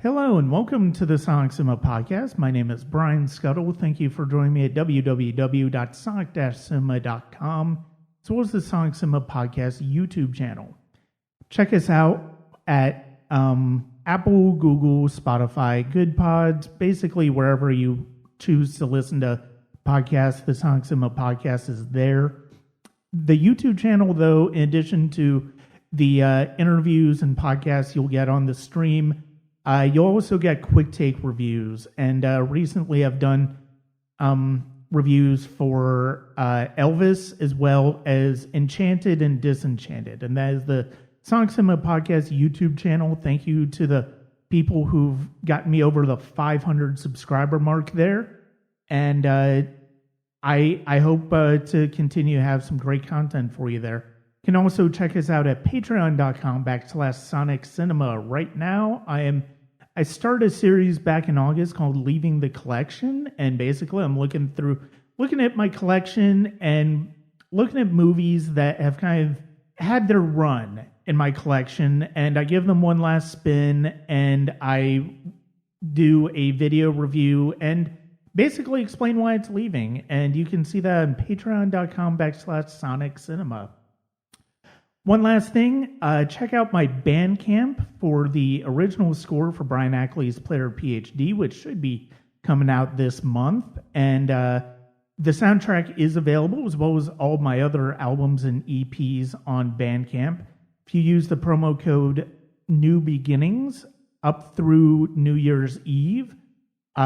Hello and welcome to the Sonic Cinema Podcast. My name is Brian Scuttle. Thank you for joining me at www.sonic-cinema.com, as well as the Sonic Cinema Podcast YouTube channel. Check us out at Apple, Google, Spotify, Good Pods, basically wherever you choose to listen to podcasts. The Sonic Cinema Podcast is there. The YouTube channel, though, in addition to the interviews and podcasts you'll get on the stream, you'll also get quick take reviews. And recently I've done reviews for Elvis as well as Enchanted and Disenchanted. And that is the Sonic Cinema Podcast YouTube channel. Thank you to the people who've gotten me over the 500 subscriber mark there. And I hope to continue to have some great content for you there. You can also check us out at patreon.com/Sonic Cinema. Right now, I started a series back in August called Leaving the Collection, and basically I'm looking at my collection and looking at movies that have kind of had their run in my collection, and I give them one last spin, and I do a video review and basically explain why it's leaving, and you can see that on patreon.com/Sonic Cinema. One last thing, check out my Bandcamp for the original score for Brian Ackley's Player PhD, which should be coming out this month. And the soundtrack is available, as well as all my other albums and EPs on Bandcamp. If you use the promo code New Beginnings up through New Year's Eve,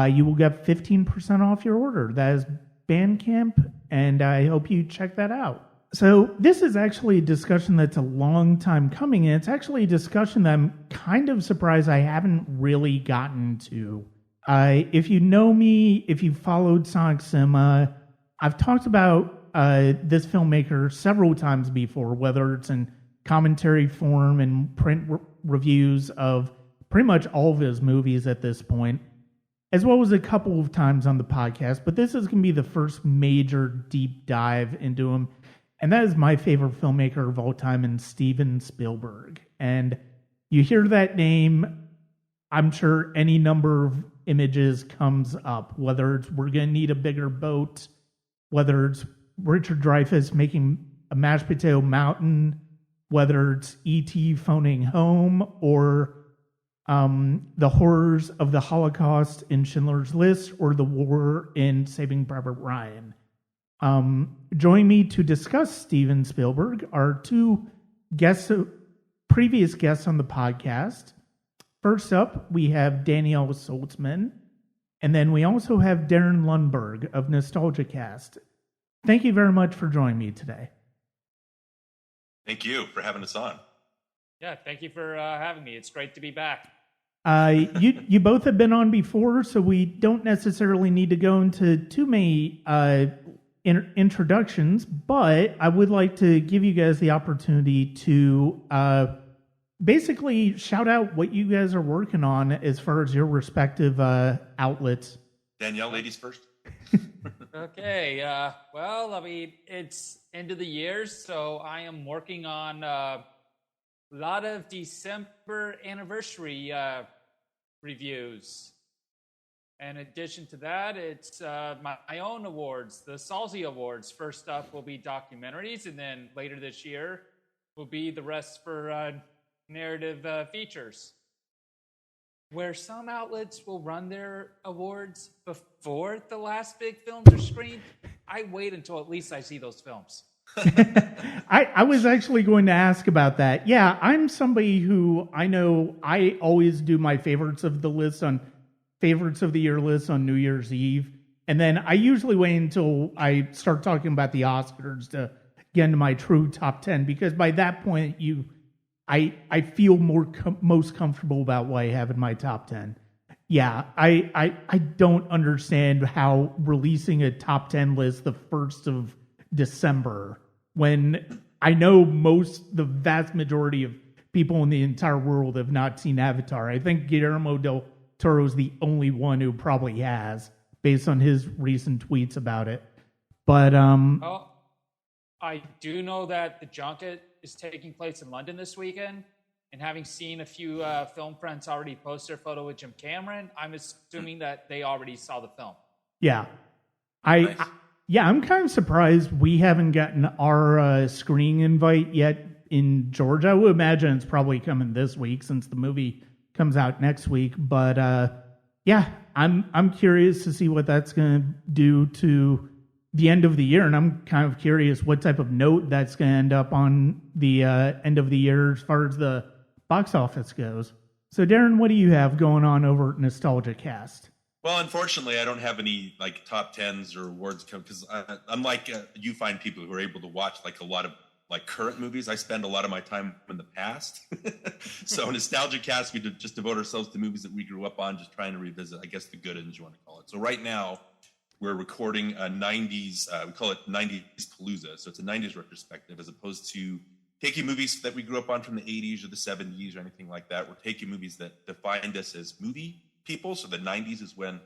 you will get 15% off your order. That is Bandcamp, and I hope you check that out. So this is actually a discussion that's a long time coming, and it's actually a discussion that I'm kind of surprised I haven't really gotten to. If you know me, if you've followed Sonic Cinema, I've talked about this filmmaker several times before, whether it's in commentary form and print reviews of pretty much all of his movies at this point, as well as a couple of times on the podcast. But this is going to be the first major deep dive into him. And that is my favorite filmmaker of all time, and Steven Spielberg. And you hear that name, I'm sure any number of images comes up, whether it's we're going to need a bigger boat, whether it's Richard Dreyfuss making a mashed potato mountain, whether it's E.T. phoning home, or the horrors of the Holocaust in Schindler's List, or the war in Saving Private Ryan. Join me to discuss Steven Spielberg are two previous guests on the podcast. First up, we have Danielle Solzman, and then we also have Darin Lundberg of NostalgiaCast. Thank you very much for joining me today. Thank you for having us on. Yeah, thank you for having me. It's great to be back. You both have been on before, so we don't necessarily need to go into too many introductions, but I would like to give you guys the opportunity to basically shout out what you guys are working on as far as your respective outlets. Danielle, ladies first. Okay, well, I mean, it's end of the year, so I am working on a lot of December anniversary reviews. In addition to that, it's my own awards, the Solzy Awards. First up will be documentaries, and then later this year will be the rest for narrative features. Where some outlets will run their awards before the last big films are screened, I wait until at least I see those films. I was actually going to ask about that. Yeah, I'm somebody who I know I always do my favorites of the year list on New Year's Eve. And then I usually wait until I start talking about the Oscars to get into my true top 10, because by that point, I feel most comfortable about what I have in my top 10. Yeah, I don't understand how releasing a top 10 list the 1st of December, when I know the vast majority of people in the entire world have not seen Avatar. I think Guillermo del Toro's the only one who probably has, based on his recent tweets about it. But I do know that the junket is taking place in London this weekend, and having seen a few film friends already post their photo with Jim Cameron, I'm assuming that they already saw the film. Yeah. Nice. I'm kind of surprised we haven't gotten our screening invite yet in Georgia. I would imagine it's probably coming this week since the movie comes out next week. But I'm curious to see what that's going to do to the end of the year, and I'm kind of curious what type of note that's going to end up on the end of the year as far as the box office goes. So, Darin, what do you have going on over at Nostalgia Cast? Well, unfortunately, I don't have any like top tens or awards because unlike you find people who are able to watch like a lot of like current movies, I spend a lot of my time in the past. So Nostalgia Cast, we just devote ourselves to movies that we grew up on, just trying to revisit, I guess, the good ones you want to call it. So right now, we're recording a 90s, we call it 90s Palooza. So it's a 90s retrospective as opposed to taking movies that we grew up on from the 80s or the 70s or anything like that. We're taking movies that defined us as movie people. So the 90s is when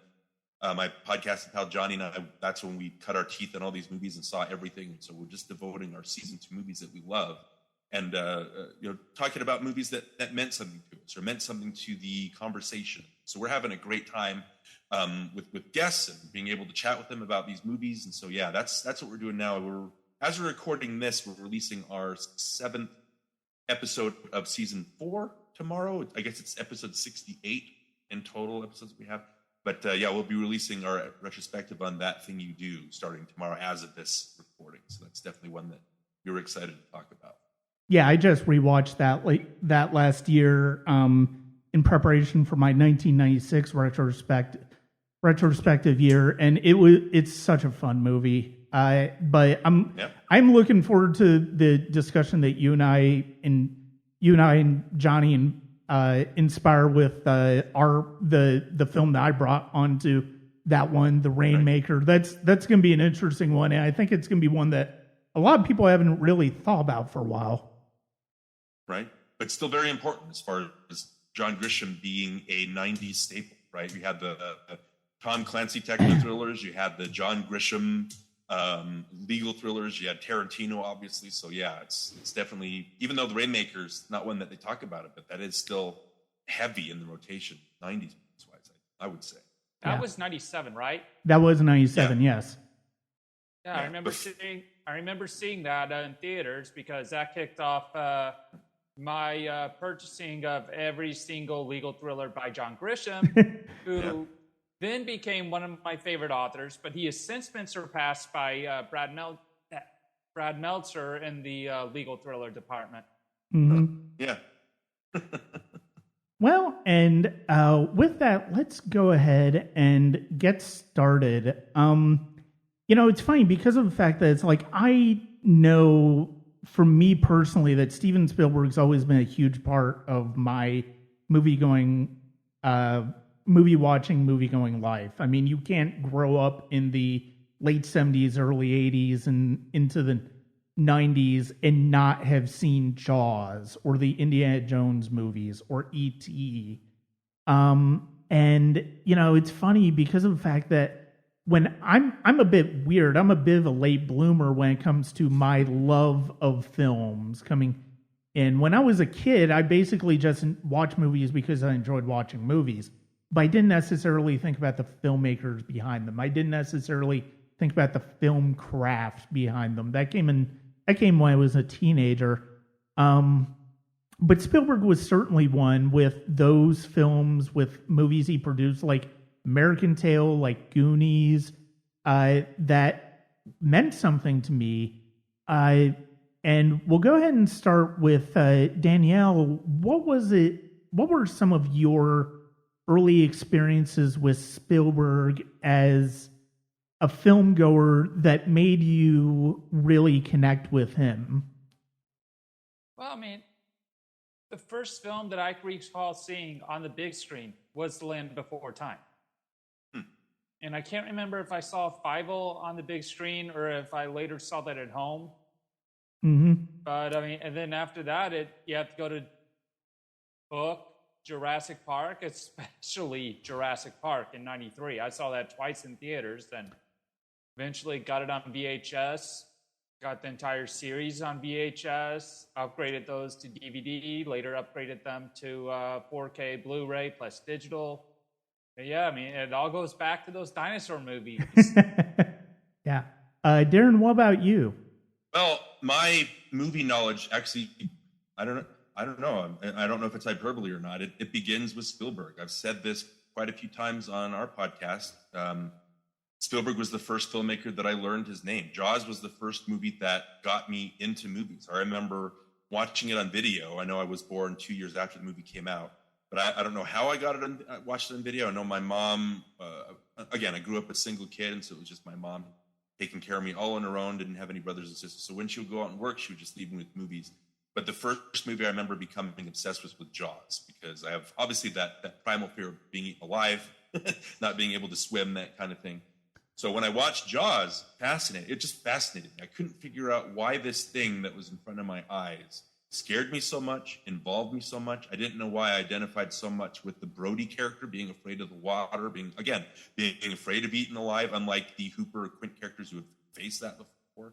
my podcasting pal Johnny and I, that's when we cut our teeth on all these movies and saw everything. And so we're just devoting our season to movies that we love and talking about movies that meant something to us or meant something to the conversation. So we're having a great time with guests and being able to chat with them about these movies. And so, yeah, that's what we're doing now. As we're recording this, we're releasing our 7th episode of season 4 tomorrow. I guess it's episode 68 in total episodes we have. But we'll be releasing our retrospective on That Thing You Do starting tomorrow as of this recording. So that's definitely one that we were excited to talk about. Yeah, I just rewatched that last year in preparation for my 1996 retrospective year, and it's such a fun movie. But I'm looking forward to the discussion that you and I and Johnny and inspire with the film that I brought onto that one, The Rainmaker. Right. That's going to be an interesting one, and I think it's going to be one that a lot of people haven't really thought about for a while. Right, but still very important as far as John Grisham being a 90s staple. Right, you had the Tom Clancy techno thrillers, you had the John Grisham legal thrillers, you had Tarantino, obviously. So yeah, it's definitely, even though The Rainmaker's not one that they talk about it, but that is still heavy in the rotation, 90s wise, I would say. That was 97, right? That was 97, yes. Yeah, I remember seeing that in theaters because that kicked off my purchasing of every single legal thriller by John Grisham, who then became one of my favorite authors, but he has since been surpassed by Brad Meltzer in the legal thriller department. Mm-hmm. Yeah. Well, and with that, let's go ahead and get started. It's funny because of the fact that it's like, I know for me personally that Steven Spielberg's always been a huge part of my movie watching, movie going life. I mean, you can't grow up in the late 70s, early 80s, and into the 90s and not have seen Jaws or the Indiana Jones movies or E.T. And, it's funny because of the fact that when I'm a bit weird, I'm a bit of a late bloomer when it comes to my love of films coming in. When I was a kid, I basically just watched movies because I enjoyed watching movies. But I didn't necessarily think about the filmmakers behind them. I didn't necessarily think about the film craft behind them. That came when I was a teenager. But Spielberg was certainly one with those films, with movies he produced like American Tail, like Goonies, that meant something to me. And we'll go ahead and start with Danielle. What were some of your early experiences with Spielberg as a film goer that made you really connect with him? Well, I mean, the first film that I recall seeing on the big screen was The Land Before Time. And I can't remember if I saw Fievel on the big screen or if I later saw that at home. Mm-hmm. But I mean, and then after that, you have to go to book Jurassic Park, especially Jurassic Park in '93. I saw that twice in theaters, then eventually got it on VHS. got the entire series on VHS, upgraded those to DVD, later upgraded them to 4K Blu-ray plus digital. But yeah, I mean, it all goes back to those dinosaur movies. Yeah. Darin, what about you? Well, my movie knowledge actually, I don't know. I don't know if it's hyperbole or not. It begins with Spielberg. I've said this quite a few times on our podcast. Spielberg was the first filmmaker that I learned his name. Jaws was the first movie that got me into movies. I remember watching it on video. I know I was born 2 years after the movie came out, but I don't know how I got it watched it on video. I know my mom, again, I grew up a single kid, and so it was just my mom taking care of me all on her own, didn't have any brothers and sisters. So when she would go out and work, she would just leave me with movies. But the first movie I remember becoming obsessed with Jaws, because I have obviously that primal fear of being eaten alive, not being able to swim, that kind of thing. So when I watched Jaws, it just fascinated me. I couldn't figure out why this thing that was in front of my eyes scared me so much, involved me so much. I didn't know why I identified so much with the Brody character, being afraid of the water, being afraid of eaten alive, unlike the Hooper or Quint characters who had faced that before.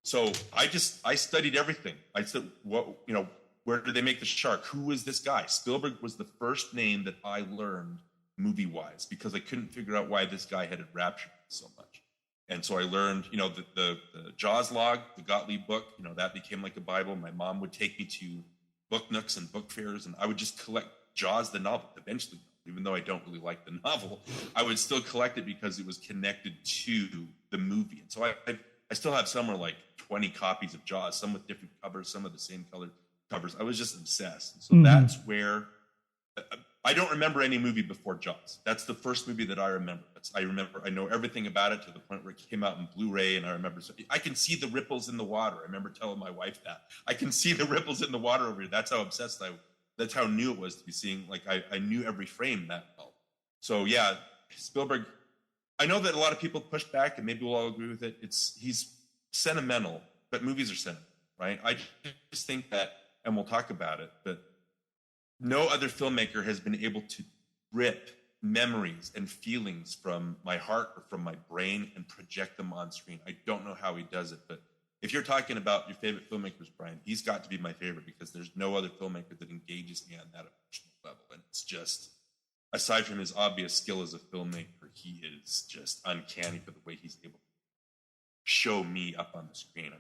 So I studied everything. I said, where did they make the shark? Who was this guy? Spielberg was the first name that I learned movie-wise, because I couldn't figure out why this guy had enraptured me so much. And so I learned, the Jaws log, the Gottlieb book, that became like a Bible. My mom would take me to book nooks and book fairs, and I would just collect Jaws, the novel, eventually. Even though I don't really like the novel, I would still collect it because it was connected to the movie. And so I still have somewhere like 20 copies of Jaws, some with different covers, some of the same colored covers. I was just obsessed. And so that's where I don't remember any movie before Jaws. That's the first movie that I remember. I know everything about it to the point where it came out in Blu-ray, and I can see the ripples in the water. I remember telling my wife that. I can see the ripples in the water over here. That's how obsessed that's how new it was to be seeing, like I knew every frame that well. So yeah, Spielberg, I know that a lot of people push back, and maybe we'll all agree with it. He's sentimental, but movies are sentimental, right? I just think that, and we'll talk about it, but no other filmmaker has been able to rip memories and feelings from my heart or from my brain and project them on screen. I don't know how he does it, but if you're talking about your favorite filmmakers, Brian, he's got to be my favorite, because there's no other filmmaker that engages me on that emotional level. And it's just, aside from his obvious skill as a filmmaker, he is just uncanny for the way he's able to show me up on the screen.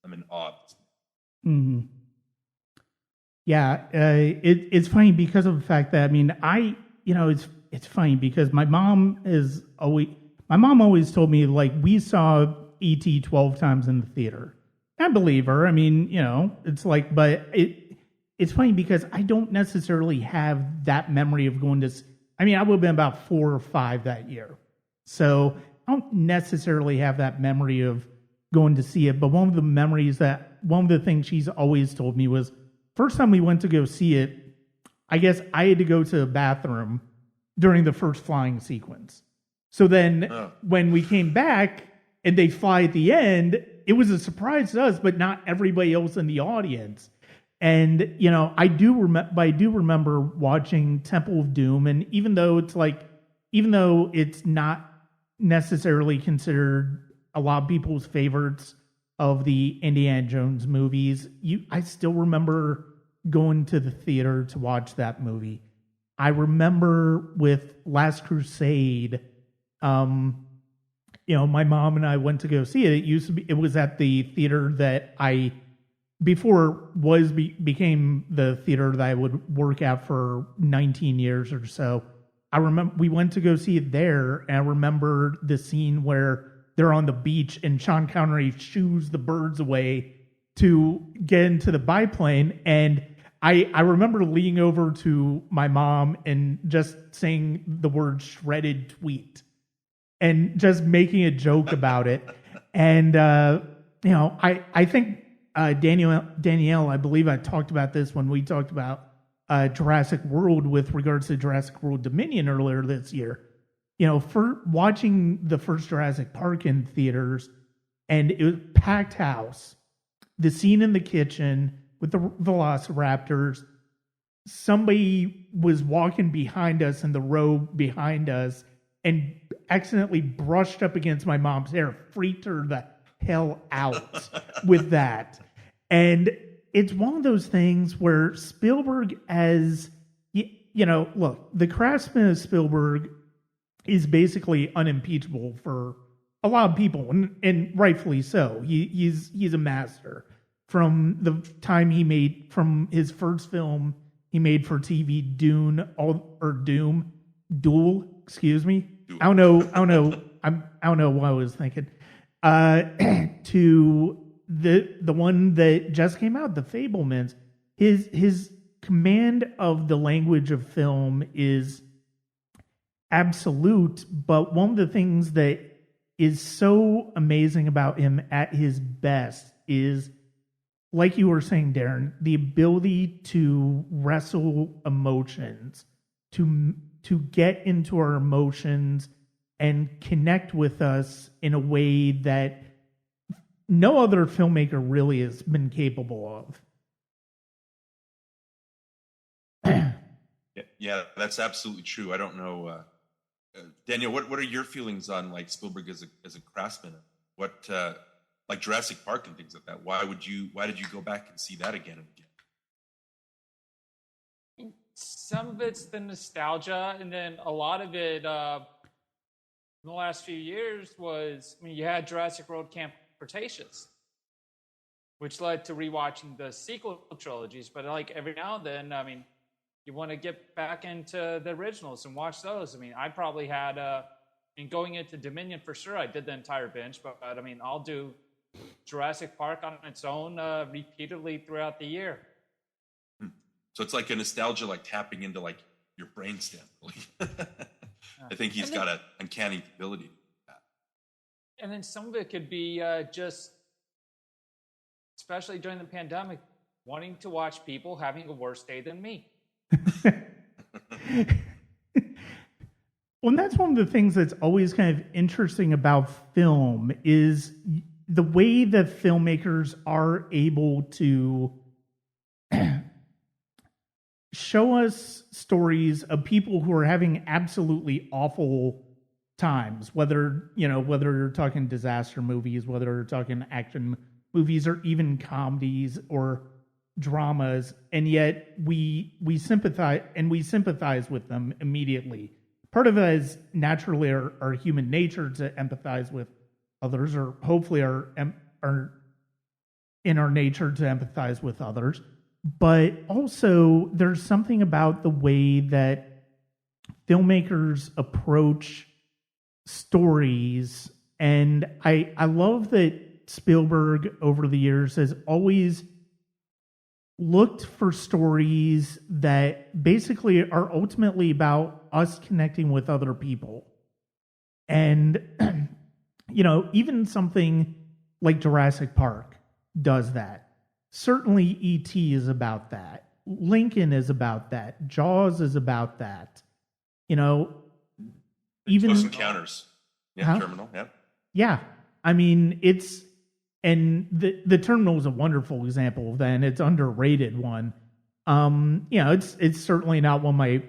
I'm in awe of this man. Mm-hmm. Yeah, it's funny because of the fact that, it's funny because my mom always told me, like, we saw E.T. 12 times in the theater. I believe her. It's like, but it's funny because I don't necessarily have that memory of going to. I would have been about 4 or 5 that year, so I don't necessarily have that memory of going to see it. But one of the things she's always told me was, first time we went to go see it, I guess I had to go to the bathroom during the first flying sequence. So then when we came back and they fly at the end, it was a surprise to us, but not everybody else in the audience. And, I do remember watching Temple of Doom. And even though it's not necessarily considered a lot of people's favorites of the Indiana Jones movies, I still remember going to the theater to watch that movie. I remember with Last Crusade, my mom and I went to go see it. It was at the theater that became the theater that I would work at for 19 years or so. I remember we went to go see it there, and I remember the scene where they're on the beach and Sean Connery shoos the birds away to get into the biplane. And I remember leaning over to my mom and just saying the word shredded tweet and just making a joke about it. And, I think Danielle, I believe I talked about this when we talked about Jurassic World with regards to Jurassic World Dominion earlier this year. For watching the first Jurassic Park in theaters, and it was packed house, the scene in the kitchen with the velociraptors, somebody was walking behind us in the row behind us and accidentally brushed up against my mom's hair, freaked her the hell out with that. And it's one of those things where Spielberg look, the craftsman of Spielberg is basically unimpeachable for a lot of people, and rightfully so. He's a master. From the time from his first film he made for TV, Duel, excuse me. I don't know what I was thinking. To the one that just came out, the Fabelmans. His command of the language of film is absolute, but one of the things that is so amazing about him at his best is, like you were saying, Darin, the ability to wrestle emotions, to get into our emotions and connect with us in a way that no other filmmaker really has been capable of. Yeah, that's absolutely true. I don't know, Danielle. What are your feelings on like Spielberg as a craftsman? What like Jurassic Park and things like that? Why did you go back and see that again and again? Some of it's the nostalgia, and then a lot of it in the last few years was, you had Jurassic World Camp Cretaceous, which led to rewatching the sequel trilogies. But like every now and then, you want to get back into the originals and watch those. I probably had, going into Dominion for sure, I did the entire binge, but I'll do Jurassic Park on its own repeatedly throughout the year. So it's like a nostalgia, like tapping into like your brainstem. I think he's got an uncanny ability to do that. And then some of it could be just, especially during the pandemic, wanting to watch people having a worse day than me. Well, and that's one of the things that's always kind of interesting about film is the way that filmmakers are able to show us stories of people who are having absolutely awful times, whether you're talking disaster movies, whether you're talking action movies, or even comedies or dramas, and yet we sympathize with them immediately. Part of it is naturally our human nature to empathize with others, or hopefully are in our nature to empathize with others. But also, there's something about the way that filmmakers approach stories, and I love that Spielberg over the years has always looked for stories that basically are ultimately about us connecting with other people. And, even something like Jurassic Park does that. Certainly E.T. is about that. Lincoln is about that. Jaws is about that. Even Close Encounters. Yeah, Terminal, yeah. Yeah. And the Terminal is a wonderful example of that, and it's an underrated one. It's certainly not one of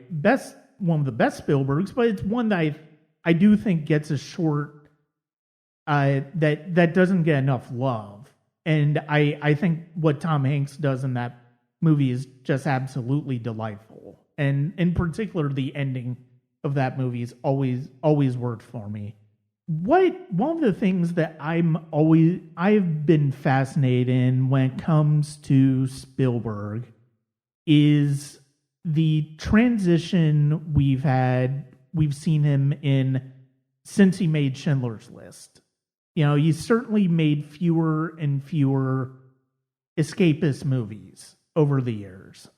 the best Spielbergs, but it's one that I do think gets a short that doesn't get enough love. And I think what Tom Hanks does in that movie is just absolutely delightful. And in particular, the ending of that movie is always worked for me. One of the things that I've been fascinated in when it comes to Spielberg is the transition we've seen him in since he made Schindler's List. He's certainly made fewer and fewer escapist movies over the years.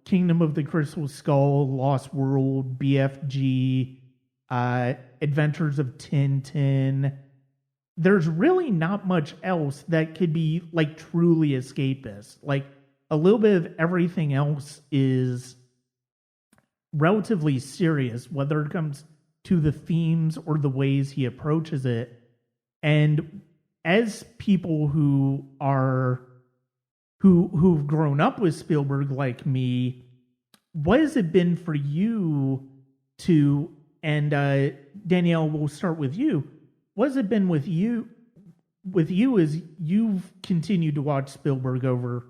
Kingdom of the Crystal Skull, Lost World, BFG, Adventures of Tintin. There's really not much else that could be like truly escapist. Like a little bit of everything else is relatively serious, whether it comes to the themes or the ways he approaches it. And as people who've grown up with Spielberg like me, what has it been for you to, and Danielle, we'll start with you. What's it been with you? With you, is you've continued to watch Spielberg over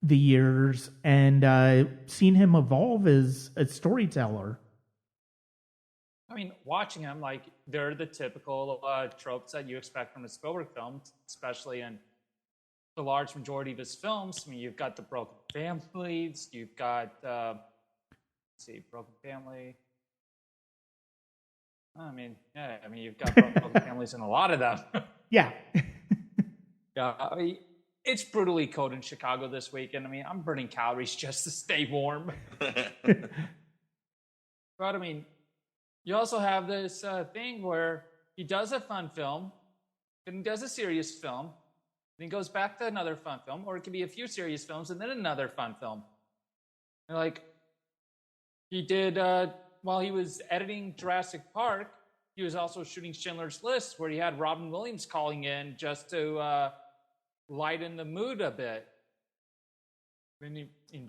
the years and seen him evolve as a storyteller. I mean, watching them, like, they're the typical tropes that you expect from a Spielberg film, especially in the large majority of his films. I mean, you've got the broken families, you've got, let's see, broken family. I mean, yeah, I mean, you've got broken families in a lot of them. Yeah. Yeah, I mean, it's brutally cold in Chicago this weekend. I mean, I'm burning calories just to stay warm. But I mean, you also have this thing where he does a fun film, then he does a serious film, then he goes back to another fun film, or it could be a few serious films and then another fun film. And like, he did, while he was editing Jurassic Park, he was also shooting Schindler's List, where he had Robin Williams calling in just to lighten the mood a bit.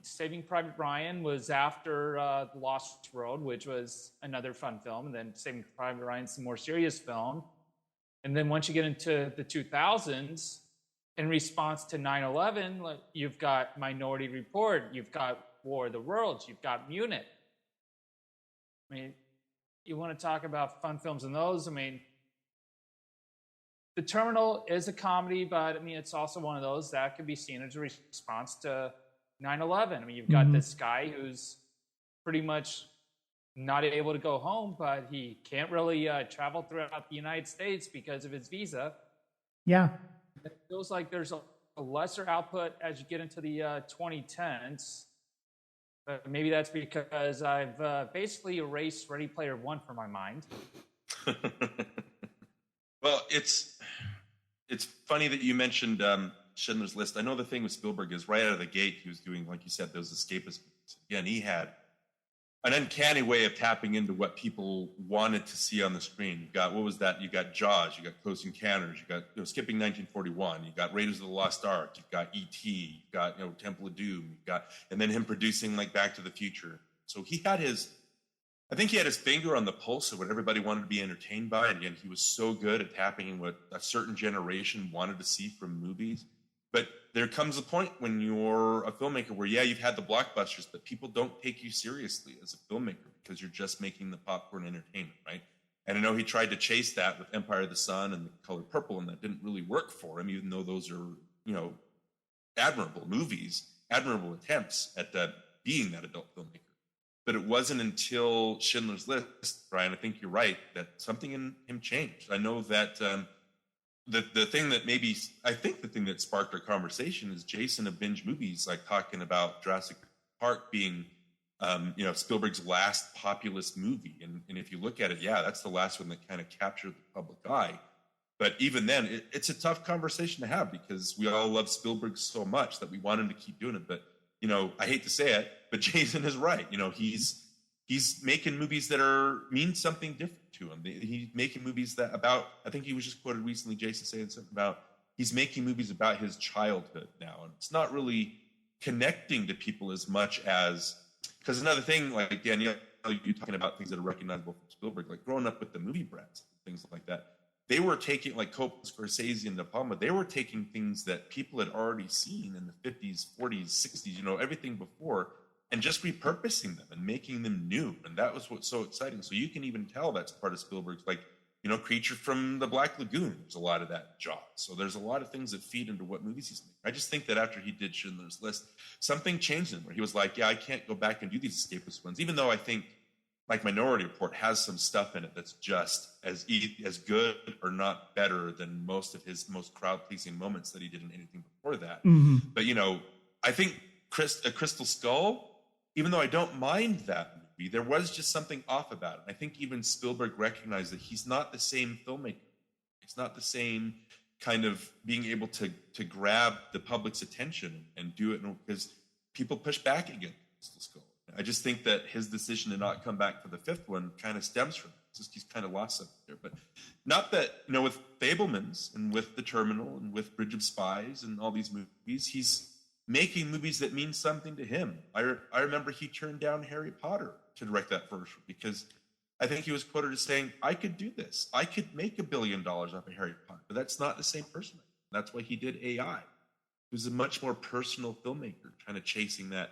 Saving Private Ryan was after The Lost Road, which was another fun film, and then Saving Private Ryan's a more serious film. And then once you get into the 2000s, in response to 9/11, like, you've got Minority Report, you've got War of the Worlds, you've got Munich. I mean, you want to talk about fun films in those? I mean, The Terminal is a comedy, but I mean, it's also one of those that could be seen as a response to 9/11. I mean, you've got this guy who's pretty much not able to go home, but he can't really travel throughout the United States because of his visa. Yeah. It feels like there's a lesser output as you get into the 2010s. But maybe that's because I've basically erased Ready Player One from my mind. Well, it's funny that you mentioned Schindler's List. I know the thing with Spielberg is right out of the gate, he was doing, like you said, those escapist movies. Again, he had an uncanny way of tapping into what people wanted to see on the screen. You got, what was that? You got Jaws, you got Close Encounters, you got Skipping 1941, you got Raiders of the Lost Ark, you got E.T., you got Temple of Doom, you got, and then him producing like Back to the Future. So he had I think he had his finger on the pulse of what everybody wanted to be entertained by. And again, he was so good at tapping in what a certain generation wanted to see from movies. But there comes a point when you're a filmmaker where, yeah, you've had the blockbusters, but people don't take you seriously as a filmmaker because you're just making the popcorn entertainment, right? And I know he tried to chase that with Empire of the Sun and The Color Purple, and that didn't really work for him, even though those are, admirable movies, admirable attempts at being that adult filmmaker. But it wasn't until Schindler's List, Brian, I think you're right, that something in him changed. I know that the thing that sparked our conversation is Jason of Binge Movies, like talking about Jurassic Park being, Spielberg's last populist movie. And if you look at it, yeah, that's the last one that kind of captured the public eye. But even then, it's a tough conversation to have because we all love Spielberg so much that we want him to keep doing it. But I hate to say it, but Jason is right. He's making movies that mean something different to him. He's making movies that I think he was just quoted recently, Jason saying something about, he's making movies about his childhood now. And it's not really connecting to people as much as, because another thing, like Danielle, you talking about things that are recognizable from Spielberg, like growing up with the movie brats, things like that. They were taking, like Coppola, Scorsese, and De Palma, they were taking things that people had already seen in the 50s, 40s, 60s, everything before, and just repurposing them and making them new. And that was what's so exciting. So you can even tell that's part of Spielberg's, like, Creature from the Black Lagoon. There's a lot of that Jaws. So there's a lot of things that feed into what movies he's making. I just think that after he did Schindler's List, something changed in him where he was like, yeah, I can't go back and do these escapist ones, even though I think, like Minority Report has some stuff in it that's just as good or not better than most of his most crowd-pleasing moments that he did in anything before that. Mm-hmm. But, I think Crystal Skull, even though I don't mind that movie, there was just something off about it. I think even Spielberg recognized that he's not the same filmmaker. It's not the same kind of being able to grab the public's attention and do it because people push back against Crystal Skull. I just think that his decision to not come back for the fifth one kind of stems from it. Just he's kind of lost something there. But not that, with Fabelmans and with The Terminal and with Bridge of Spies and all these movies, he's making movies that mean something to him. I remember he turned down Harry Potter to direct that first because I think he was quoted as saying, I could do this. I could make $1 billion off of Harry Potter, but that's not the same person. That's why he did AI. He was a much more personal filmmaker, kind of chasing that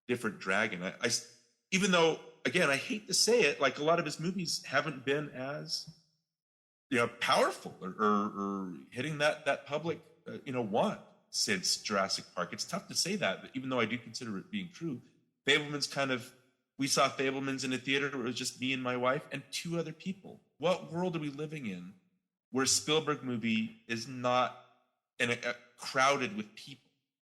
different dragon. I even though, again, I hate to say it, like a lot of his movies haven't been as, powerful or hitting that public, want since Jurassic Park. It's tough to say that, but even though I do consider it being true, Fabelmans we saw Fabelmans in a theater where it was just me and my wife and 2 other people. What world are we living in where a Spielberg movie is not crowded with people?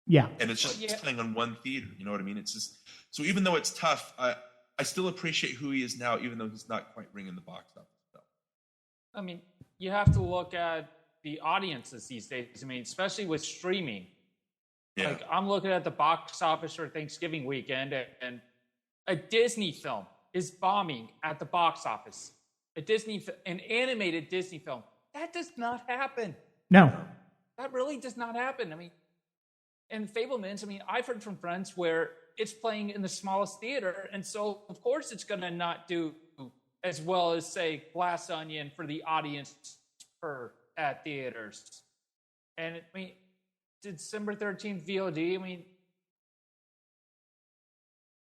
Yeah. And it's just playing on one theater. You know what I mean? It's just, so even though it's tough, I still appreciate who he is now, even though he's not quite ringing the box office. I mean, you have to look at the audiences these days. I mean, especially with streaming. Yeah. Like, I'm looking at the box office for Thanksgiving weekend, and a Disney film is bombing at the box office. An animated Disney film. That does not happen. No. That really does not happen. I mean, and Fabelmans, I've heard from friends where it's playing in the smallest theater, and so, of course, it's going to not do as well as, say, Glass Onion for the audience at theaters. And, December 13th VOD,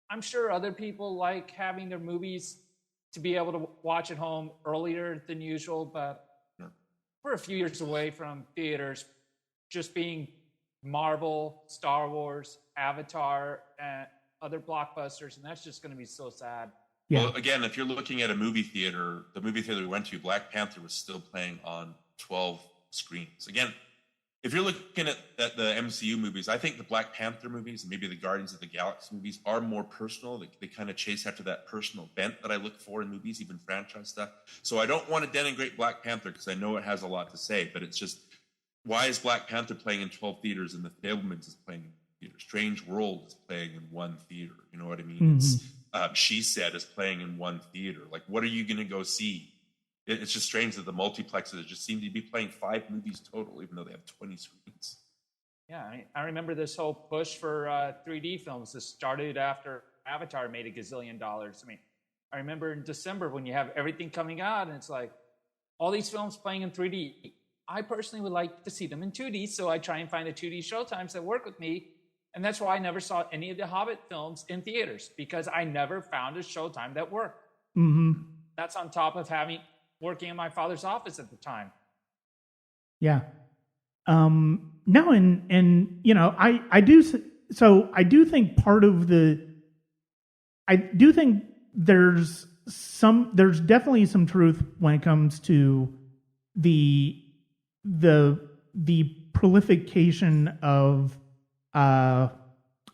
I'm sure other people like having their movies to be able to watch at home earlier than usual, but we're a few years away from theaters just being Marvel, Star Wars, Avatar, and other blockbusters, and that's just going to be so sad. Yeah. Well, again, if you're looking at the movie theater we went to, Black Panther was still playing on 12 screens. Again, if you're looking at the MCU movies, I think the Black Panther movies and maybe the Guardians of the Galaxy movies are more personal. They kind of chase after that personal bent that I look for in movies, even franchise stuff. So I don't want to denigrate Black Panther because I know it has a lot to say, but it's just, why is Black Panther playing in 12 theaters and the Fabelmans is playing in theaters? Strange World is playing in one theater. You know what I mean? Mm-hmm. It's She Said is playing in one theater. Like, what are you going to go see? It's just strange that the multiplexes just seem to be playing 5 movies total, even though they have 20 screens. Yeah, I remember this whole push for 3D films. This started after Avatar made $1 gazillion. I remember in December when you have everything coming out, and it's like all these films playing in 3D. I personally would like to see them in 2D, so I try and find the 2D showtimes that work with me. And that's why I never saw any of the Hobbit films in theaters, because I never found a showtime that worked. Mm-hmm. That's on top of working in my father's office at the time. Yeah. No, and I do think there's definitely some truth when it comes to the prolification of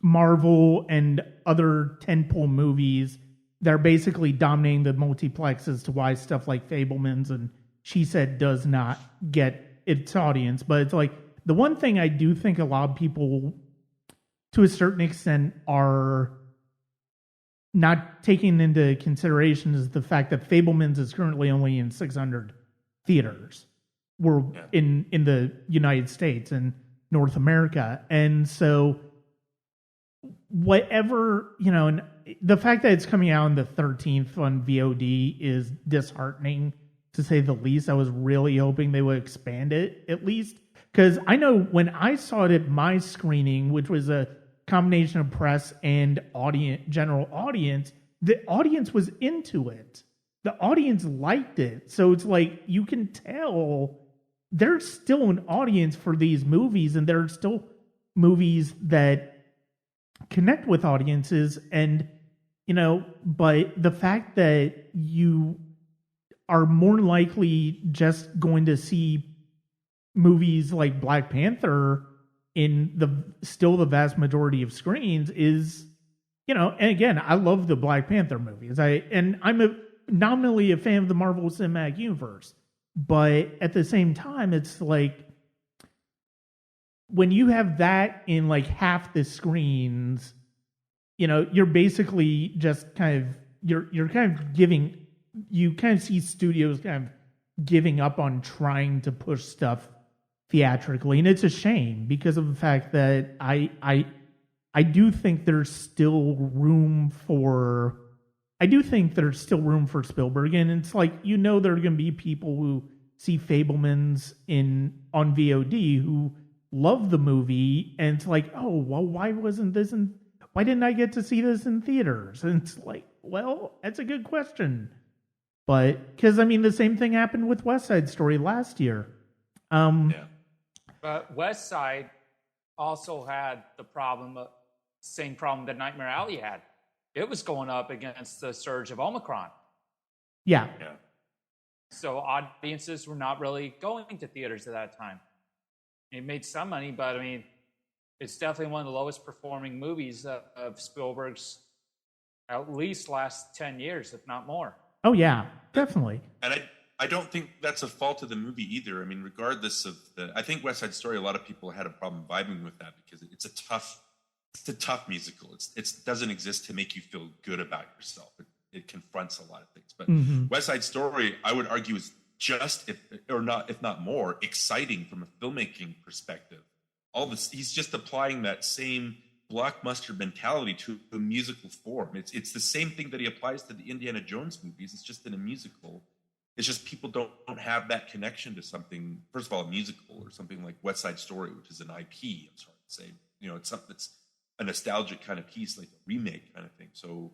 Marvel and other tentpole movies that are basically dominating the multiplexes, to why stuff like Fabelmans and She Said does not get its audience. But it's like, the one thing I do think a lot of people, to a certain extent, are not taking into consideration is the fact that Fabelmans is currently only in 600 theaters. We're in the United States and North America. And so whatever, and the fact that it's coming out on the 13th on VOD is disheartening, to say the least. I was really hoping they would expand it, at least. Because I know when I saw it at my screening, which was a combination of press and general audience, the audience was into it. The audience liked it. So it's like, you can tell there's still an audience for these movies, and there are still movies that connect with audiences. And, but the fact that you are more likely just going to see movies like Black Panther in the vast majority of screens is, and again, I love the Black Panther movies. I'm nominally a fan of the Marvel Cinematic Universe. But at the same time, it's like, when you have that in like half the screens, you're basically just kind of, you're kind of giving, you kind of see studios kind of giving up on trying to push stuff theatrically. And it's a shame, because of the fact that I do think there's still room for I do think there's still room for Spielberg, and it's like, you know, there are going to be people who see Fabelmans on VOD who love the movie, and it's like, oh, well, why didn't I get to see this in theaters? And it's like, well, that's a good question. But, because, I mean, the same thing happened with West Side Story last year. But West Side also had same problem that Nightmare Alley had. It was going up against the surge of Omicron. Yeah. So audiences were not really going to theaters at that time. It made some money, but I mean, it's definitely one of the lowest performing movies of Spielberg's at least last 10 years, if not more. Oh, yeah, definitely. And I don't think that's a fault of the movie either. I mean, regardless of I think West Side Story, a lot of people had a problem vibing with that because it's a tough musical. It doesn't exist to make you feel good about yourself. It confronts a lot of things. But West Side Story, I would argue, is just, if not more, exciting from a filmmaking perspective. He's just applying that same blockbuster mentality to a musical form. It's the same thing that he applies to the Indiana Jones movies. It's just in a musical. It's just people don't have that connection to something. First of all, a musical or something like West Side Story, which is an IP. I'm sorry to say, it's something that's a nostalgic kind of piece, like a remake kind of thing. So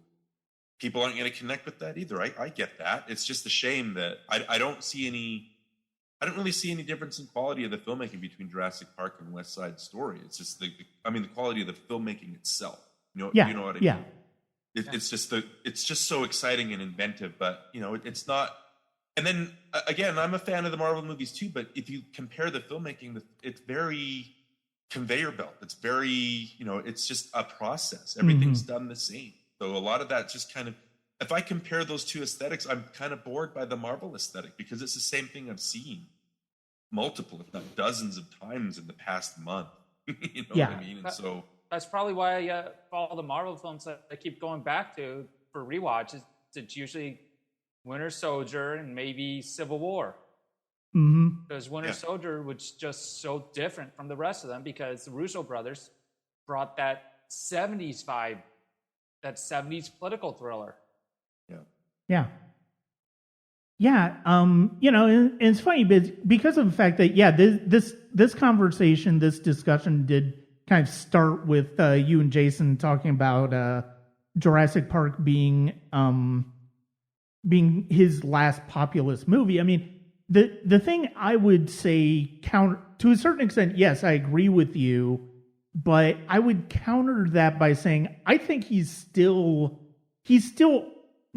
people aren't going to connect with that either. I get that. It's just a shame that I don't really see any difference in quality of the filmmaking between Jurassic Park and West Side Story. It's just the quality of the filmmaking itself. You know what I mean? Yeah. It's just so exciting and inventive, but it's not. And then again, I'm a fan of the Marvel movies too, but if you compare the filmmaking, it's very conveyor belt. It's very, it's just a process. Everything's done the same. So a lot of that just kind of, if I compare those two aesthetics, I'm kind of bored by the Marvel aesthetic because it's the same thing I've seen multiple, if not dozens of times in the past month. You know what I mean? And so that's probably why all the Marvel films that I keep going back to for rewatch it's usually Winter Soldier and maybe Civil War. Because Winter Soldier was just so different from the rest of them because the Russo brothers brought that 70s vibe, that 70s political thriller. Yeah. And it's funny because of the fact that, this conversation, this discussion did kind of start with you and Jason talking about Jurassic Park being his last populist movie. I mean, the thing I would say counter to a certain extent, yes, I agree with you, but I would counter that by saying I think he's still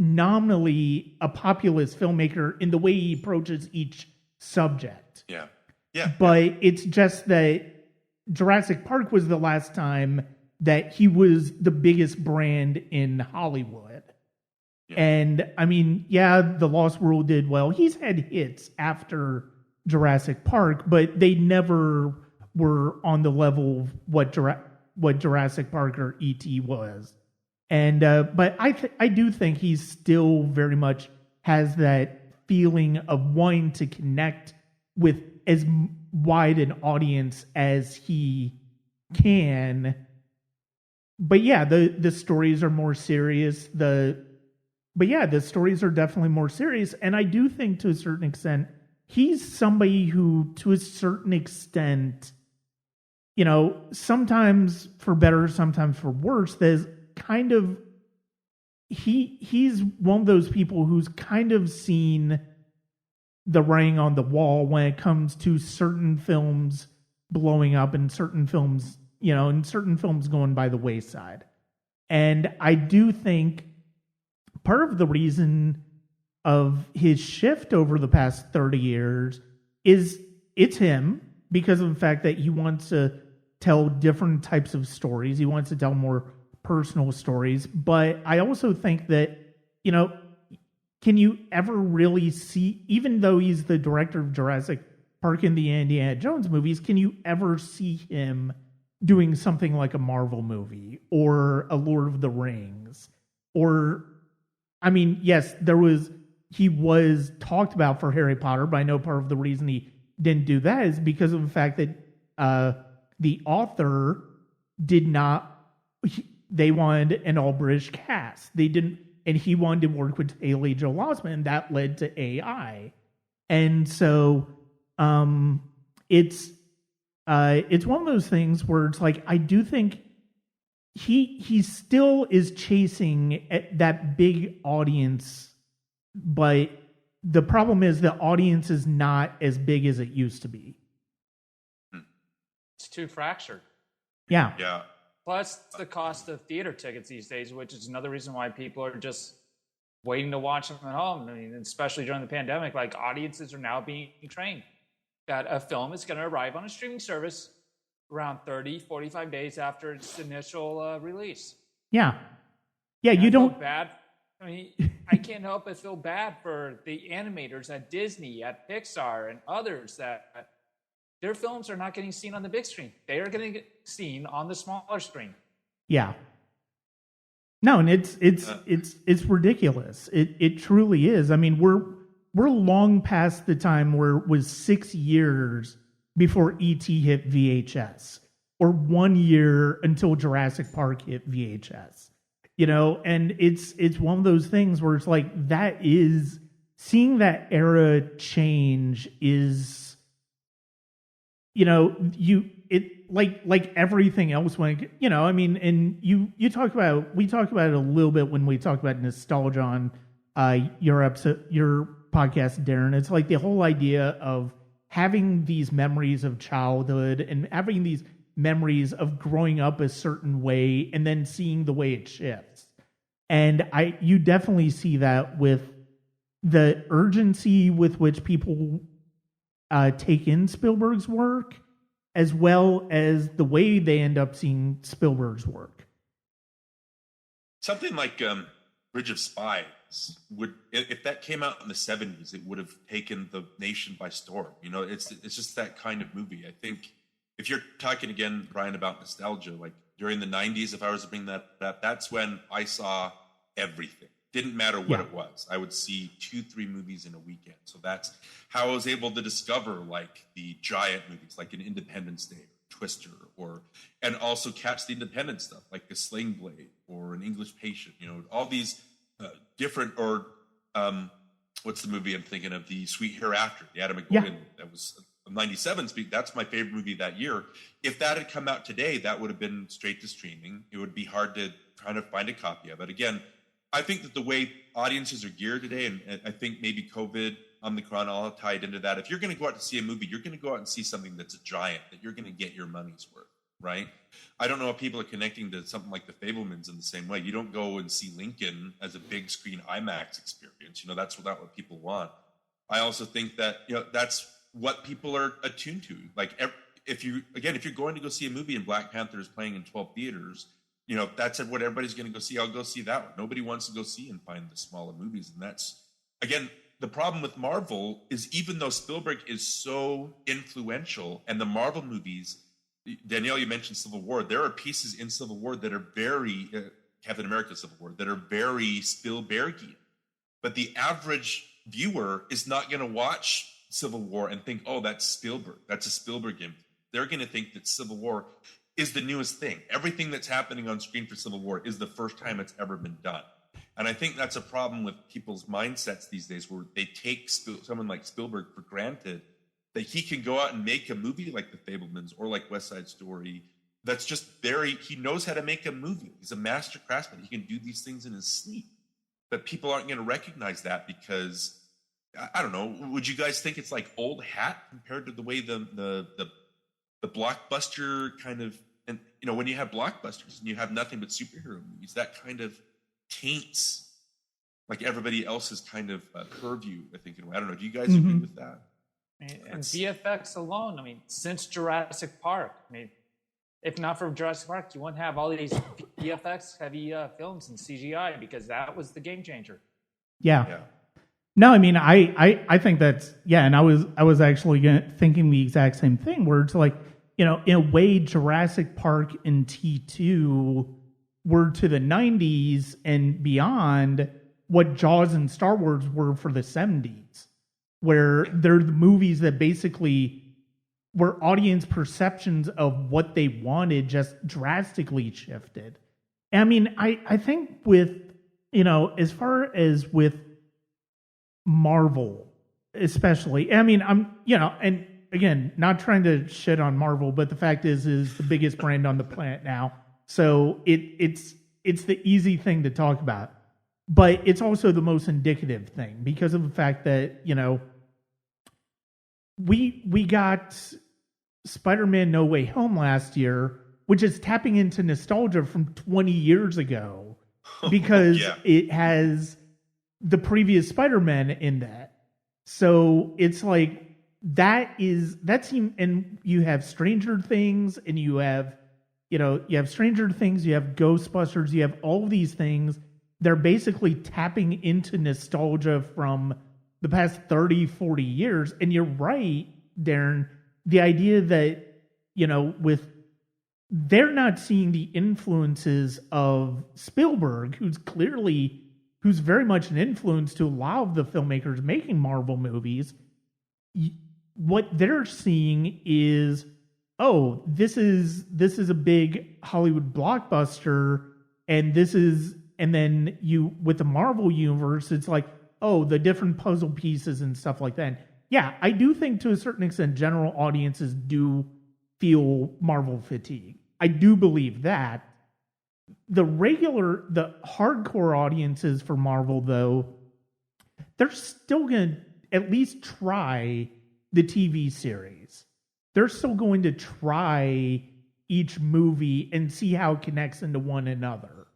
nominally a populist filmmaker in the way he approaches each subject. Yeah. But it's just that Jurassic Park was the last time that he was the biggest brand in Hollywood. And I mean, The Lost World did well. He's had hits after Jurassic Park, but they never were on the level of what Jurassic Park or E.T. was. And but I do think he still very much has that feeling of wanting to connect with as wide an audience as he can. But the stories are more serious. The stories are definitely more serious. And I do think to a certain extent, he's somebody who, to a certain extent, sometimes for better, sometimes for worse, there's kind of, he's one of those people who's kind of seen the writing on the wall when it comes to certain films blowing up and certain films, going by the wayside. And I do think part of the reason of his shift over the past 30 years is it's him, because of the fact that he wants to tell different types of stories. He wants to tell more personal stories. But I also think that, can you ever really see, even though he's the director of Jurassic Park and the Indiana Jones movies, can you ever see him doing something like a Marvel movie or a Lord of the Rings? Or, I mean, yes, he was talked about for Harry Potter, but I know part of the reason he didn't do that is because of the fact that the author did not, they wanted an all-British cast. They didn't, and he wanted to work with Danielle Solzman. That led to AI, and so it's one of those things where it's like I do think he still is chasing that big audience, but the problem is the audience is not as big as it used to be. It's too fractured. Yeah. Yeah. Plus the cost of theater tickets these days, which is another reason why people are just waiting to watch them at home. I mean, especially during the pandemic, like audiences are now being trained that a film is going to arrive on a streaming service around 30, 45 days after its initial release. Yeah. Yeah, and you don't... bad. I mean, I can't help but feel bad for the animators at Disney, at Pixar, and others that their films are not getting seen on the big screen. They are getting seen on the smaller screen. Yeah. No, and it's ridiculous. It truly is. I mean, we're long past the time where it was 6 years before E.T. hit VHS, or 1 year until Jurassic Park hit VHS. You know, and it's one of those things where it's like that is seeing that era change is, you know, like everything else when, you know, I mean, and we talked about it a little bit when we talked about nostalgia on your podcast, Darren. It's like the whole idea of having these memories of childhood and having these memories of growing up a certain way and then seeing the way it shifts. And you definitely see that with the urgency with which people take in Spielberg's work, as well as the way they end up seeing Spielberg's work. Something like Bridge of Spies would, if that came out in the 70s, it would have taken the nation by storm. You know, it's just that kind of movie. I think if you're talking again, Brian, about nostalgia, like during the 90s, if I was to bring that that's when I saw everything. Didn't matter what it was. I would see 2-3 movies in a weekend. So that's how I was able to discover like the giant movies, like an Independence Day, or Twister, and also catch the independent stuff, like a Sling Blade or an English Patient. You know, all these different, or what's the movie I'm thinking of? The Sweet Hereafter, the Adam McGowan. That was 97 speak. That's my favorite movie that year. If that had come out today, that would have been straight to streaming. It would be hard to try to find a copy of it. Again, I think that the way audiences are geared today, and I think maybe COVID, Omicron, all tied into that. If you're going to go out to see a movie, you're going to go out and see something that's a giant, that you're going to get your money's worth, right? I don't know if people are connecting to something like the Fabelmans in the same way. You don't go and see Lincoln as a big screen IMAX experience. You know, that's not what people want. I also think that, you know, that's what people are attuned to. Like, if you're going to go see a movie and Black Panther is playing in 12 theaters, you know, that's what everybody's going to go see. I'll go see that one. Nobody wants to go see and find the smaller movies. And that's, again, the problem with Marvel is even though Spielberg is so influential, and the Marvel movies, Danielle, you mentioned Civil War. There are pieces in Civil War that are very, Captain America Civil War, that are very Spielbergian. But the average viewer is not going to watch Civil War and think, oh, that's Spielberg. That's a Spielberg game. They're going to think that Civil War is the newest thing. Everything that's happening on screen for Civil War is the first time it's ever been done. And I think that's a problem with people's mindsets these days, where they take someone like Spielberg for granted, that he can go out and make a movie like The Fabelmans or like West Side Story that's just he knows how to make a movie. He's a master craftsman. He can do these things in his sleep. But people aren't going to recognize that because, I don't know, would you guys think it's like old hat compared to the way the blockbuster kind of, and you know, when you have blockbusters and you have nothing but superhero movies, that kind of taints like everybody else's kind of purview, I think. I don't know. Do you guys agree with that? And VFX alone, I mean, since Jurassic Park, I mean, if not for Jurassic Park, you wouldn't have all these VFX heavy films and CGI, because that was the game changer. Yeah. No, I mean, I think that's, and I was actually thinking the exact same thing, where it's like, you know, in a way, Jurassic Park and T2 were to the 90s and beyond what Jaws and Star Wars were for the 70s, where they're the movies that basically where audience perceptions of what they wanted just drastically shifted. I mean, I think with as far as with Marvel, especially, I mean, and again, not trying to shit on Marvel, but the fact is the biggest brand on the planet now. So it's the easy thing to talk about, but it's also the most indicative thing because of the fact that, we got Spider-Man No Way Home last year, which is tapping into nostalgia from 20 years ago because it has the previous Spider-Man in that. So it's like and you have Stranger Things, and you have Stranger Things, you have Ghostbusters, you have all of these things. They're basically tapping into nostalgia from the past 30, 40 years. And you're right, Darren, the idea that, they're not seeing the influences of Spielberg, who's very much an influence to a lot of the filmmakers making Marvel movies. What they're seeing is, oh, this is a big Hollywood blockbuster, and then with the Marvel universe, it's like, oh, the different puzzle pieces and stuff like that. Yeah, I do think to a certain extent, general audiences do feel Marvel fatigue. I do believe that. The hardcore audiences for Marvel, though, they're still going to at least try the TV series. They're still going to try each movie and see how it connects into one another.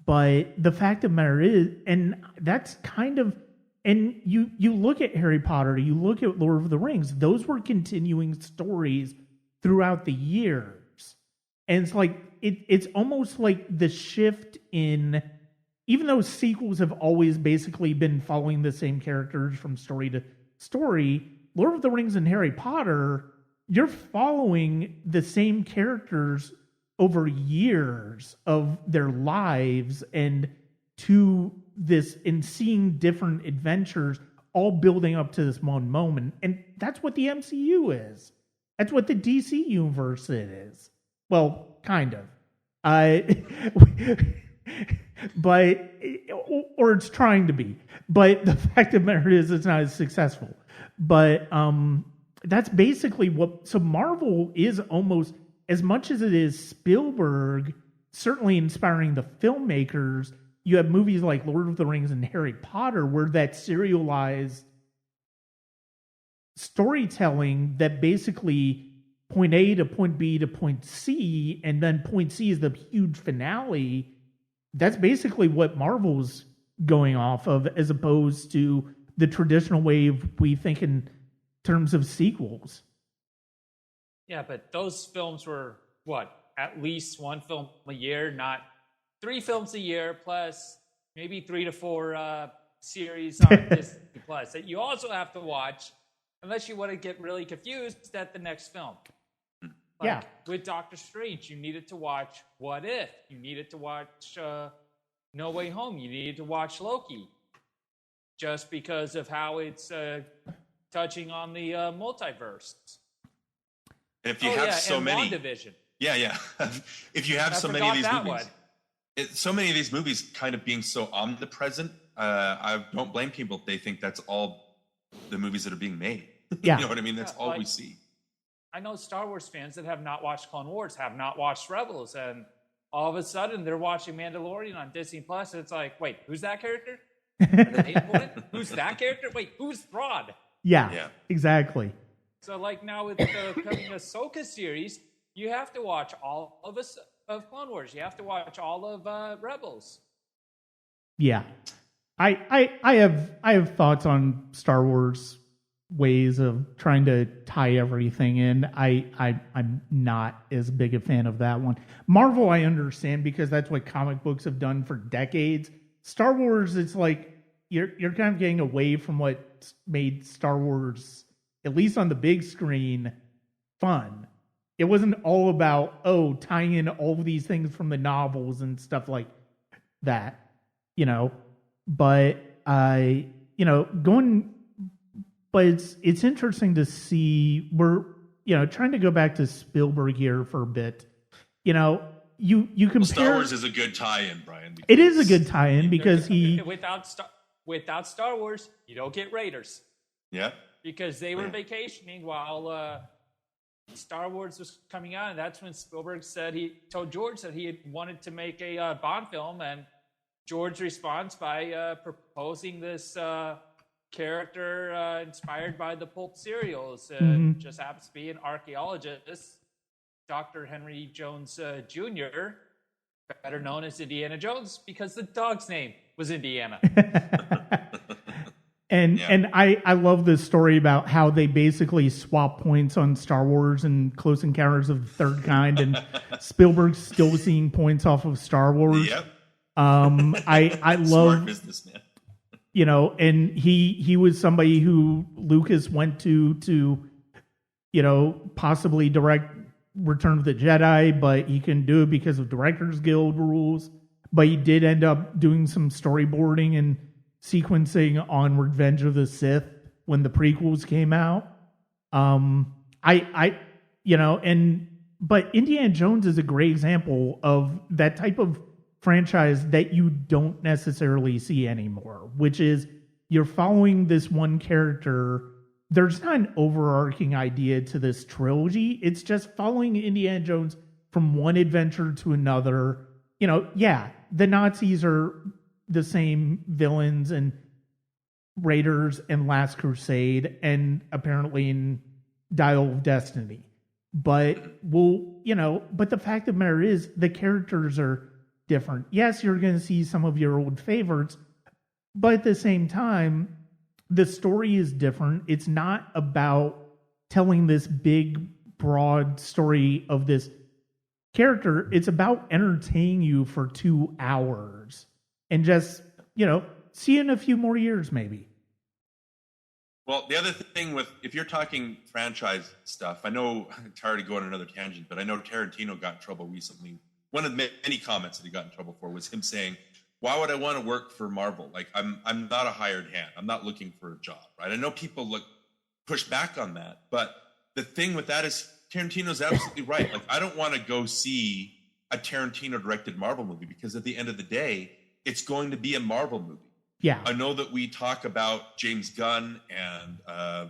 But the fact of the matter is, and that's kind of, and you look at Harry Potter, you look at Lord of the Rings, those were continuing stories throughout the years. And it's like, it's almost like the shift in, even though sequels have always basically been following the same characters from story to story, Lord of the Rings and Harry Potter, you're following the same characters over years of their lives and seeing different adventures all building up to this one moment. And that's what the MCU is. That's what the DC universe is. Well, kind of. But, or it's trying to be. But the fact of the matter is it's not as successful. But that's basically so Marvel is almost, as much as it is Spielberg certainly inspiring the filmmakers, you have movies like Lord of the Rings and Harry Potter where that serialized storytelling that basically point A to point B to point C, and then point C is the huge finale. That's basically what Marvel's going off of, as opposed to the traditional way we think in terms of sequels. Yeah, but those films were, at least one film a year, not 3 films a year, plus maybe 3 to 4 series on Disney Plus that you also have to watch, unless you want to get really confused at the next film. With Doctor Strange, you needed to watch What If. You needed to watch No Way Home. You needed to watch Loki. Just because of how it's touching on the multiverse. And if you have so many... WandaVision. Yeah. If you have so many of these movies... so many of these movies kind of being so omnipresent, I don't blame people if they think that's all the movies that are being made. Yeah. You know what I mean? That's all we see. I know Star Wars fans that have not watched Clone Wars, have not watched Rebels, and all of a sudden they're watching Mandalorian on Disney Plus, and it's like, wait, who's that character? Who's that character? Wait, who's Thrawn? Yeah, exactly. So like now with the coming Ahsoka series, you have to watch all of Clone Wars. You have to watch all of Rebels. Yeah, I have thoughts on Star Wars ways of trying to tie everything in. I'm not as big a fan of that one. Marvel, I understand because that's what comic books have done for decades. Star Wars, it's like you're kind of getting away from what made Star Wars, at least on the big screen, fun. It wasn't all about tying in all of these things from the novels and stuff like that, But But it's interesting to see, we're trying to go back to Spielberg here for a bit. you compare. Star Wars is a good tie-in, Brian. It is a good tie-in because without Star Wars, you don't get Raiders. Yeah. Because they were vacationing while Star Wars was coming out, and that's when Spielberg told George that he had wanted to make a Bond film, and George responds by proposing this character inspired by the pulp serials. Just happens to be an archaeologist, Dr. Henry Jones Jr., better known as Indiana Jones, because the dog's name was Indiana. And I love this story about how they basically swap points on Star Wars and Close Encounters of the Third Kind, and Spielberg's still seeing points off of Star Wars. Yep. I love, smart businessman. And he was somebody who Lucas went to possibly direct Return of the Jedi, but he couldn't do it because of Directors Guild rules. But he did end up doing some storyboarding and sequencing on Revenge of the Sith when the prequels came out. But Indiana Jones is a great example of that type of franchise that you don't necessarily see anymore, which is you're following this one character. There's not an overarching idea to this trilogy. It's just following Indiana Jones from one adventure to another. The Nazis are the same villains in Raiders and Last Crusade, and apparently in Dial of Destiny. But but the fact of the matter is the characters are different. Yes, you're going to see some of your old favorites, but at the same time, the story is different. It's not about telling this big, broad story of this character. It's about entertaining you for 2 hours and just, see in a few more years, maybe. Well, the other thing if you're talking franchise stuff, I know I'm tired of going on another tangent, but I know Tarantino got in trouble recently. One of the many comments that he got in trouble for was him saying, why would I want to work for Marvel? Like, I'm not a hired hand. I'm not looking for a job, right? I know people push back on that, but the thing with that is Tarantino's absolutely right. Like, I don't want to go see a Tarantino-directed Marvel movie because at the end of the day, it's going to be a Marvel movie. Yeah. I know that we talk about James Gunn and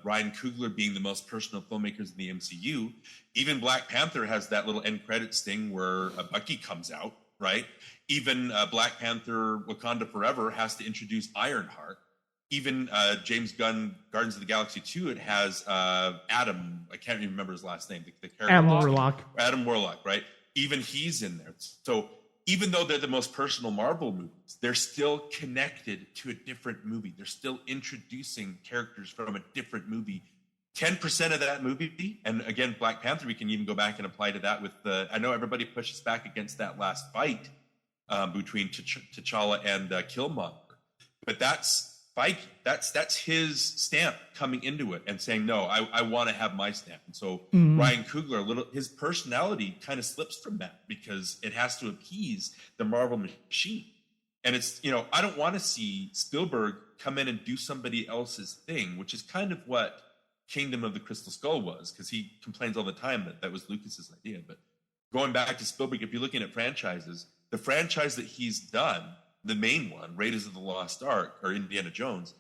Ryan Coogler being the most personal filmmakers in the MCU. Even Black Panther has that little end credits thing where Bucky comes out, right? Even Black Panther Wakanda Forever has to introduce Ironheart. Even James Gunn, Guardians of the Galaxy 2, it has Adam, I can't even remember his last name. The character. Adam Warlock, right? Even he's in there. So even though they're the most personal Marvel movies, they're still connected to a different movie. They're still introducing characters from a different movie. 10% of that movie, and again, Black Panther, we can even go back and apply to that with I know everybody pushes back against that last fight between T'Challa and Killmonger, but that's Feige. That's his stamp coming into it and saying, no, I want to have my stamp. And so Ryan Coogler, his personality kind of slips from that because it has to appease the Marvel machine. And it's, I don't want to see Spielberg come in and do somebody else's thing, which is kind of what Kingdom of the Crystal Skull was, because he complains all the time that was Lucas's idea. But going back to Spielberg, if you're looking at franchises, the franchise that he's done, the main one, Raiders of the Lost Ark or Indiana Jones,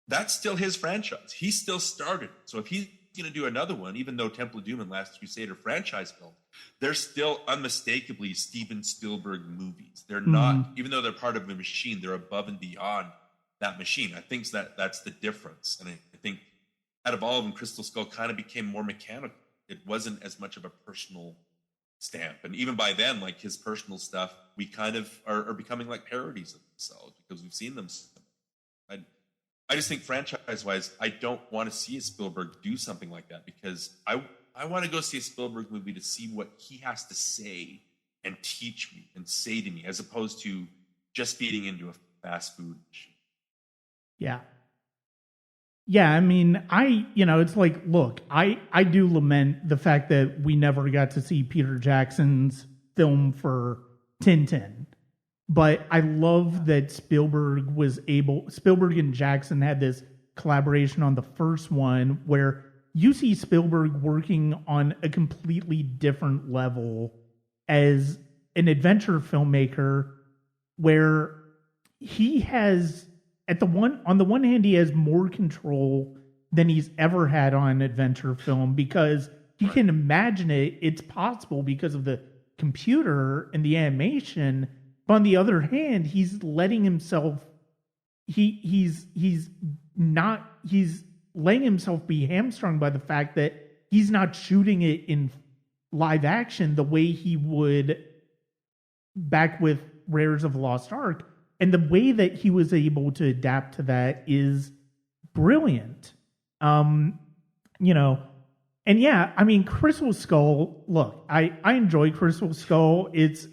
that's still his franchise. He still started. So if he's going to do another one, even though Temple of Doom and Last Crusade are franchise films, they're still unmistakably Steven Spielberg movies. They're not, even though they're part of a machine, they're above and beyond that machine. I think that's the difference. And I think out of all of them, Crystal Skull kind of became more mechanical. It wasn't as much of a personal stamp. And even by then, like his personal stuff, we kind of are becoming like parodies of themselves because we've seen them. I just think franchise-wise, I don't want to see a Spielberg do something like that because I want to go see a Spielberg movie to see what he has to say and teach me and say to me, as opposed to just feeding into a fast food machine. Yeah. Yeah, I mean, it's like, look, I do lament the fact that we never got to see Peter Jackson's film for Tintin. But I love that Spielberg and Jackson had this collaboration on the first one where you see Spielberg working on a completely different level as an adventure filmmaker where he has on the one hand he has more control than he's ever had on an adventure film because he can imagine it's possible because of the computer and the animation. But on the other hand, he's letting himself he's letting himself be hamstrung by the fact that he's not shooting it in live action the way he would back with Rares of the Lost Ark. And the way that he was able to adapt to that is brilliant. And yeah, I mean, Crystal Skull, look, I enjoy Crystal Skull. It's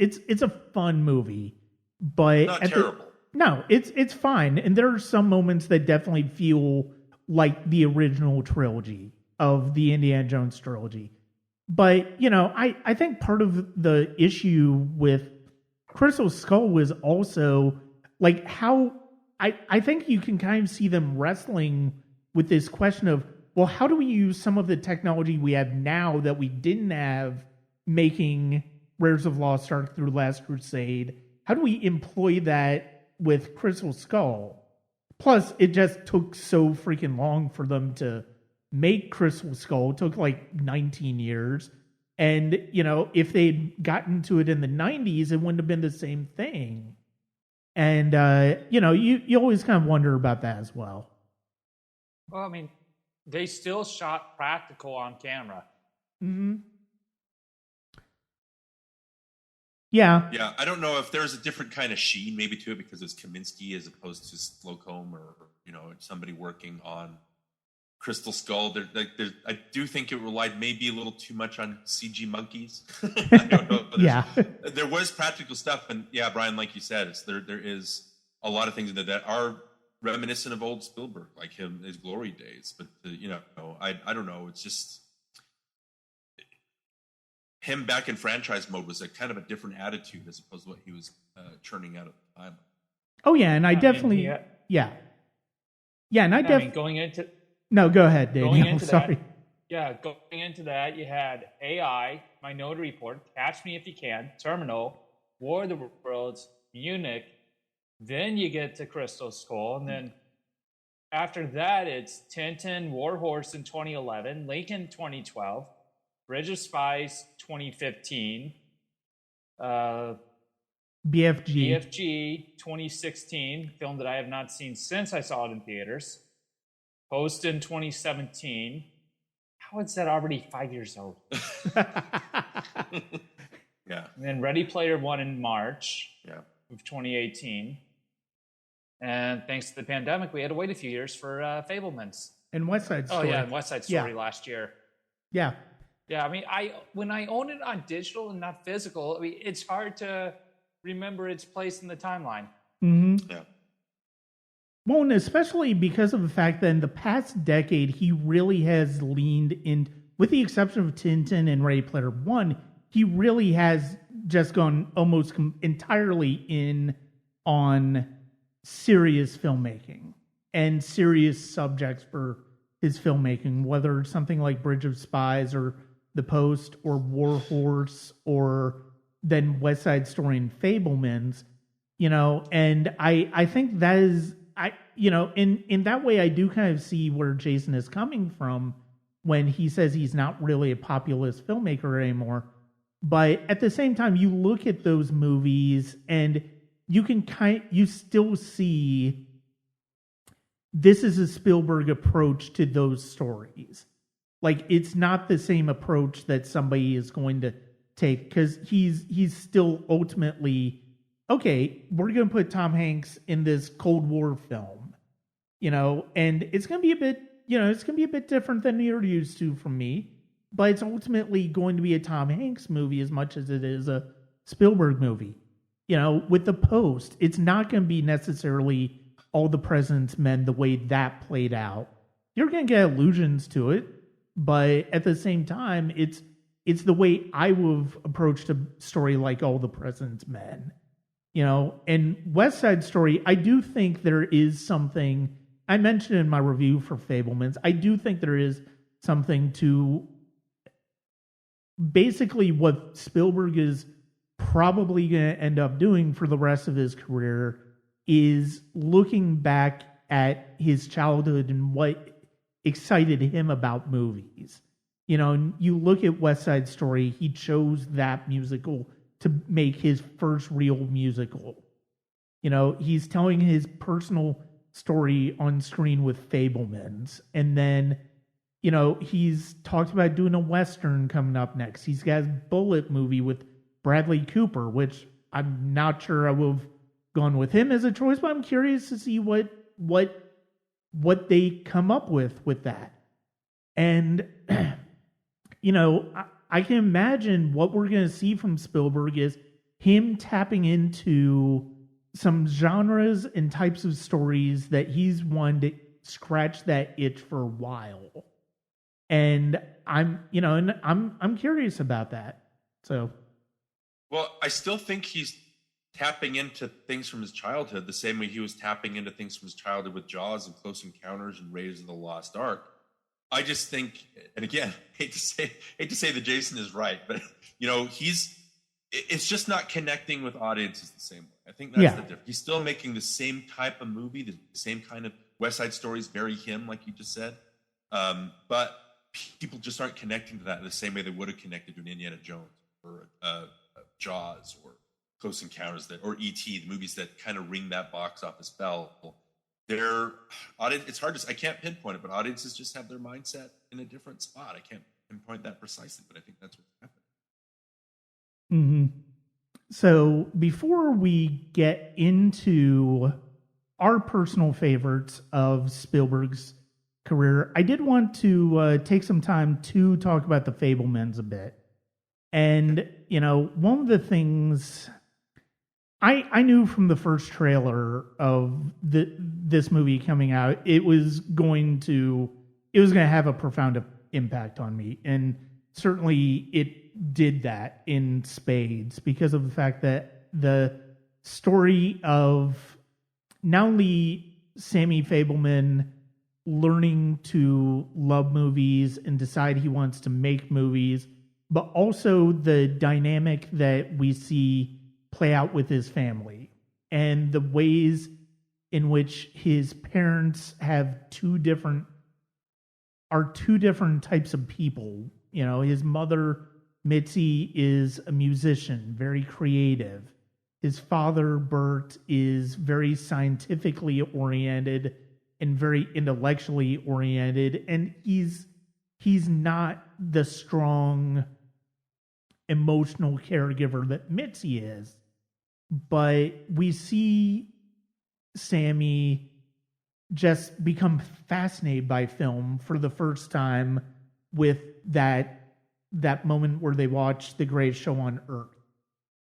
a fun movie, but not terrible. No, it's fine. And there are some moments that definitely feel like the original trilogy of the Indiana Jones trilogy. But, I think part of the issue with Crystal Skull was also like how I think you can kind of see them wrestling with this question of, well, how do we use some of the technology we have now that we didn't have making Rares of Lost Ark through Last Crusade? How do we employ that with Crystal Skull? Plus, it just took so freaking long for them to make Crystal Skull. It took like 19 years. And, if they'd gotten to it in the 90s, it wouldn't have been the same thing. And, you always kind of wonder about that as well. Well, I mean, they still shot practical on camera. Mm-hmm. Yeah. Yeah, I don't know if there's a different kind of sheen maybe to it because it's Kaminsky as opposed to Slocum or somebody working on Crystal Skull. I do think it relied maybe a little too much on CG monkeys. I don't know. Yeah. There was practical stuff, and yeah, Brian, like you said, there is a lot of things in there that are reminiscent of old Spielberg, like his glory days. But I don't know. It's just him back in franchise mode was a kind of a different attitude as opposed to what he was churning out at the time. Oh yeah, and I definitely yeah, and I definitely going into. No, go ahead, Danielle. Sorry. Going into that, you had AI, Minority Report, Catch Me If You Can, Terminal, War of the Worlds, Munich. Then you get to Crystal Skull, and then after that, it's Tintin, War Horse in 2011, Lincoln 2012, Bridge of Spies 2015, BFG 2016, film that I have not seen since I saw it in theaters. Post in 2017. How is that already 5 years old? Yeah. And then Ready Player One in March of 2018. And thanks to the pandemic, we had to wait a few years for Fabelmans. And West Side Story. Oh, yeah, and West Side Story last year. Yeah. Yeah, I mean, when I own it on digital and not physical, I mean, it's hard to remember its place in the timeline. Mm-hmm. Yeah. Well, and especially because of the fact that in the past decade, he really has leaned in, with the exception of Tintin and Ready Player One, he really has just gone almost entirely in on serious filmmaking and serious subjects for his filmmaking, whether it's something like Bridge of Spies or The Post or War Horse or then West Side Story and Fabelmans, and I think that is, in that way, I do kind of see where Jason is coming from when he says he's not really a populist filmmaker anymore. But at the same time, you look at those movies and you still see this is a Spielberg approach to those stories. Like, it's not the same approach that somebody is going to take because he's still ultimately, okay, we're going to put Tom Hanks in this Cold War film, and it's going to be a bit different than you're used to from me, but it's ultimately going to be a Tom Hanks movie as much as it is a Spielberg movie. With The Post, it's not going to be necessarily All the President's Men the way that played out. You're going to get allusions to it, but at the same time, it's the way I would have approached a story like All the President's Men. And West Side Story, I do think there is something, I mentioned in my review for Fabelmans, I do think there is something to basically what Spielberg is probably going to end up doing for the rest of his career is looking back at his childhood and what excited him about movies. You know, and you look at West Side Story, he chose that musical to make his first real musical. You know, he's telling his personal story on screen with Fabelmans. And then, you know, he's talked about doing a Western coming up next. He's got a Bullet movie with Bradley Cooper, which I'm not sure I would have gone with him as a choice, but I'm curious to see what they come up with that. And, you know, I can imagine what we're going to see from Spielberg is him tapping into some genres and types of stories that he's wanted to scratch that itch for a while. And I'm curious about that. So, well, I still think he's tapping into things from his childhood the same way he was tapping into things from his childhood with Jaws and Close Encounters and Raiders of the Lost Ark. I just think, and again, hate to say that Jason is right, but you know, it's just not connecting with audiences the same way. I think that's the difference. He's still making the same type of movie, the same kind of West Side Story is very him, like you just said. But people just aren't connecting to that in the same way they would have connected to an Indiana Jones or Jaws or Close Encounters or E.T., the movies that kind of ring that box office bell. It's hard to, I can't pinpoint it, but audiences just have their mindset in a different spot. I can't pinpoint that precisely, but I think that's what's happening. Mm-hmm. So before we get into our personal favorites of Spielberg's career, I did want to take some time to talk about the Fabelmans a bit. And, you know, one of the things I knew from the first trailer of this movie coming out, it was going to have a profound impact on me. And certainly it did that in spades because of the fact that the story of not only Sammy Fabelman learning to love movies and decide he wants to make movies, but also the dynamic that we see play out with his family and the ways in which his parents have two different types of people. You know, his mother, Mitzi, is a musician, very creative. His father, Bert, is very scientifically oriented and very intellectually oriented, and he's not the strong emotional caregiver that Mitzi is. But we see Sammy just become fascinated by film for the first time with that moment where they watch The Greatest Show on Earth.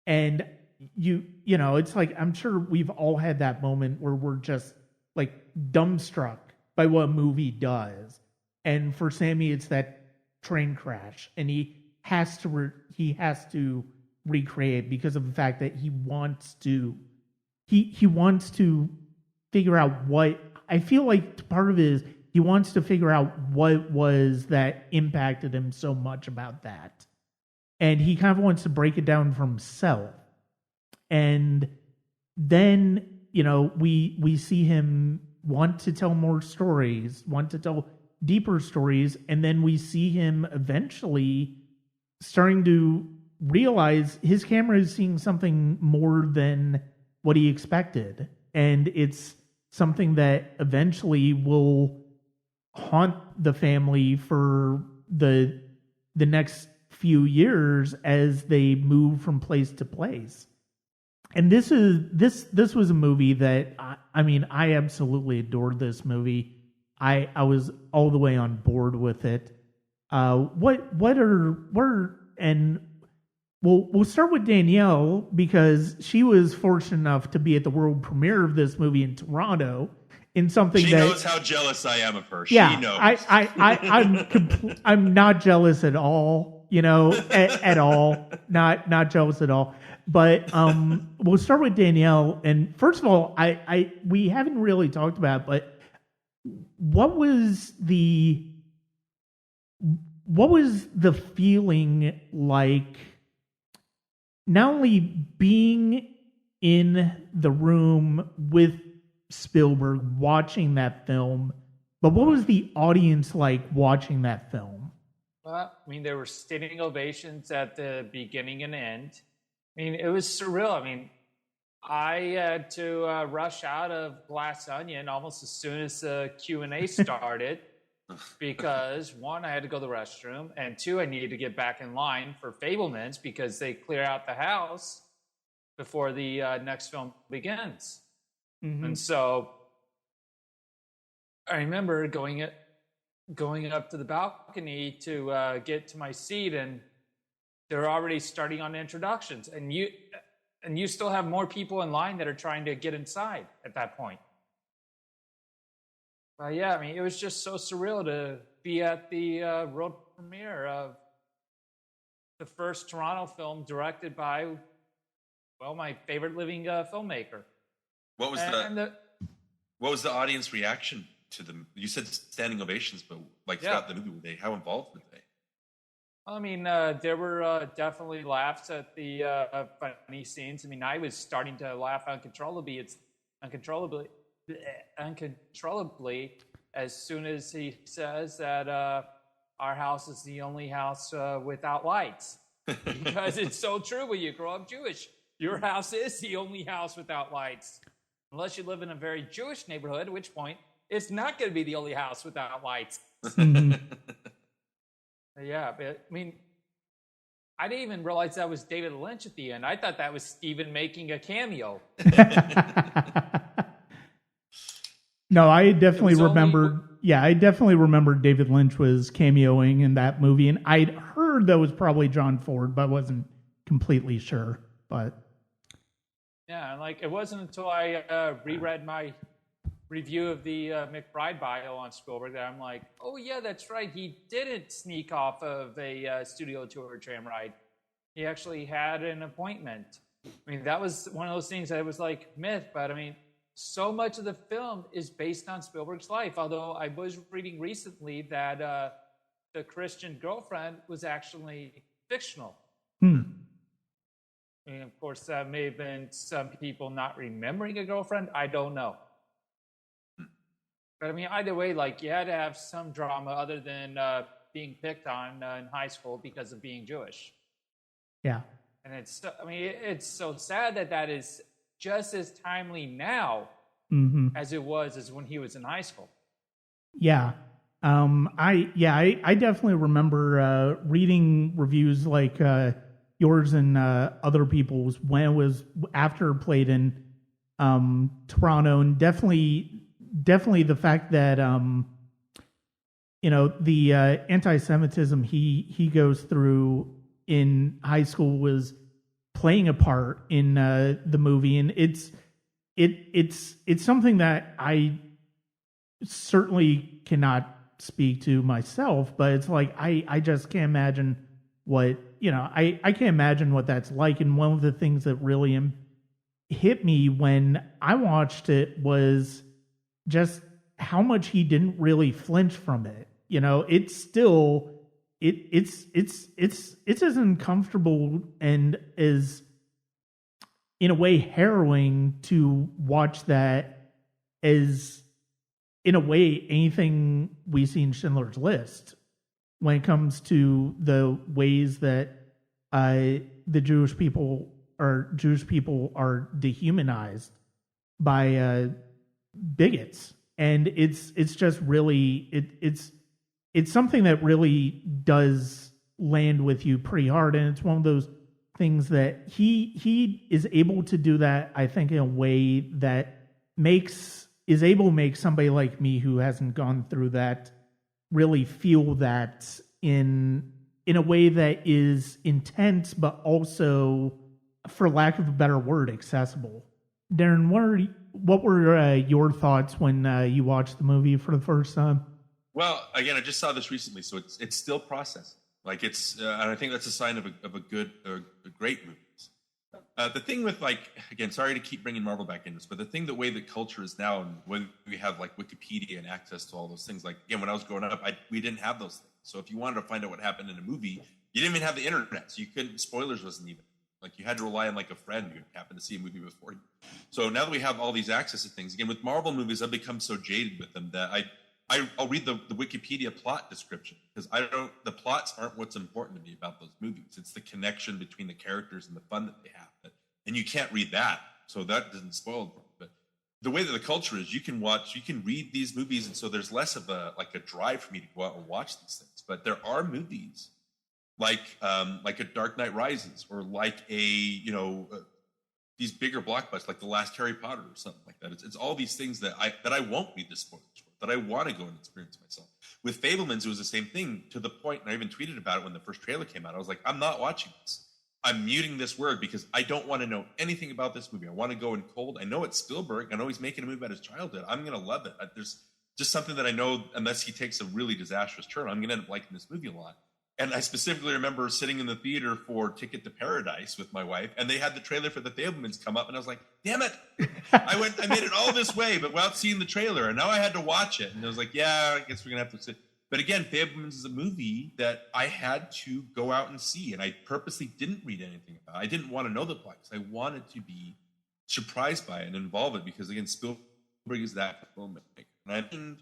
And you know, it's like, I'm sure we've all had that moment where we're just like dumbstruck by what a movie does. And for Sammy, it's that train crash, and he has to recreate because of the fact that he wants to figure out what, I feel like part of it is he wants to figure out what was that impacted him so much about that. And he kind of wants to break it down for himself. And then, you know, we see him want to tell more stories, want to tell deeper stories, and then we see him eventually starting to realize his camera is seeing something more than what he expected. And it's something that eventually will haunt the family for the next few years as they move from place to place. And this was a movie that I absolutely adored this movie. I was all the way on board with it. We'll start with Danielle because she was fortunate enough to be at the world premiere of this movie in Toronto. In something she knows how jealous I am of her. Yeah, she knows. I'm not jealous at all. You know, at all. Not jealous at all. But we'll start with Danielle. And first of all, we haven't really talked about it, but what was the feeling like not only being in the room with Spielberg watching that film, but what was the audience like watching that film? Well, I mean, there were standing ovations at the beginning and end. I mean, it was surreal. I mean, I had to rush out of Glass Onion almost as soon as the Q&A started because, one, I had to go to the restroom, and two, I needed to get back in line for Fabelmans because they clear out the house before the next film begins. Mm-hmm. And so I remember going up to the balcony to get to my seat, and they're already starting on introductions, and you still have more people in line that are trying to get inside at that point. Yeah, I mean, it was just so surreal to be at the world premiere of the first Toronto film directed by, well, my favorite living filmmaker. What was the audience reaction to them? You said standing ovations, but throughout the movie, how involved were they? I mean, there were definitely laughs at the funny scenes. I mean, I was starting to laugh uncontrollably. Uncontrollably as soon as he says that our house is the only house without lights. Because it's so true when you grow up Jewish. Your house is the only house without lights. Unless you live in a very Jewish neighborhood, at which point it's not going to be the only house without lights. Yeah, but I mean, I didn't even realize that was David Lynch at the end. I thought that was Steven making a cameo. No, I definitely remembered. Yeah, I definitely remembered David Lynch was cameoing in that movie, and I'd heard that was probably John Ford, but I wasn't completely sure. But yeah, like it wasn't until I reread my review of the McBride bio on Spielberg that I'm like, oh yeah, that's right. He didn't sneak off of a studio tour tram ride. He actually had an appointment. I mean, that was one of those things that was like myth, but I mean, so much of the film is based on Spielberg's life. Although I was reading recently that the Christian girlfriend was actually fictional. And of course, that may have been some people not remembering a girlfriend. I don't know. But I mean, either way, like you had to have some drama other than being picked on in high school because of being Jewish. Yeah. And it's so sad that is just as timely now as it was as when he was in high school. Yeah. I definitely remember reading reviews like yours and other people's when it was after it played in Toronto, and definitely the fact that the anti-Semitism he goes through in high school was playing a part in the movie, and it's something that I certainly cannot speak to myself, but it's like I just can't imagine what I can't imagine what that's like. And one of the things that really hit me when I watched it was just how much he didn't really flinch from it. It's still it's as uncomfortable and as in a way harrowing to watch that as in a way anything we see in Schindler's List when it comes to the ways that the Jewish people are dehumanized by bigots. And it's just really it's something that really does land with you pretty hard, and it's one of those things that he is able to do that, I think, in a way that is able to make somebody like me who hasn't gone through that really feel that in a way that is intense, but also, for lack of a better word, accessible. Darin, what were your thoughts when you watched the movie for the first time? Well, again, I just saw this recently, so it's still processing. Like and I think that's a sign of a great movie. The thing with again, sorry to keep bringing Marvel back in this, but the way that culture is now, and when we have Wikipedia and access to all those things, again, when I was growing up, we didn't have those things. So if you wanted to find out what happened in a movie, you didn't even have the internet, so you couldn't. Spoilers wasn't even. Like you had to rely on like a friend who happened to see a movie before you. So now that we have all these access to things, again, with Marvel movies, I've become so jaded with them that I'll read the Wikipedia plot description because the plots aren't what's important to me about those movies. It's the connection between the characters and the fun that they have. And you can't read that. So that doesn't spoil it. But the way that the culture is, you can read these movies. And so there's less of a drive for me to go out and watch these things. But there are movies like a Dark Knight Rises or like these bigger blockbusters like The Last Harry Potter or something like that. It's all these things that I won't read the spoilers for, that I want to go and experience myself. With Fabelmans, it was the same thing to the point, and I even tweeted about it when the first trailer came out. I was like, I'm not watching this. I'm muting this word because I don't want to know anything about this movie. I want to go in cold. I know it's Spielberg. I know he's making a movie about his childhood. I'm going to love it. There's just something that I know, unless he takes a really disastrous turn, I'm going to end up liking this movie a lot. And I specifically remember sitting in the theater for Ticket to Paradise with my wife, and they had the trailer for The Fabelmans come up, and I was like, damn it. I made it all this way, but without seeing the trailer, and now I had to watch it. And I was like, yeah, I guess we're going to have to sit. But again, Fabelmans is a movie that I had to go out and see, and I purposely didn't read anything about it. I didn't want to know the plot because I wanted to be surprised by it and involved in it because, again, Spielberg is that filmmaker. And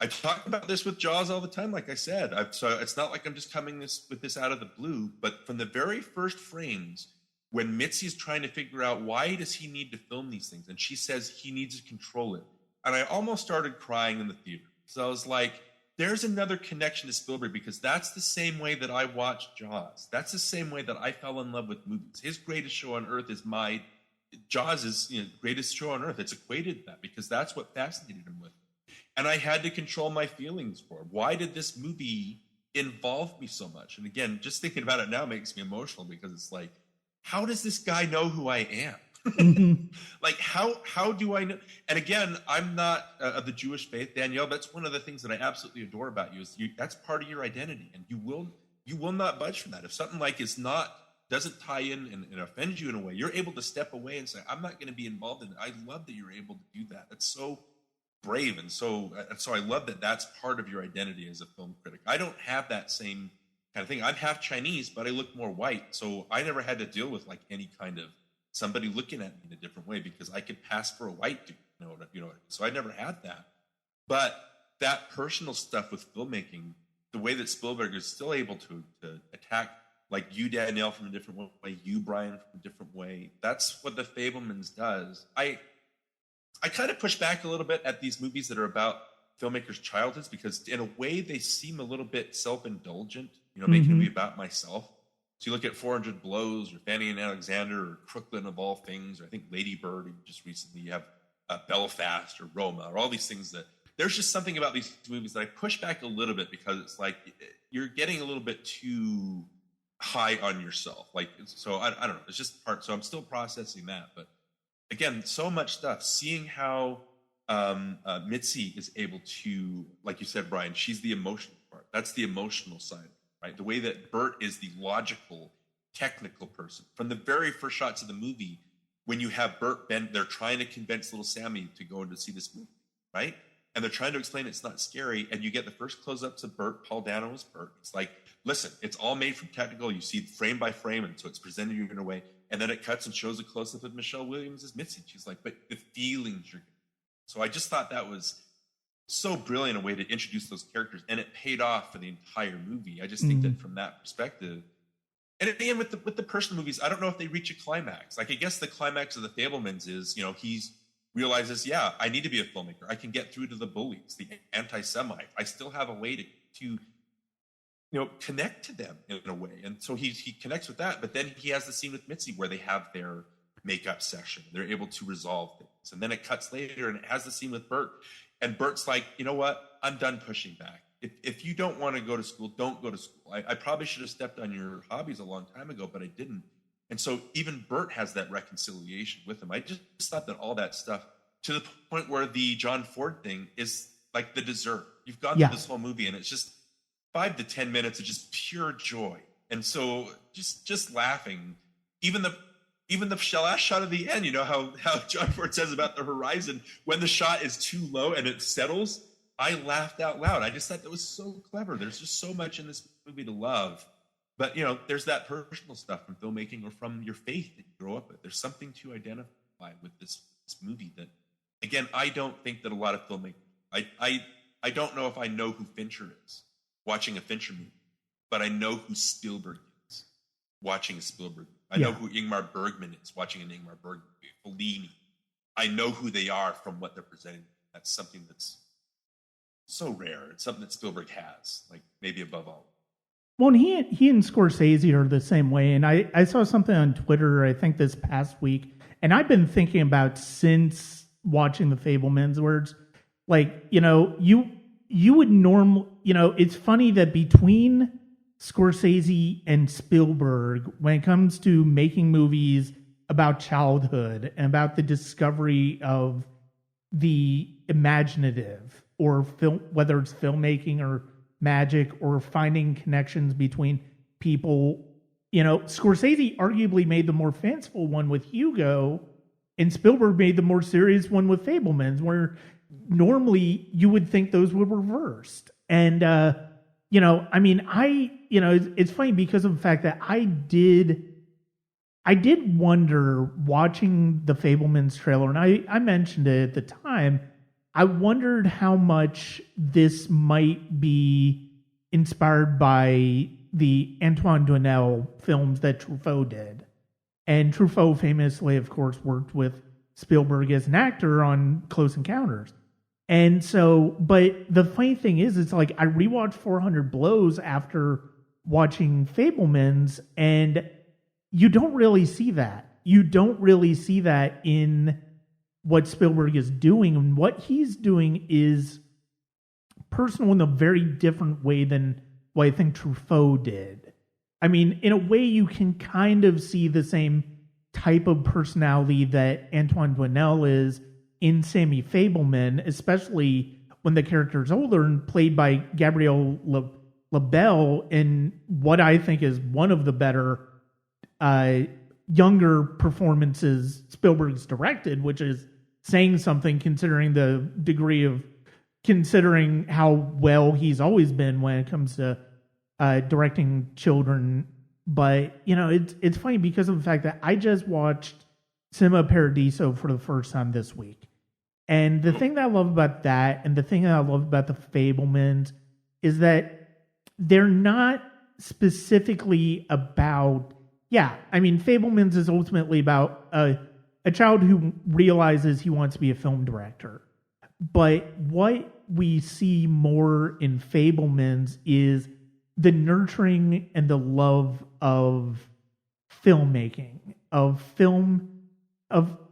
I talk about this with Jaws all the time, like I said. So it's not like I'm just coming with this out of the blue, but from the very first frames, when Mitzi's trying to figure out why does he need to film these things, and she says he needs to control it, and I almost started crying in the theater. So I was like, there's another connection to Spielberg because that's the same way that I watched Jaws. That's the same way that I fell in love with movies. His greatest show on earth is Jaws' greatest show on earth. It's equated to that because that's what fascinated him with. And I had to control my feelings for it. Why did this movie involve me so much? And again, just thinking about it now makes me emotional because it's like, how does this guy know who I am? Like, how do I know? And again, I'm not of the Jewish faith, Danielle. That's one of the things that I absolutely adore about you is that's part of your identity, and you will not budge from that. If something like doesn't tie in and offends you in a way, you're able to step away and say, I'm not going to be involved in it. I love that you're able to do that. That's so brave, and so I love that that's part of your identity as a film critic. I don't have that same kind of thing. I'm half Chinese, but I look more white, so I never had to deal with like any kind of somebody looking at me in a different way because I could pass for a white dude, so I never had that. But that personal stuff with filmmaking, the way that Spielberg is still able to attack like you, Danielle, from a different way, you, Brian, from a different way, that's what The Fabelmans does. I kind of push back a little bit at these movies that are about filmmakers' childhoods because in a way they seem a little bit self-indulgent, making a movie about myself. So you look at 400 Blows or Fanny and Alexander or Crooklyn of all things, or I think Lady Bird, just recently you have Belfast or Roma or all these things that there's just something about these movies that I push back a little bit because it's like you're getting a little bit too high on yourself. Like, so I don't know. It's just part. So I'm still processing that. But again, so much stuff. Seeing how Mitzi is able to, like you said, Brian, she's the emotional part. That's the emotional side. Right? The way that Bert is the logical, technical person. From the very first shots of the movie, when you have Bert bend, they're trying to convince little Sammy to go in to see this movie, right? And they're trying to explain it's not scary, and you get the first close-ups of Bert, Paul Dano as Bert. It's like, listen, it's all made from technical. You see frame by frame, and so it's presented you in a way, and then it cuts and shows a close-up of Michelle Williams as Mitzi. She's like, but the feelings you're getting. So I just thought that was so brilliant a way to introduce those characters, and it paid off for the entire movie. I just think that from that perspective, and again with the personal movies, I don't know if they reach a climax. Like I guess the climax of The Fabelmans is, he's realizes, yeah, I need to be a filmmaker. I can get through to the bullies, the anti-Semite. I still have a way to connect to them in a way, and so he connects with that. But then he has the scene with Mitzi where they have their makeup session. They're able to resolve things, and then it cuts later, and it has the scene with Bert. And Bert's like, you know what? I'm done pushing back. If you don't want to go to school, don't go to school. I probably should have stepped on your hobbies a long time ago, but I didn't. And so even Bert has that reconciliation with him. I just thought that all that stuff, to the point where the John Ford thing is like the dessert. You've gone through this whole movie, and it's just 5 to 10 minutes of just pure joy. And so just laughing. Even the last shot of the end, how John Ford says about the horizon, when the shot is too low and it settles, I laughed out loud. I just thought that was so clever. There's just so much in this movie to love. But, you know, there's that personal stuff from filmmaking or from your faith that you grow up with. There's something to identify with this movie that, again, I don't think that a lot of filmmakers, I don't know if I know who Fincher is watching a Fincher movie, but I know who Spielberg is watching a Spielberg movie. I know who Ingmar Bergman is watching an Ingmar Bergman movie. Fellini. I know who they are from what they're presenting. That's something that's so rare. It's something that Spielberg has, like maybe above all. Well, and he and Scorsese are the same way. And I saw something on Twitter, I think this past week, and I've been thinking about since watching The Fabelmans, where it's like, you know, you would normally, you know, it's funny that between Scorsese and Spielberg, when it comes to making movies about childhood and about the discovery of the imaginative or film, whether it's filmmaking or magic or finding connections between people, you know, Scorsese arguably made the more fanciful one with Hugo, and Spielberg made the more serious one with Fabelmans, where normally you would think those were reversed. And, you know, I mean, it's funny because of the fact that I did wonder watching the Fabelmans trailer, and I mentioned it at the time, I wondered how much this might be inspired by the Antoine Doinel films that Truffaut did. And Truffaut famously, of course, worked with Spielberg as an actor on Close Encounters. And so, but the funny thing is, it's like I rewatched 400 Blows after watching Fabelmans, and you don't really see that. You don't really see that in what Spielberg is doing. And what he's doing is personal in a very different way than what I think Truffaut did. I mean, in a way, you can kind of see the same type of personality that Antoine Doinel is in Sammy Fabelman, especially when the character is older and played by Gabrielle Labelle in what I think is one of the better younger performances Spielberg's directed, which is saying something considering considering how well he's always been when it comes to directing children. But, you know, it's funny because of the fact that I just watched Cinema Paradiso for the first time this week. And the thing that I love about that, and the thing that I love about the Fabelmans, is that they're not specifically about, I mean, Fabelmans is ultimately about a child who realizes he wants to be a film director. But what we see more in Fabelmans is the nurturing and the love of filmmaking,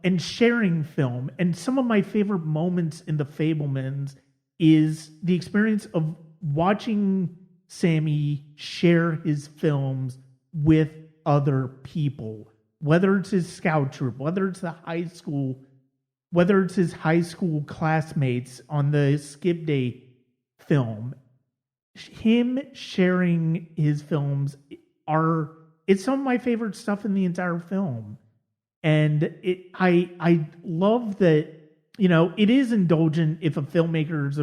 and sharing film. And some of my favorite moments in the Fabelmans is the experience of watching Sammy share his films with other people, whether it's his scout troop, whether it's his high school classmates on the Skip Day film. Him sharing his films it's some of my favorite stuff in the entire film. And I love that, you know, it is indulgent if a filmmaker is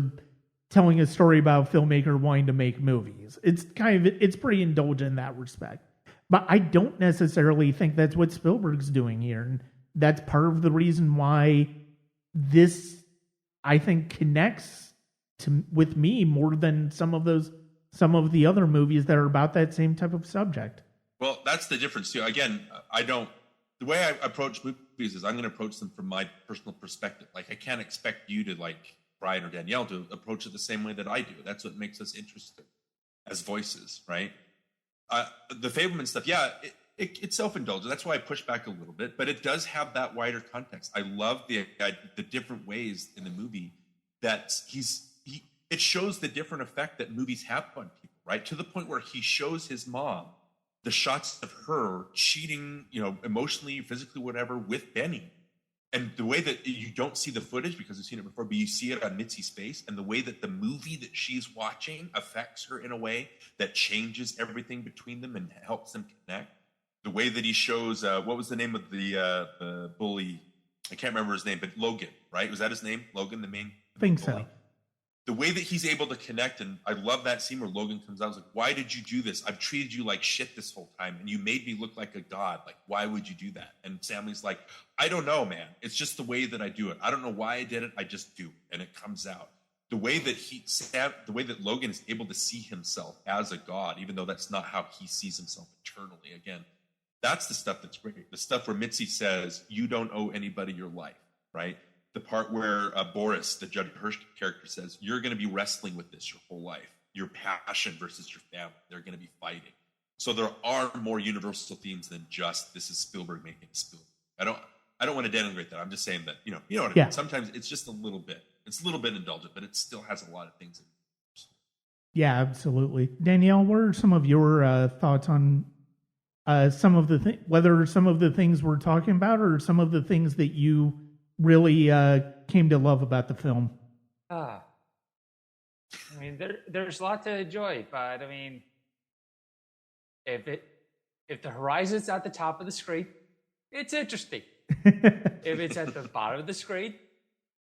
telling a story about a filmmaker wanting to make movies. It's pretty indulgent in that respect. But I don't necessarily think that's what Spielberg's doing here. And that's part of the reason why this, I think, connects with me more than some of the other movies that are about that same type of subject. Well, that's the difference too. Again, the way I approach movies is I'm going to approach them from my personal perspective. Like, I can't expect you to, like Brian or Danielle, to approach it the same way that I do. That's what makes us interesting as voices, right? The Fabelman stuff, it's self-indulgent. That's why I push back a little bit, but it does have that wider context. I love the different ways in the movie that it shows the different effect that movies have on people, right? To the point where he shows his mom the shots of her cheating, you know, emotionally, physically, whatever, with Benny. And the way that you don't see the footage because you've seen it before, but you see it on Mitzi's face, and the way that the movie that she's watching affects her in a way that changes everything between them and helps them connect. The way that he shows, what was the name of the bully? I can't remember his name, but Logan, right? Was that his name? Logan, the main? I think bully? so. the way that he's able to connect, and I love that scene where Logan comes out and is like, why did you do this? I've treated you like shit this whole time, and you made me look like a god. Like, why would you do that? And Stanley's like, I don't know, man. It's just the way that I do it. I don't know why I did it. I just do, and it comes out. The way that Logan is able to see himself as a god, even though that's not how he sees himself eternally. Again, that's the stuff that's great. The stuff where Mitzi says, you don't owe anybody your life, right? The part where Boris, the Judd Hirsch character, says, you're going to be wrestling with this your whole life. Your passion versus your family. They're going to be fighting. So there are more universal themes than just this is Spielberg making Spielberg. I don't want to denigrate that. I'm just saying that, you know what I mean? Sometimes it's just a little bit. It's a little bit indulgent, but it still has a lot of things in it. Yeah, absolutely. Danielle, what are some of your thoughts on some of the whether some of the things we're talking about or some of the things that you really came to love about the film? I mean, there's a lot to enjoy, but I mean, if the horizon's at the top of the screen, it's interesting. If it's at the bottom of the screen,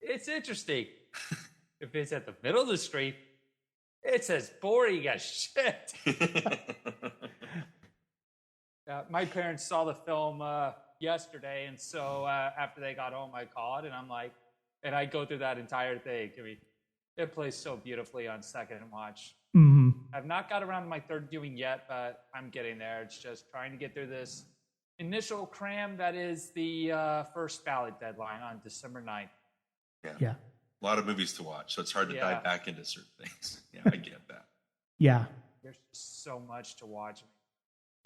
it's interesting. If it's at the middle of the screen, it's as boring as shit. My parents saw the film yesterday, and so after they got home, I called, and I go through that entire thing. I mean, it plays so beautifully on second watch. Mm-hmm. I've not got around to my third viewing yet, but I'm getting there. It's just trying to get through this initial cram that is the first ballot deadline on December 9th. Yeah. A lot of movies to watch, so it's hard to dive back into certain things. Yeah, I get that. Yeah. There's so much to watch.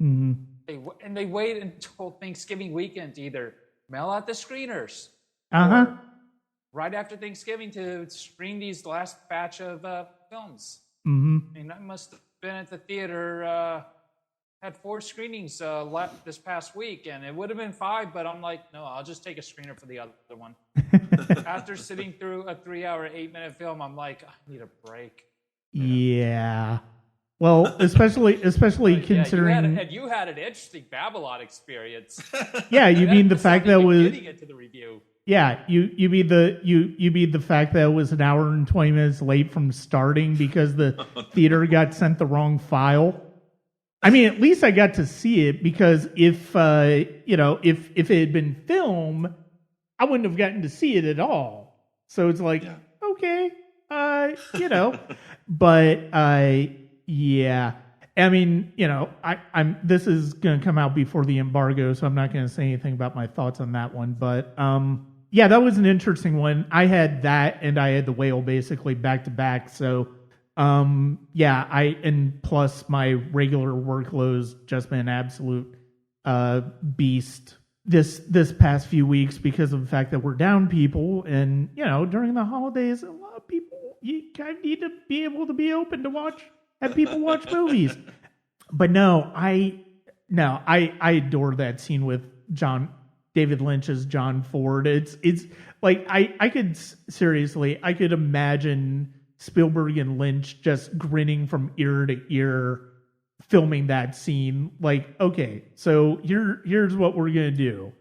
Mm-hmm. They wait until Thanksgiving weekend to either mail out the screeners or right after Thanksgiving to screen these last batch of films. Mm-hmm. I mean, I must have been at the theater, had 4 screenings this past week, and it would have been 5, but I'm like, no, I'll just take a screener for the other one. After sitting through a 3-hour, 8-minute film, I'm like, I need a break. Yeah. Well, especially considering you had an interesting Babylon experience. Yeah, you mean the fact that was getting into the review. Yeah, you mean the fact that it was an hour and 20 minutes late from starting because the theater got sent the wrong file. I mean, at least I got to see it because if it had been film, I wouldn't have gotten to see it at all. So it's like, okay, but yeah. I mean, I'm this is going to come out before the embargo, so I'm not going to say anything about my thoughts on that one. But yeah, that was an interesting one. I had that and I had The Whale basically back to back. So and plus my regular workload's just been an absolute beast this past few weeks because of the fact that we're down people, and during the holidays, a lot of people, you kind of need to be able to be open to have people watch movies. But I adore that scene with David Lynch's John Ford. It's like I could imagine Spielberg and Lynch just grinning from ear to ear filming that scene. Like, okay, so here's what we're gonna do.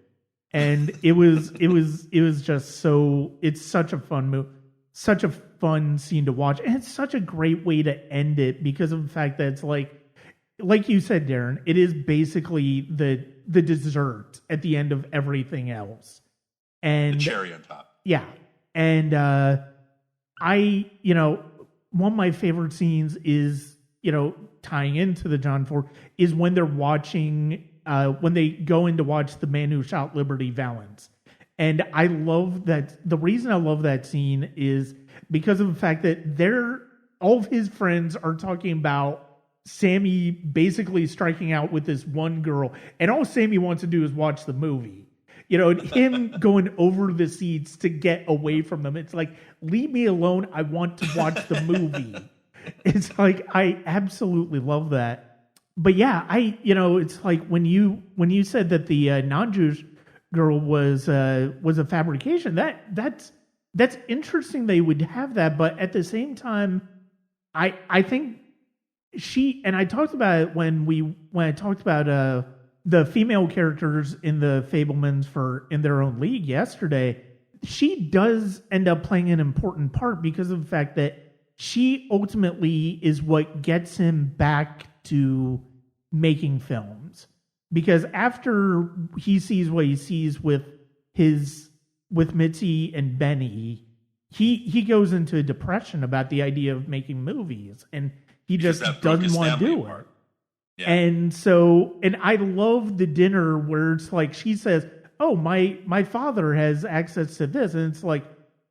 And it was just so, it's such a fun movie, such a fun scene to watch, and it's such a great way to end it because of the fact that it's like you said, Darren, it is basically the dessert at the end of everything else. And the cherry on top. Yeah. And one of my favorite scenes is, tying into the John Ford, is when they're watching, when they go in to watch The Man Who Shot Liberty Valance. And I love that. The reason I love that scene is because of the fact that all of his friends are talking about Sammy basically striking out with this one girl, and all Sammy wants to do is watch the movie. And him going over the seats to get away from them. It's like, leave me alone. I want to watch the movie. It's like, I absolutely love that. But yeah, it's like when you said that the non-Jewish girl was a fabrication, that's interesting they would have that. But at the same time, I think and I talked about it when I talked about the female characters in the Fabelmans in their own league yesterday. She does end up playing an important part because of the fact that she ultimately is what gets him back to making films. Because after he sees what he sees with Mitzi and Benny, he goes into a depression about the idea of making movies, and he just doesn't want to do it. Yeah. And I love the dinner where it's like she says, "Oh, my father has access to this," and it's like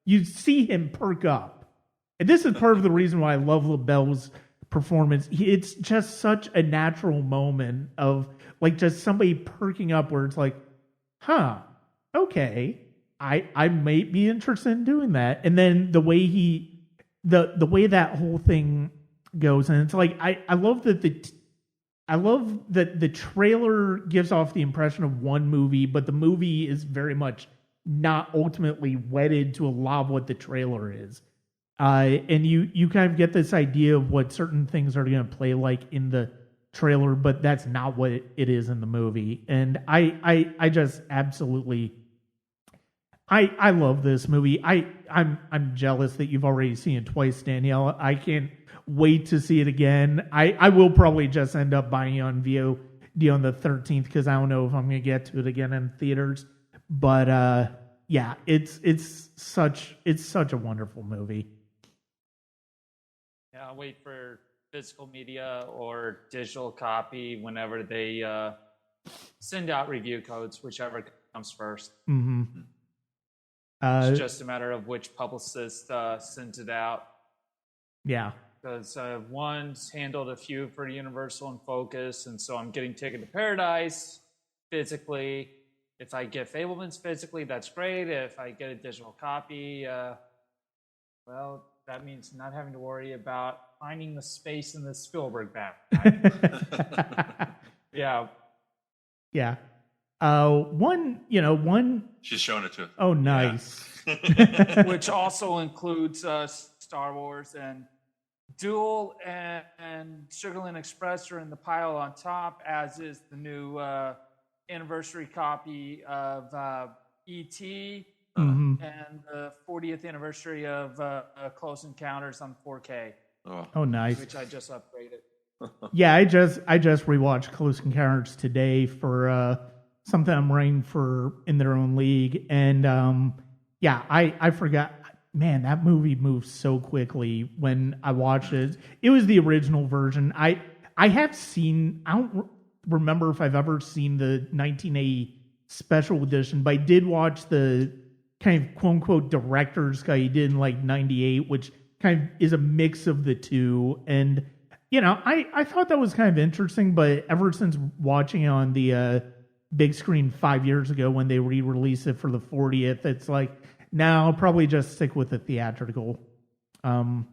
you see him perk up. And this is part of the reason why I love LaBelle's performance. It's just such a natural moment of like just somebody perking up where it's like, huh, okay, I might be interested in doing that. And then the way the way that whole thing goes, and it's like I love that the trailer gives off the impression of one movie, but the movie is very much not ultimately wedded to a lot of what the trailer is. And you kind of get this idea of what certain things are going to play like in the trailer, but that's not what it is in the movie. And I just absolutely, I love this movie. I'm jealous that you've already seen it twice, Danielle. I can't wait to see it again. I will probably just end up buying it on VOD on the 13th because I don't know if I'm going to get to it again in theaters. But yeah, it's such a wonderful movie. Yeah, I'll wait for physical media or digital copy whenever they send out review codes, whichever comes first. Mm-hmm. It's just a matter of which publicist sends it out. Yeah. Because one's handled a few for Universal and Focus, and so I'm getting Ticket to Paradise physically. If I get Fabelmans physically, that's great. If I get a digital copy, well, that means not having to worry about finding the space in the Spielberg bag. Yeah. Yeah. One. She's showing it to us. Oh, nice. Yeah. Which also includes Star Wars and Duel and Sugarland Express are in the pile on top, as is the new anniversary copy of E.T. Mm-hmm. And the 40th anniversary of Close Encounters on 4K. Oh, nice. Which I just upgraded. Yeah, I just rewatched Close Encounters today for something I'm running for In Their Own League, and yeah, I forgot. Man, that movie moves so quickly when I watched it. It was the original version. I have seen. I don't remember if I've ever seen the 1980 special edition, but I did watch the kind of quote unquote director's cut he did in like 98, which kind of is a mix of the two. And, I thought that was kind of interesting, but ever since watching it on the big screen 5 years ago when they re-released it for the 40th, it's like, now I'll probably just stick with the theatrical. And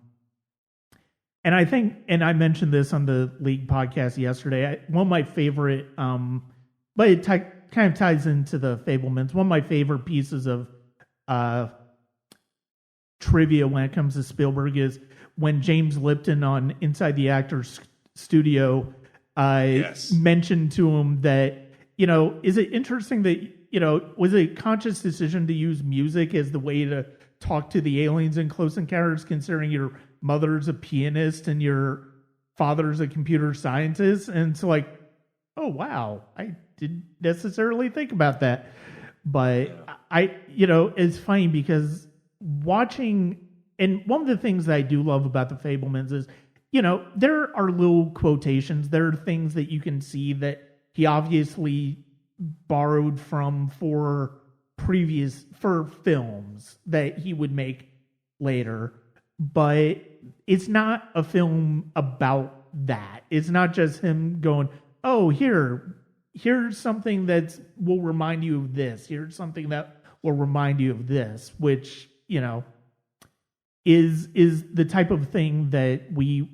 I think, and I mentioned this on the League podcast yesterday, one of my favorite, but it kind of ties into the Fabelmans, one of my favorite pieces of trivia when it comes to Spielberg is when James Lipton on Inside the Actors Studio mentioned to him that, is it interesting that, was it a conscious decision to use music as the way to talk to the aliens in Close Encounters, considering your mother's a pianist and your father's a computer scientist? And it's like, oh, wow, I didn't necessarily think about that. But it's funny because watching, and one of the things that I do love about the Fabelmans is, there are little quotations. There are things that you can see that he obviously borrowed from for films that he would make later. But it's not a film about that. It's not just him going, oh, here's something that will remind you of this. Here's something that will remind you of this, which, is the type of thing that we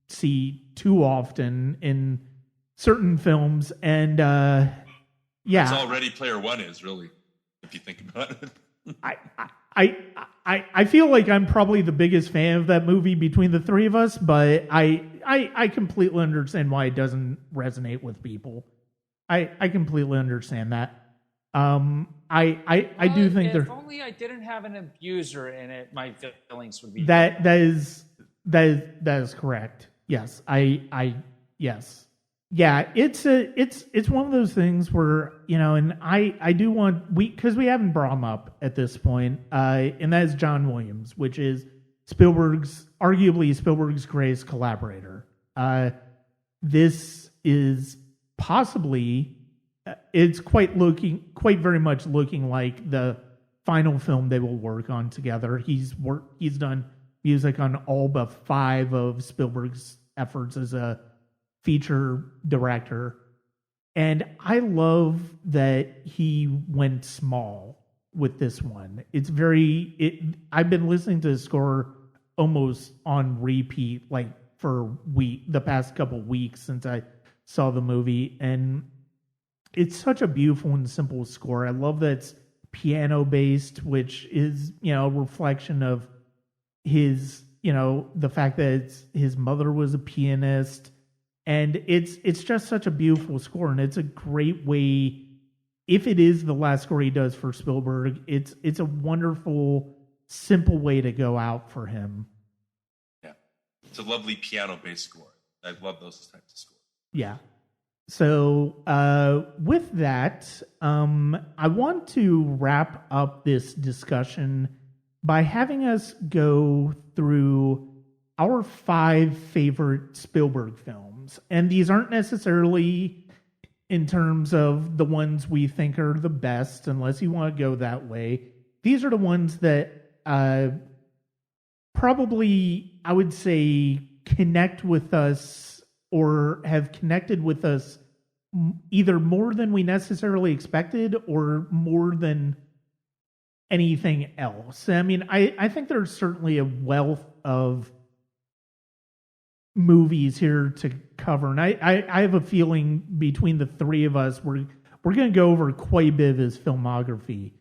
see too often in certain films. And yeah, that's all Ready Player One is, really, if you think about it. I feel like I'm probably the biggest fan of that movie between the three of us, but I completely understand why it doesn't resonate with people. I completely understand that. I do think if only I didn't have an abuser in it, my feelings would be that is That is correct. Yes, yes, yeah. It's one of those things where and I do want because we haven't brought him up at this point, and that is John Williams, which is arguably Spielberg's greatest collaborator. This is possibly it's quite very much looking like the final film they will work on together. He's done music on all but 5 of Spielberg's efforts as a feature director. And I love that he went small with this one. I've been listening to the score almost on repeat, like for the past couple weeks since I saw the movie. And it's such a beautiful and simple score. I love that it's piano based, which is, a reflection of his, the fact that his mother was a pianist, and it's just such a beautiful score, and it's a great way. If it is the last score he does for Spielberg, it's a wonderful, simple way to go out for him. Yeah, it's a lovely piano-based score. I love those types of scores. Yeah. So with that, I want to wrap up this discussion by having us go through our 5 favorite Spielberg films. And these aren't necessarily in terms of the ones we think are the best, unless you want to go that way. These are the ones that probably, I would say, connect with us or have connected with us either more than we necessarily expected or more than anything else. I mean, I think there's certainly a wealth of movies here to cover, and I have a feeling between the 3 of us, we're going to go over quite a bit of his filmography.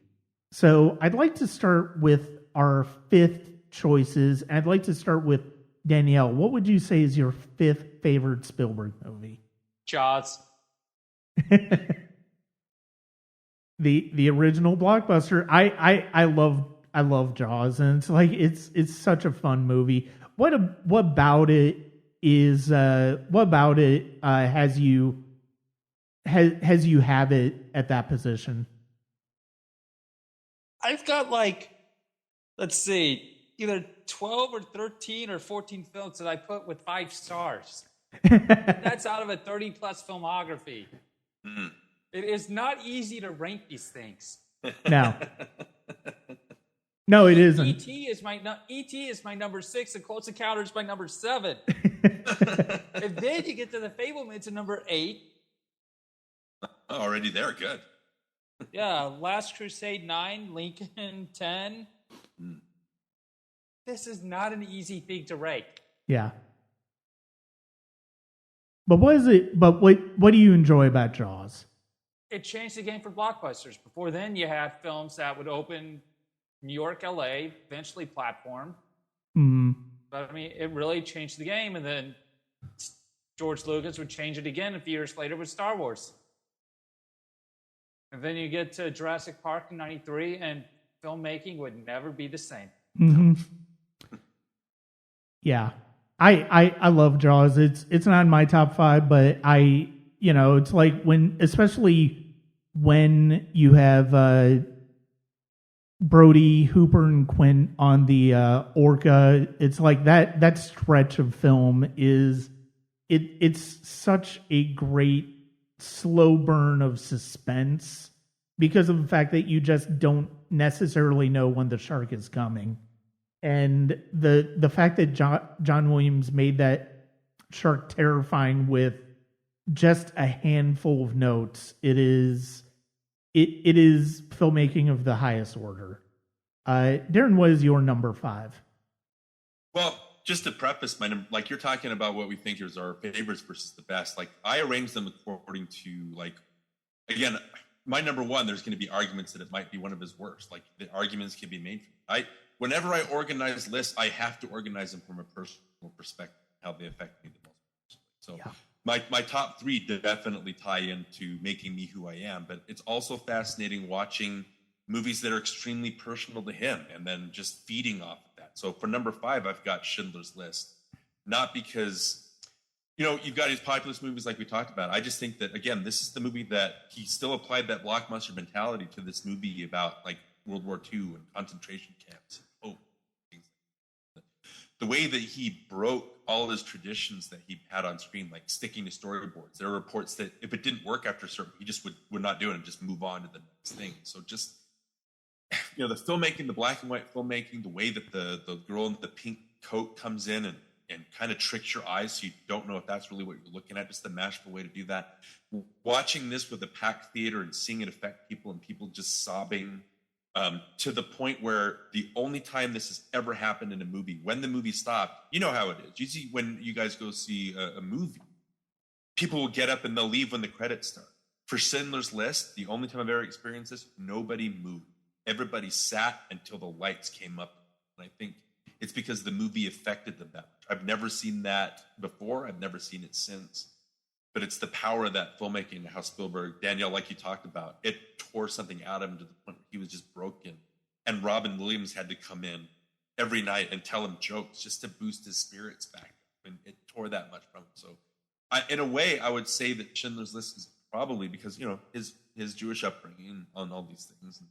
So I'd like to start with our 5th choices, and I'd like to start with Danielle. What would you say is your 5th favorite Spielberg movie? Jaws. The original blockbuster. I love Jaws, and it's like it's such a fun movie. What about it has you have it at that position? I've got let's see, either 12 or 13 or 14 films that I put with 5 stars. That's out of a 30 plus filmography. Mm. It is not easy to rank these things. No, it isn't. E.T. is my number 6, and Close Encounters my number 7. And then you get to the Fabelmans at number 8. Already there, good. Yeah, Last Crusade 9, Lincoln 10. Mm. This is not an easy thing to rank. Yeah. But what do you enjoy about Jaws? It changed the game for blockbusters. Before then, you had films that would open New York, LA, eventually platform. Mm-hmm. But I mean, it really changed the game. And then George Lucas would change it again a few years later with Star Wars. And then you get to Jurassic Park in '93, and filmmaking would never be the same. Mm-hmm. Yeah. I love Jaws. It's not in my top 5, but it's like especially when you have Brody, Hooper, and Quint on the Orca, it's like that stretch of film it's such a great slow burn of suspense because of the fact that you just don't necessarily know when the shark is coming. And the fact that John Williams made that shark terrifying with just a handful of notes, it is filmmaking of the highest order. Darin, what is your number 5? Well, just to preface like you're talking about what we think is our favorites versus the best. Like I arranged them according to again, my number 1. There's going to be arguments that it might be one of his worst. Like the arguments can be made. Whenever I organize lists, I have to organize them from a personal perspective, how they affect me the most. So yeah. My top 3 definitely tie into making me who I am, but it's also fascinating watching movies that are extremely personal to him and then just feeding off of that. So for number 5, I've got Schindler's List. Not because, you've got his populist movies like we talked about. I just think that, again, this is the movie that he still applied that blockbuster mentality to this movie about like World War II and concentration camps. The way that he broke all his traditions that he had on screen, like sticking to storyboards. There are reports that if it didn't work after a certain, he just would not do it and just move on to the next thing. So just, the filmmaking, the black and white filmmaking, the way that the girl in the pink coat comes in and kind of tricks your eyes so you don't know if that's really what you're looking at, just the masterful way to do that. Watching this with a packed theater and seeing it affect people and people just sobbing, to the point where the only time this has ever happened in a movie, when the movie stopped, you know how it is. You see, when you guys go see a movie, people will get up and they'll leave when the credits start. For Schindler's List, the only time I've ever experienced this, nobody moved. Everybody sat until the lights came up. And I think it's because the movie affected them that much. I've never seen that before. I've never seen it since. But it's the power of that filmmaking and how Spielberg, Danielle, like you talked about, it tore something out of him to the point where he was just broken. And Robin Williams had to come in every night and tell him jokes just to boost his spirits back. And it tore that much from him. So in a way, I would say that Schindler's List is probably because, his Jewish upbringing on all these things. And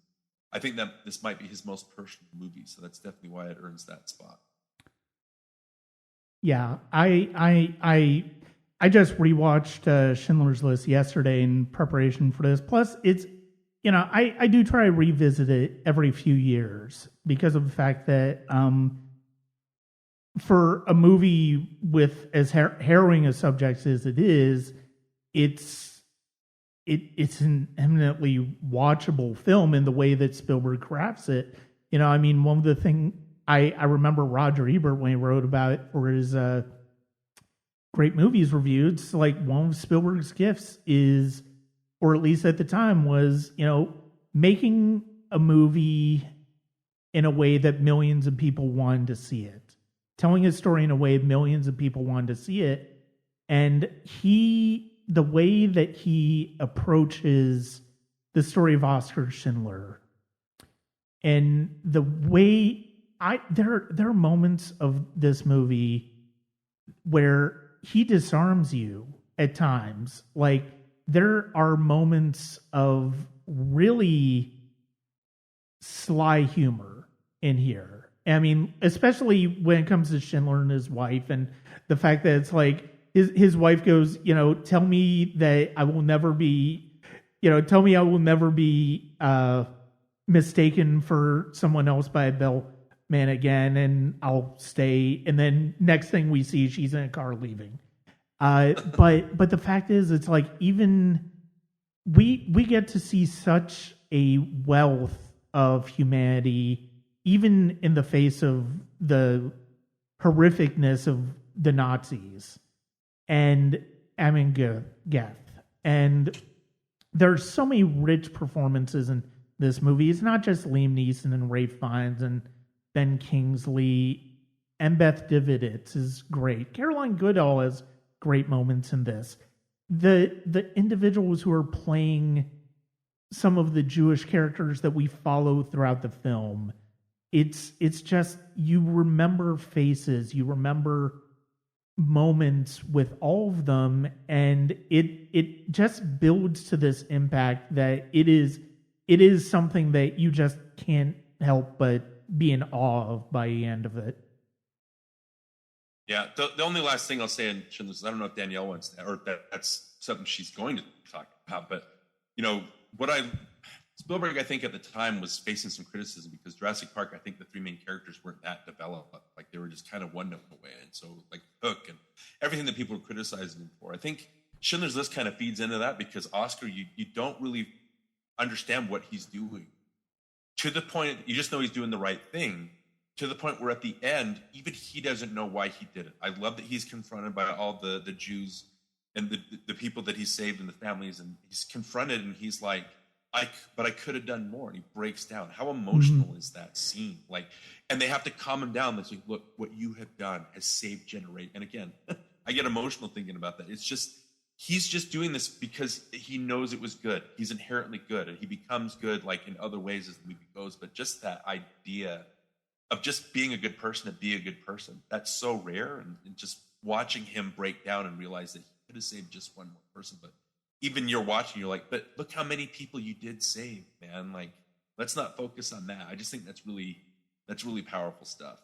I think that this might be his most personal movie. So that's definitely why it earns that spot. Yeah, I just rewatched Schindler's List yesterday in preparation for this. Plus, it's, I do try to revisit it every few years because of the fact that for a movie with as harrowing a subject as it is, it's an eminently watchable film in the way that Spielberg crafts it. One of the things I remember Roger Ebert when he wrote about it for his Great Movies reviews, it's like one of Spielberg's gifts is, or at least at the time was, making a movie in a way that millions of people wanted to see it. Telling a story in a way millions of people wanted to see it. And the way that he approaches the story of Oskar Schindler and the way there are moments of this movie where he disarms you at times. Like, there are moments of really sly humor in here. Especially when it comes to Schindler and his wife, and the fact that it's like his wife goes, tell me that I will never be, mistaken for someone else by a bellman again, and I'll stay. And then next thing we see, she's in a car leaving. But the fact is, it's like even we get to see such a wealth of humanity, even in the face of the horrificness of the Nazis and Geth. And there's so many rich performances in this movie. It's not just Liam Neeson and Ralph Fiennes and Ben Kingsley, and Beth Daviditz is great. Caroline Goodall has great moments in this. The individuals who are playing some of the Jewish characters that we follow throughout the film, it's just, you remember faces, you remember moments with all of them, and it just builds to this impact that it is something that you just can't help but be in awe of by the end of it. Yeah, the only last thing I'll say in Schindler's, I don't know if Danielle wants that, or that's something she's going to talk about, but Spielberg, I think at the time was facing some criticism because Jurassic Park, I think the three main characters weren't that developed. Like they were just kind of one note away. And so like Hook and everything that people were criticizing him for. I think Schindler's List kind of feeds into that because Oscar, you don't really understand what he's doing. To the point, you just know he's doing the right thing. To the point where at the end, even he doesn't know why he did it. I love that he's confronted by all the Jews and the people that he saved and the families. And he's confronted and he's like, but I could have done more. And he breaks down. How emotional is that scene? Like, and they have to calm him down. They say, look, what you have done has saved generations. And again, I get emotional thinking about that. It's just, he's just doing this because he knows it was good. He's inherently good and he becomes good like in other ways as the movie goes. But just that idea of just being a good person to be a good person. That's so rare, and just watching him break down and realize that he could have saved just one more person, but even you're watching, you're like, but look how many people you did save, man. Like, let's not focus on that. I just think that's really powerful stuff.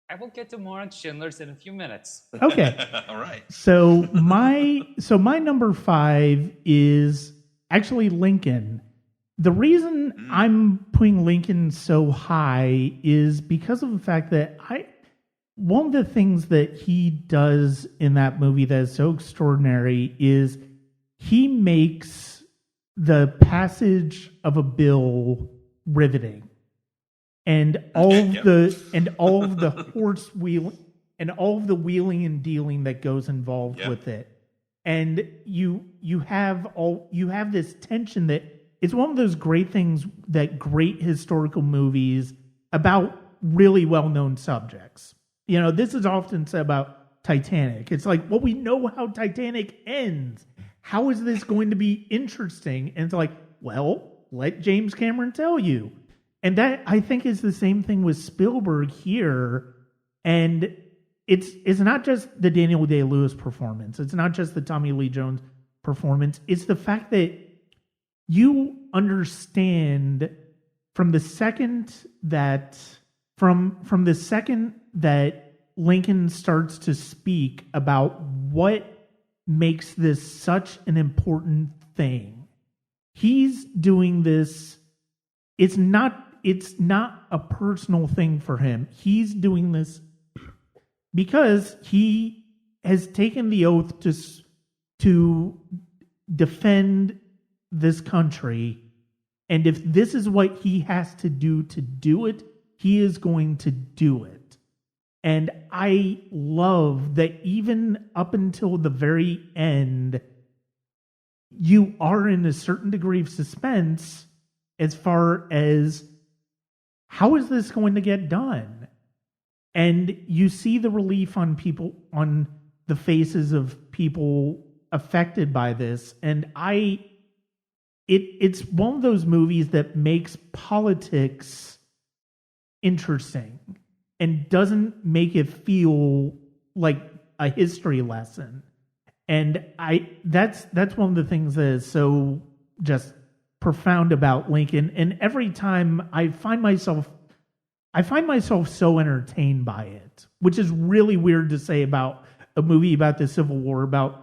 I will get to more on Schindler's in a few minutes. Okay. All right. So my number 5 is actually Lincoln. The reason I'm putting Lincoln so high is because of the fact that one of the things that he does in that movie that is so extraordinary is he makes the passage of a bill riveting, and all of the horse wheel and all of the wheeling and dealing that goes involved with it, and you have this tension that it's one of those great things that great historical movies about really well-known subjects. You know, this is often said about Titanic. It's like, well, we know how Titanic ends. How is this going to be interesting? And it's like, well, let James Cameron tell you. And that, I think, is the same thing with Spielberg here. And it's not just the Daniel Day-Lewis performance. It's not just the Tommy Lee Jones performance. It's the fact that you understand from the second that Lincoln starts to speak about what makes this such an important thing. He's doing this. It's not a personal thing for him. He's doing this because he has taken the oath to defend this country. And if this is what he has to do it, he is going to do it. And I love that even up until the very end, you are in a certain degree of suspense as far as how is this going to get done? And you see the relief on the faces of people affected by this. And it's one of those movies that makes politics interesting and doesn't make it feel like a history lesson. And that's one of the things that is so just profound about Lincoln. And every time I find myself so entertained by it, which is really weird to say about a movie about the Civil War, about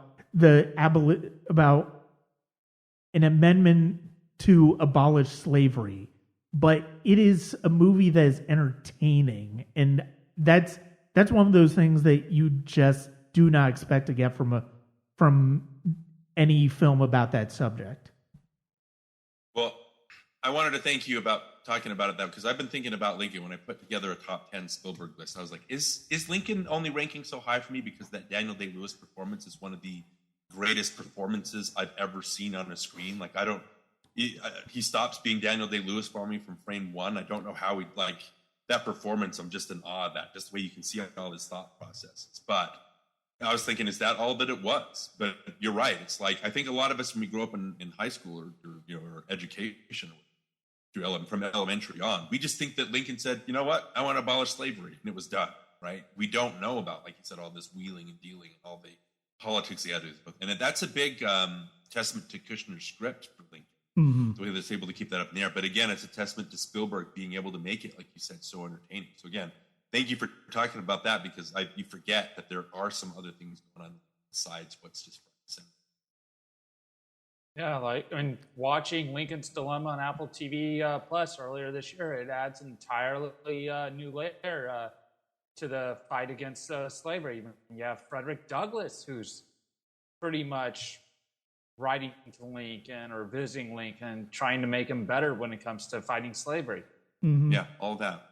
an amendment to abolish slavery. But it is a movie that is entertaining, and that's one of those things that you just do not expect to get from any film about that subject. Well, I wanted to thank you about talking about it, though, because I've been thinking about Lincoln when I put together a top 10 Spielberg list. I was like, is Lincoln only ranking so high for me because that Daniel Day-Lewis performance is one of the greatest performances I've ever seen on a screen? Like, he stops being Daniel Day-Lewis for me from frame one. I don't know how he, like, that performance, I'm just in awe of that, just the way you can see all his thought processes. But I was thinking, is that all that it was? But you're right. It's like, I think a lot of us, when we grow up in high school or education, from elementary on, we just think that Lincoln said, you know what, I want to abolish slavery, and it was done, right? We don't know about, like you said, all this wheeling and dealing and all the politics he had to his book. And that's a big testament to Kushner's script for Lincoln. Mm-hmm. The way that's able to keep that up in the air. But again, it's a testament to Spielberg being able to make it, like you said, so entertaining. So again, thank you for talking about that, because you forget that there are some other things going on besides what's just front and center. Yeah, watching Lincoln's Dilemma on Apple TV Plus earlier this year, it adds an entirely new layer to the fight against slavery. You have Frederick Douglass, who's pretty much writing to Lincoln or visiting Lincoln, trying to make him better when it comes to fighting slavery. Mm-hmm. Yeah, all that.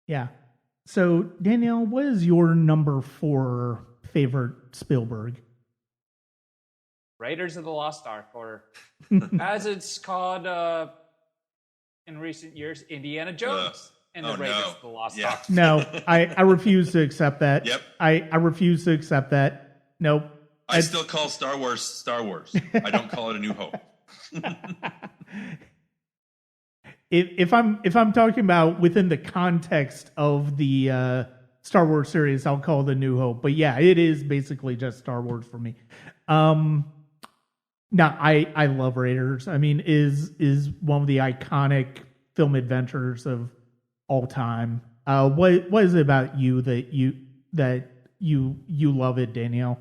Yeah. So, Danielle, what is your number 4 favorite Spielberg? Raiders of the Lost Ark, or as it's called in recent years, Indiana Jones and the Raiders of the Lost Ark. No, I refuse to accept that. Yep. I refuse to accept that. Nope. I still call Star Wars Star Wars. I don't call it A New Hope. if I'm talking about within the context of the Star Wars series, I'll call it A New Hope. But yeah, it is basically just Star Wars for me. No, I love Raiders. I mean, is one of the iconic film adventures of all time. What is it about you that you love it, Danielle?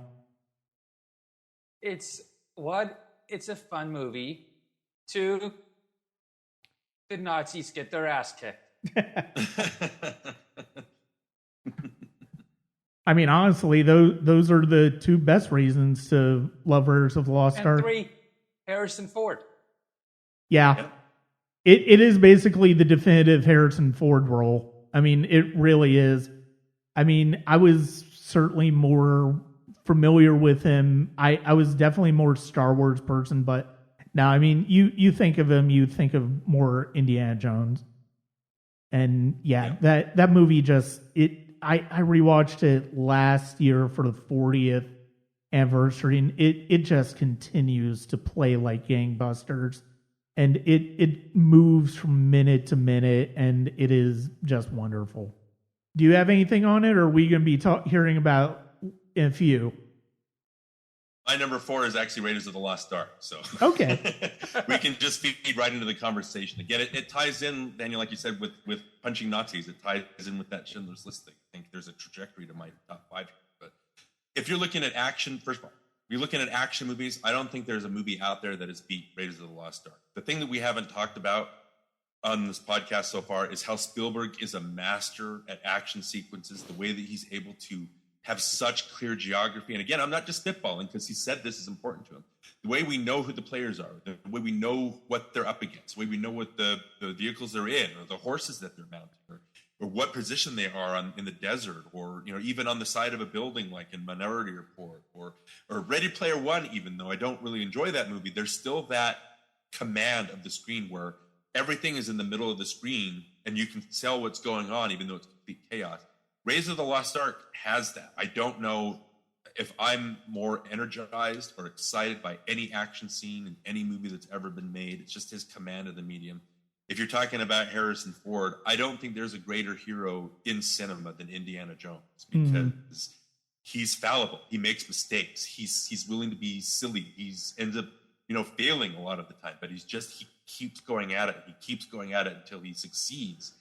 It's a fun movie. 2, the Nazis get their ass kicked. I mean, honestly, those are the 2 best reasons to love Raiders of the Lost Ark. And 3, Harrison Ford. Yeah. It is basically the definitive Harrison Ford role. I mean, it really is. I mean, I was certainly more familiar with him. I was definitely more Star Wars person, but now, I mean, you think of him, you think of more Indiana Jones. And yeah. that movie just, I rewatched it last year for the 40th anniversary, and it just continues to play like gangbusters. And it moves from minute to minute, and it is just wonderful. Do you have anything on it, or are we going to be hearing about in a few? My number 4 is actually Raiders of the Lost Ark. So okay, we can just feed right into the conversation. Again, it ties in, Daniel, like you said, with punching Nazis. It ties in with that Schindler's List thing. I think there's a trajectory to my top 5. But if you're looking at action, first of all, if you're looking at action movies, I don't think there's a movie out there that has beat Raiders of the Lost Ark. The thing that we haven't talked about on this podcast so far is how Spielberg is a master at action sequences, the way that he's able to have such clear geography. And again, I'm not just spitballing because he said this is important to him. The way we know who the players are, the way we know what they're up against, the way we know what the vehicles they're in, or the horses that they're mounting, or what position they are in the desert, or even on the side of a building like in Minority Report, or Ready Player One. Even though I don't really enjoy that movie, there's still that command of the screen where everything is in the middle of the screen and you can tell what's going on, even though it's complete chaos. Raiders of the Lost Ark has that. I don't know if I'm more energized or excited by any action scene in any movie that's ever been made. It's just his command of the medium. If you're talking about Harrison Ford, I don't think there's a greater hero in cinema than Indiana Jones, because he's fallible. He makes mistakes. He's willing to be silly. He's ends up failing a lot of the time, but he keeps going at it. He keeps going at it until he succeeds.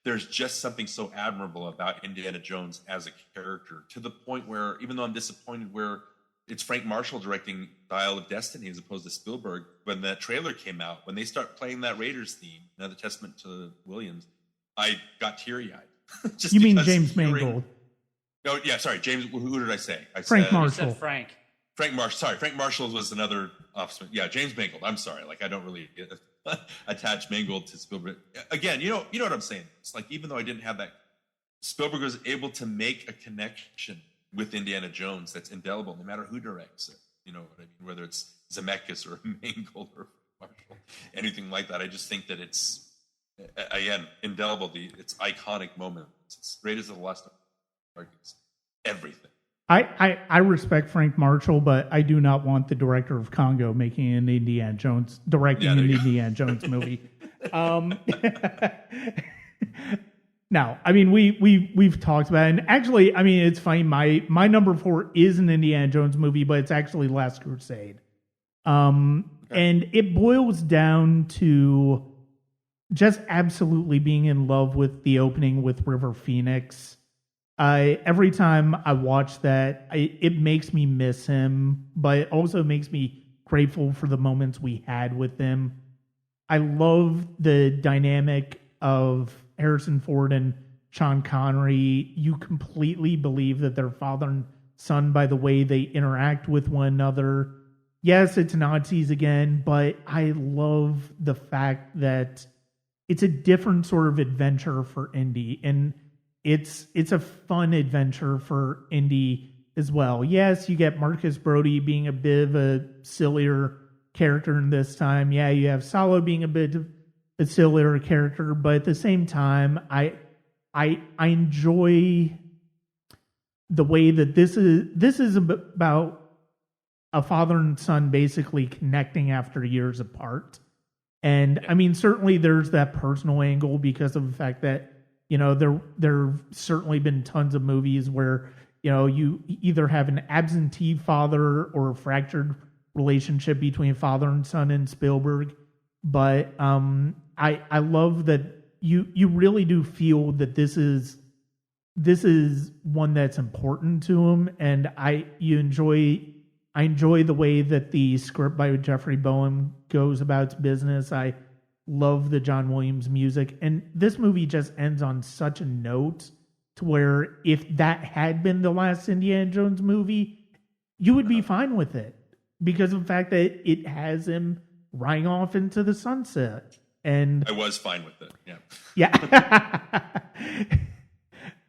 There's just something so admirable about Indiana Jones as a character, to the point where, even though I'm disappointed where it's Frank Marshall directing Dial of Destiny as opposed to Spielberg, when that trailer came out, when they start playing that Raiders theme, another testament to Williams, I got teary-eyed. You mean James Mangold? No, yeah, sorry, James. Who did I say? Frank Marshall. You said Frank. Frank Marshall. Sorry, Frank Marshall was another offspring. Yeah, James Mangold. I'm sorry. Like, I don't really attach Mangold to Spielberg. Again, you know what I'm saying. It's like, even though I didn't have that, Spielberg was able to make a connection with Indiana Jones that's indelible, no matter who directs it. You know what I mean? Whether it's Zemeckis or Mangold or Marshall, anything like that. I just think that it's, again, indelible. It's iconic moments. It's Raiders of the Lost Ark. It's everything. I respect Frank Marshall, but I do not want the director of Congo making an Indiana Jones, directing an Indiana Jones movie. Now, I mean, we've talked about it, and actually, I mean, it's funny. My number 4 is an Indiana Jones movie, but it's actually Last Crusade. And it boils down to just absolutely being in love with the opening with River Phoenix. Every time I watch that, it makes me miss him, but it also makes me grateful for the moments we had with him. I love the dynamic of Harrison Ford and Sean Connery. You completely believe that they're father and son by the way they interact with one another. Yes, it's Nazis again, but I love the fact that it's a different sort of adventure for Indy, and it's a fun adventure for Indy as well. Yes, you get Marcus Brody being a bit of a sillier character in this time. Yeah, you have Salo being a bit of a sillier character, but at the same time, I enjoy the way that this is about a father and son basically connecting after years apart. And I mean, certainly there's that personal angle because of the fact that, there certainly been tons of movies where, you either have an absentee father or a fractured relationship between father and son in Spielberg. But I love that you really do feel that this is one that's important to him, and I enjoy the way that the script by Jeffrey Bowen goes about its business. I love the John Williams music, and this movie just ends on such a note to where if that had been the last Indiana Jones movie, you would be fine with it because of the fact that it has him riding off into the sunset. And I was fine with it. Yeah. Yeah.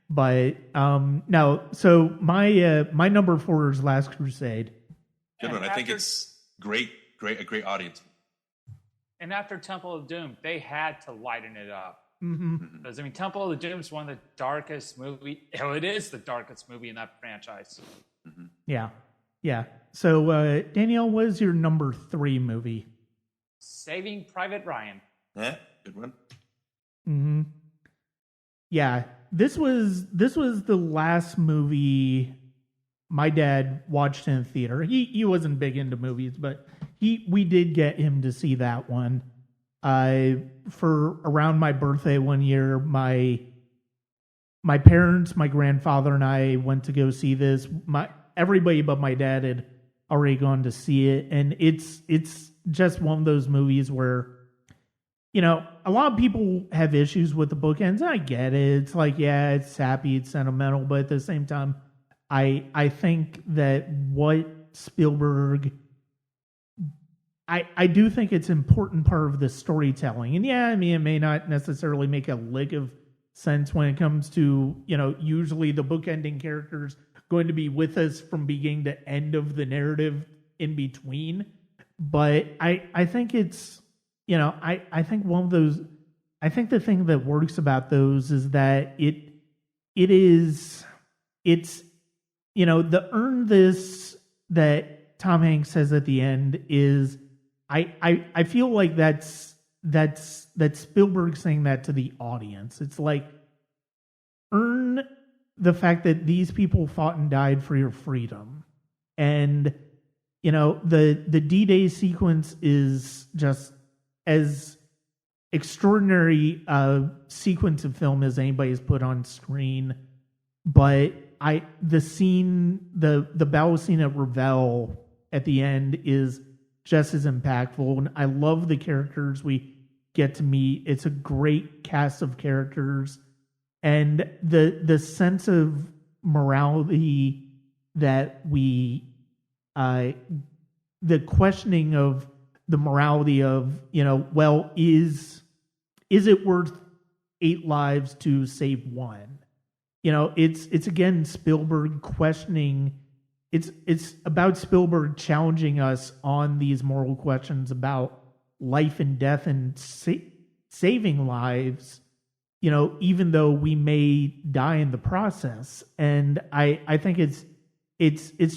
But no. So my number 4 is Last Crusade. Good one. I think it's a great audience. And after Temple of Doom, they had to lighten it up. Mm-hmm. Because, I mean, Temple of Doom is one of the darkest movie. Oh, it is the darkest movie in that franchise. Mm-hmm. Yeah. Yeah. So, Danielle, what is your number 3 movie? Saving Private Ryan. Yeah, good one. Mm-hmm. Yeah. This was the last movie my dad watched in theater. He wasn't big into movies, but we did get him to see that one. For around my birthday one year, my parents, my grandfather, and I went to go see this. Everybody but my dad had already gone to see it, and it's just one of those movies where, a lot of people have issues with the bookends. I get it. It's like, yeah, it's sappy, it's sentimental, but at the same time, I think that what Spielberg, I do think it's an important part of the storytelling. And yeah, I mean, it may not necessarily make a lick of sense when it comes to, usually the bookending characters going to be with us from beginning to end of the narrative in between. But I think it's, I think one of those, I think the thing that works about those is that it's, the earn this that Tom Hanks says at the end is, I feel like that's Spielberg saying that to the audience. It's like, earn the fact that these people fought and died for your freedom. And, the D-Day sequence is just as extraordinary a sequence of film as anybody has put on screen. But the scene, the battle scene at Revel at the end is just as impactful. And I love the characters we get to meet. It's a great cast of characters. And the sense of morality that the questioning of the morality of, well, is it worth 8 lives to save one? It's again Spielberg questioning. It's about Spielberg challenging us on these moral questions about life and death and saving lives, even though we may die in the process. And I think it's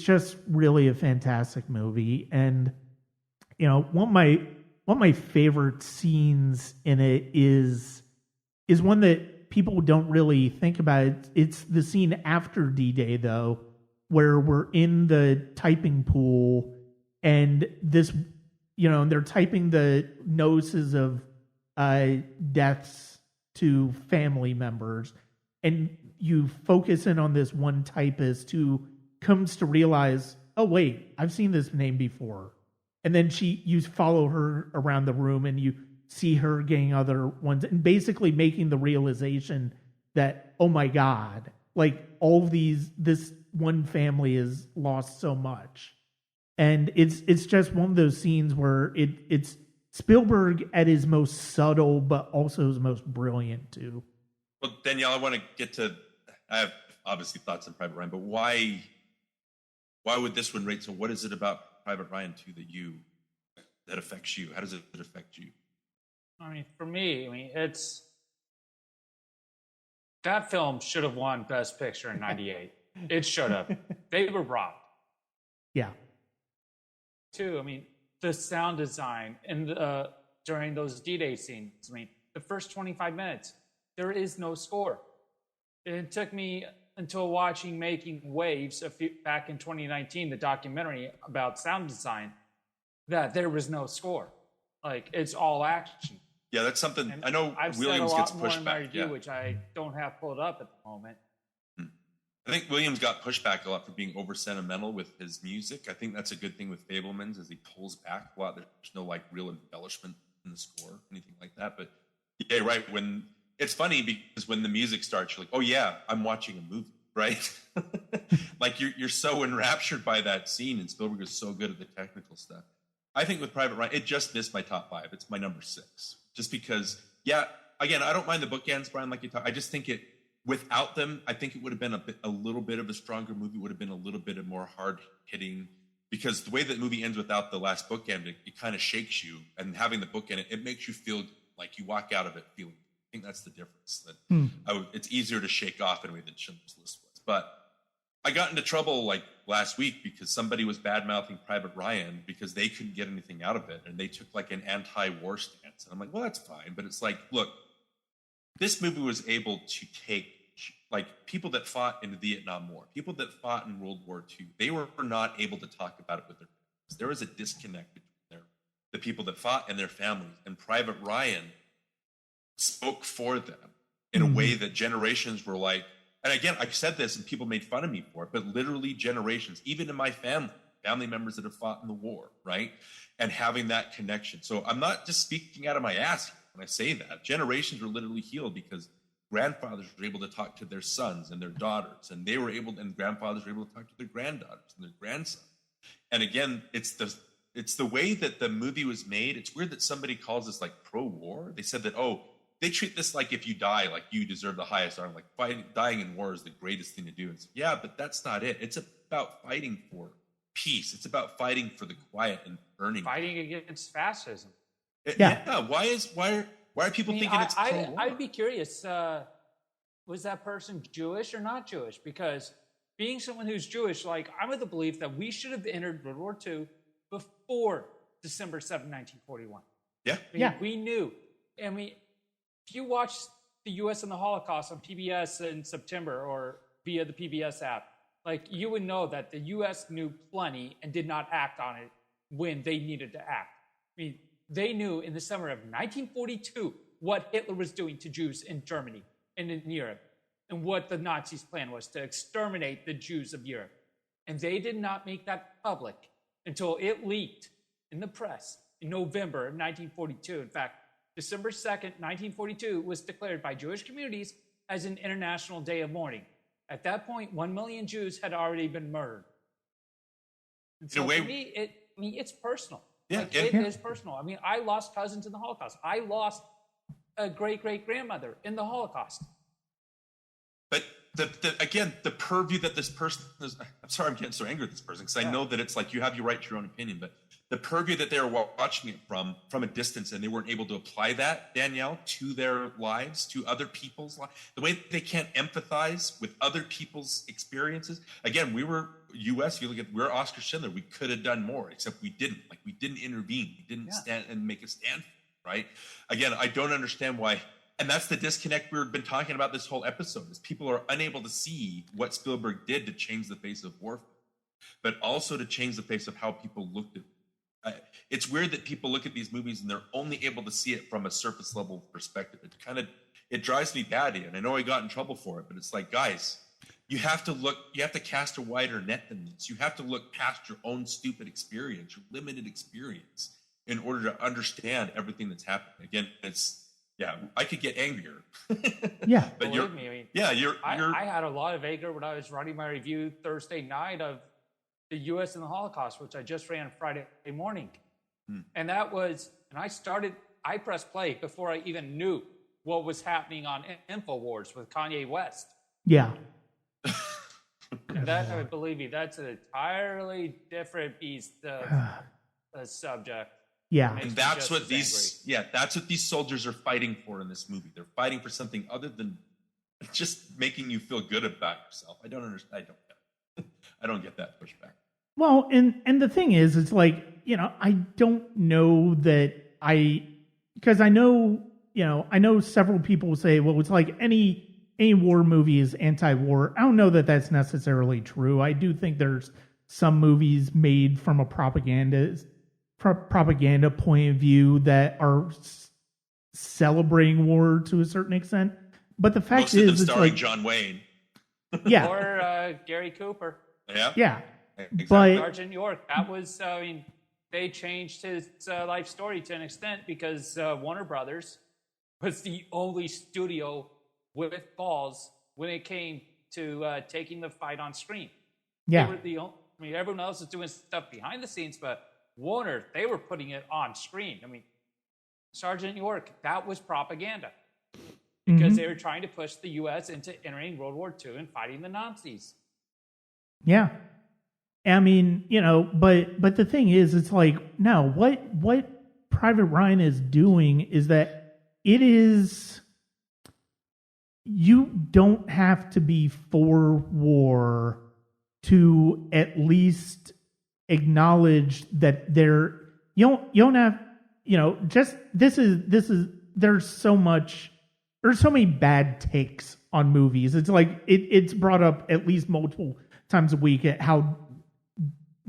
just really a fantastic movie. And one of my favorite scenes in it is one that people don't really think about. It's the scene after D-Day, though, where we're in the typing pool and this, they're typing the notices of deaths to family members, and you focus in on this one typist who comes to realize, oh wait, I've seen this name before. And then you follow her around the room and you see her getting other ones and basically making the realization that, oh my God, like all of this one family has lost so much. And it's just one of those scenes where it's Spielberg at his most subtle, but also his most brilliant too. Well, Danielle, I have obviously thoughts on Private Ryan, but why would this one rate? So what is it about Private Ryan 2 that affects you? How does it affect you? I mean, for me, it's that film should have won Best Picture in '98. It should have. They were robbed. Yeah. Too. I mean, the sound design and during those D-Day scenes. I mean, the first 25 minutes, there is no score. It took me until watching Making Waves back in 2019, the documentary about sound design, that there was no score. Like, it's all action. Yeah, that's something. And I know I've Williams said a gets lot more pushed in my back. review, Yeah. which I don't have pulled up at the moment. I think Williams got pushed back a lot for being over sentimental with his music. I think that's a good thing with Fabelmans, as he pulls back a lot. There's no like real embellishment in the score, anything like that. But yeah, right. When it's funny because when the music starts, you're like, oh yeah, I'm watching a movie, right? Like you're so enraptured by that scene, and Spielberg is so good at the technical stuff. I think with Private Ryan, it just missed my top 5. It's my number 6, just because. Yeah, again, I don't mind the bookends, Brian. Like you talk, I just think it. Without them, I think it would have been a little bit of a stronger movie. Would have been a little bit of more hard hitting, because the way that movie ends without the last bookend, it kind of shakes you. And having the bookend, it makes you feel like you walk out of it feeling. I think that's the difference. That it's easier to shake off in a way than Schindler's List was. But I got into trouble like last week because somebody was bad mouthing Private Ryan because they couldn't get anything out of it, and they took like an anti-war stance. And I'm like, well, that's fine, but it's like, look. This movie was able to take like people that fought in the Vietnam War, people that fought in World War II. They were not able to talk about it with their families. There was a disconnect between the people that fought and their families. And Private Ryan spoke for them in a way that generations were like, and again, I said this and people made fun of me for it, but literally generations, even in my family members that have fought in the war, right? And having that connection. So I'm not just speaking out of my ass here when I say that. Generations were literally healed because grandfathers were able to talk to their sons and their daughters, and grandfathers were able to talk to their granddaughters and their grandsons. And again, it's the way that the movie was made. It's weird that somebody calls this like pro-war. They said that, they treat this like if you die, like you deserve the highest honor, like dying in war is the greatest thing to do. It's, yeah, but that's not it. It's about fighting for peace. It's about fighting for the quiet and earning. Fighting against fascism. Yeah. Why are people thinking it's pro-war? I'd be curious. Was that person Jewish or not Jewish? Because being someone who's Jewish, like I'm of the belief that we should have entered World War II before December 7, 1941. Yeah. We knew. I mean, if you watch the U.S. and the Holocaust on PBS in September or via the PBS app, like you would know that the U.S. knew plenty and did not act on it when they needed to act. I mean, they knew in the summer of 1942 what Hitler was doing to Jews in Germany and in Europe, and what the Nazis' plan was to exterminate the Jews of Europe. And they did not make that public until it leaked in the press in November of 1942. In fact, December 2nd, 1942 was declared by Jewish communities as an international day of mourning. At that point, 1 million Jews had already been murdered. And so for me, it's personal. Yeah, It is personal. I mean, I lost cousins in the Holocaust. I lost a great-great-grandmother in the Holocaust. But the purview that this person is, I'm sorry I'm getting so angry at this person, because I know that it's like you have your right to your own opinion, but the purview that they were watching it from a distance, and they weren't able to apply that, Danielle, to their lives, to other people's lives, the way they can't empathize with other people's experiences. Again, we were U.S., we're Oscar Schindler. We could have done more, except we didn't. Like, we didn't intervene. We didn't stand and make a stand, right? Again, I don't understand why. And that's the disconnect we've been talking about this whole episode, is people are unable to see what Spielberg did to change the face of warfare, but also to change the face of how people looked at it. It's weird that people look at these movies and they're only able to see it from a surface level perspective. It drives me batty, and I know I got in trouble for it, but it's like, guys, you have to cast a wider net than this. You have to look past your own stupid experience, your limited experience, in order to understand everything that's happening. Again, I could get angrier. Yeah. But Believe me, I had a lot of anger when I was writing my review Thursday night of the U.S. and the Holocaust, which I just ran Friday morning. And I pressed play before I even knew what was happening on InfoWars with Kanye West. Yeah. And believe me, that's an entirely different beast of subject. Yeah. And that's what these soldiers are fighting for in this movie. They're fighting for something other than just making you feel good about yourself. I don't understand. I don't get that pushback. Well, and the thing is, it's like, I don't know that because I know, I know several people say, well, it's like any war movie is anti-war. I don't know that that's necessarily true. I do think there's some movies made from a propaganda point of view that are celebrating war to a certain extent. But the fact Most of them is, it's starring like John Wayne. Yeah. Or Gary Cooper. Yeah. Yeah. Exactly. But Sergeant York. That was, they changed his life story to an extent because Warner Brothers was the only studio with balls when it came to taking the fight on screen. yeah. They were the only, everyone else is doing stuff behind the scenes, but Warner, they were putting it on screen. Sergeant York, that was propaganda because they were trying to push the U.S. into entering World War II and fighting the Nazis. Yeah. But the thing is, it's like, no, what Private Ryan is doing is that you don't have to be for war to at least acknowledge that you don't have, just there's so many bad takes on movies. It's like, it's brought up at least multiple times a week at how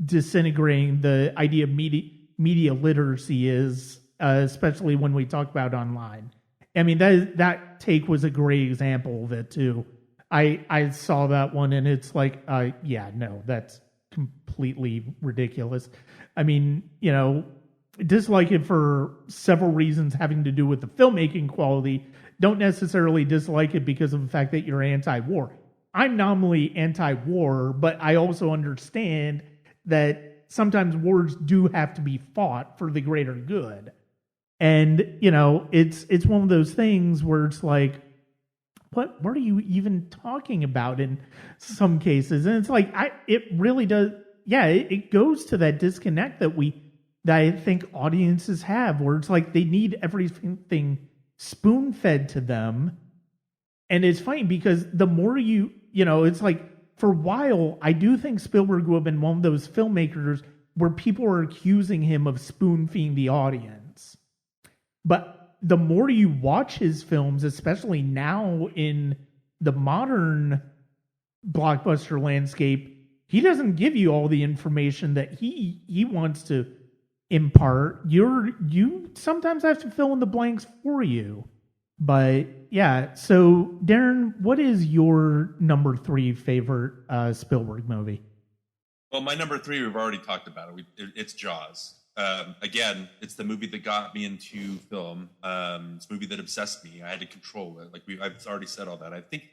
disintegrating the idea of media literacy is, especially when we talk about online. That take was a great example of it too. I saw that one and it's like, no, that's completely ridiculous. Dislike it for several reasons having to do with the filmmaking quality. Don't necessarily dislike it because of the fact that you're anti-war. I'm nominally anti-war, but I also understand that sometimes wars do have to be fought for the greater good. And, it's one of those things where it's like, what are you even talking about in some cases? And it's like, it really does. Yeah, it goes to that disconnect that I think audiences have, where it's like they need everything spoon-fed to them. And it's funny because the more it's like, for a while, I do think Spielberg would have been one of those filmmakers where people are accusing him of spoon-feeding the audience. But the more you watch his films, especially now in the modern blockbuster landscape, he doesn't give you all the information that he wants to impart. You sometimes have to fill in the blanks for you. But yeah, so Darin, what is your number 3 favorite Spielberg movie? Well, my number 3, we've already talked about it. It's Jaws. Again, it's the movie that got me into film. It's a movie that obsessed me. I had to control it. I've already said all that. I think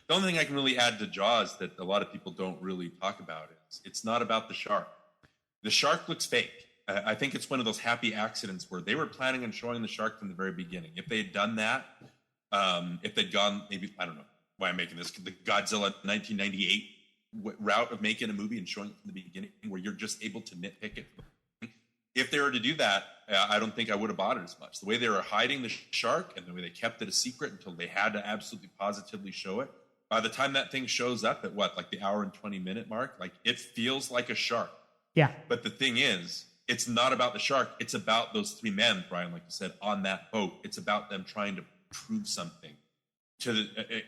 the only thing I can really add to Jaws that a lot of people don't really talk about is it's not about the shark. The shark looks fake. I think it's one of those happy accidents where they were planning on showing the shark from the very beginning. If they had done that, if they'd gone, maybe, I don't know why I'm making this, the Godzilla 1998 route of making a movie and showing it from the beginning where you're just able to nitpick it. If they were to do that, I don't think I would have bought it as much. The way they were hiding the shark and the way they kept it a secret until they had to absolutely positively show it. By the time that thing shows up at the hour and 20-minute mark, it feels like a shark. Yeah. But the thing is, it's not about the shark. It's about those 3 men, Brian, like you said, on that boat. It's about them trying to prove something.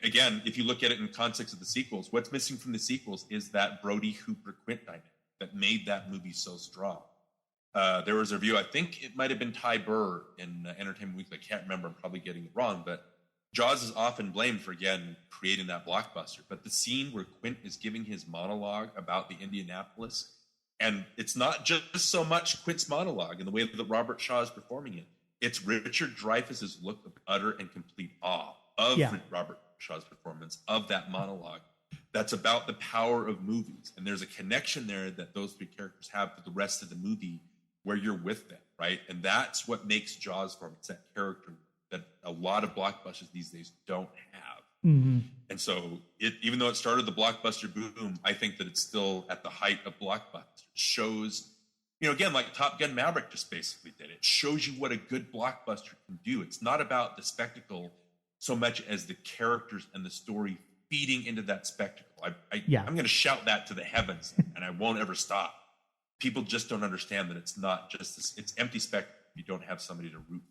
Again, if you look at it in context of the sequels, what's missing from the sequels is that Brody-Hooper-Quint dynamic that made that movie so strong. There was a review, I think it might have been Ty Burr in Entertainment Weekly. I can't remember. I'm probably getting it wrong, but Jaws is often blamed for, again, creating that blockbuster. But the scene where Quint is giving his monologue about the Indianapolis, and it's not just so much Quint's monologue and the way that Robert Shaw is performing it. It's Richard Dreyfuss's look of utter and complete awe of Robert Shaw's performance of that monologue. That's about the power of movies. And there's a connection there that those 3 characters have to the rest of the movie where you're with them, right? And that's what makes Jaws for them. It's that character that a lot of blockbusters these days don't have. Mm-hmm. And so even though it started the blockbuster boom, I think that it's still at the height of blockbuster. It shows, again, like Top Gun Maverick just basically did. It shows you what a good blockbuster can do. It's not about the spectacle so much as the characters and the story feeding into that spectacle. I'm going to shout that to the heavens and I won't ever stop. People just don't understand that it's not just this, it's empty spectacle. You don't have somebody to root.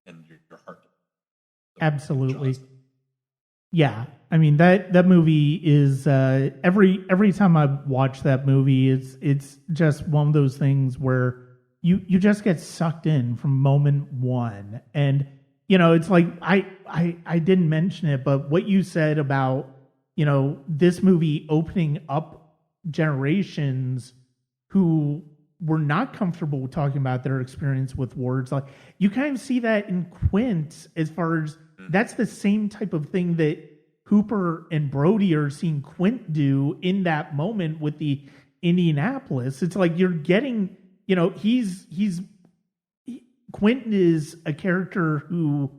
and your heart. So, Absolutely. Jaws. Yeah, I mean that movie is every time I watch that movie, it's just one of those things where you just get sucked in from moment one, and it's like I didn't mention it, but what you said about this movie opening up generations who were not comfortable talking about their experience with words, like you kind of see that in Quint, as far as that's the same type of thing that Hooper and Brody are seeing Quint do in that moment with the Indianapolis. It's like you're getting, Quentin is a character who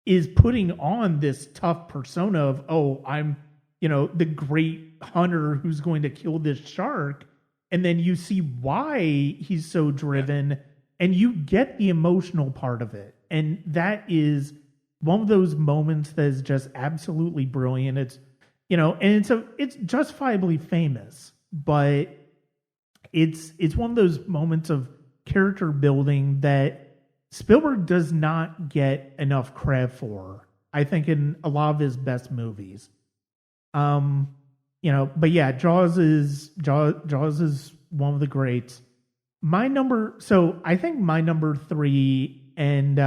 is putting on this tough persona of, oh, I'm, the great hunter who's going to kill this shark. And then you see why he's so driven, and you get the emotional part of it. And that is one of those moments that is just absolutely brilliant. It's, and it's justifiably famous, but it's one of those moments of character building that Spielberg does not get enough credit for, I think, in a lot of his best movies. But yeah, Jaws is one of the greats. I think my number 3, and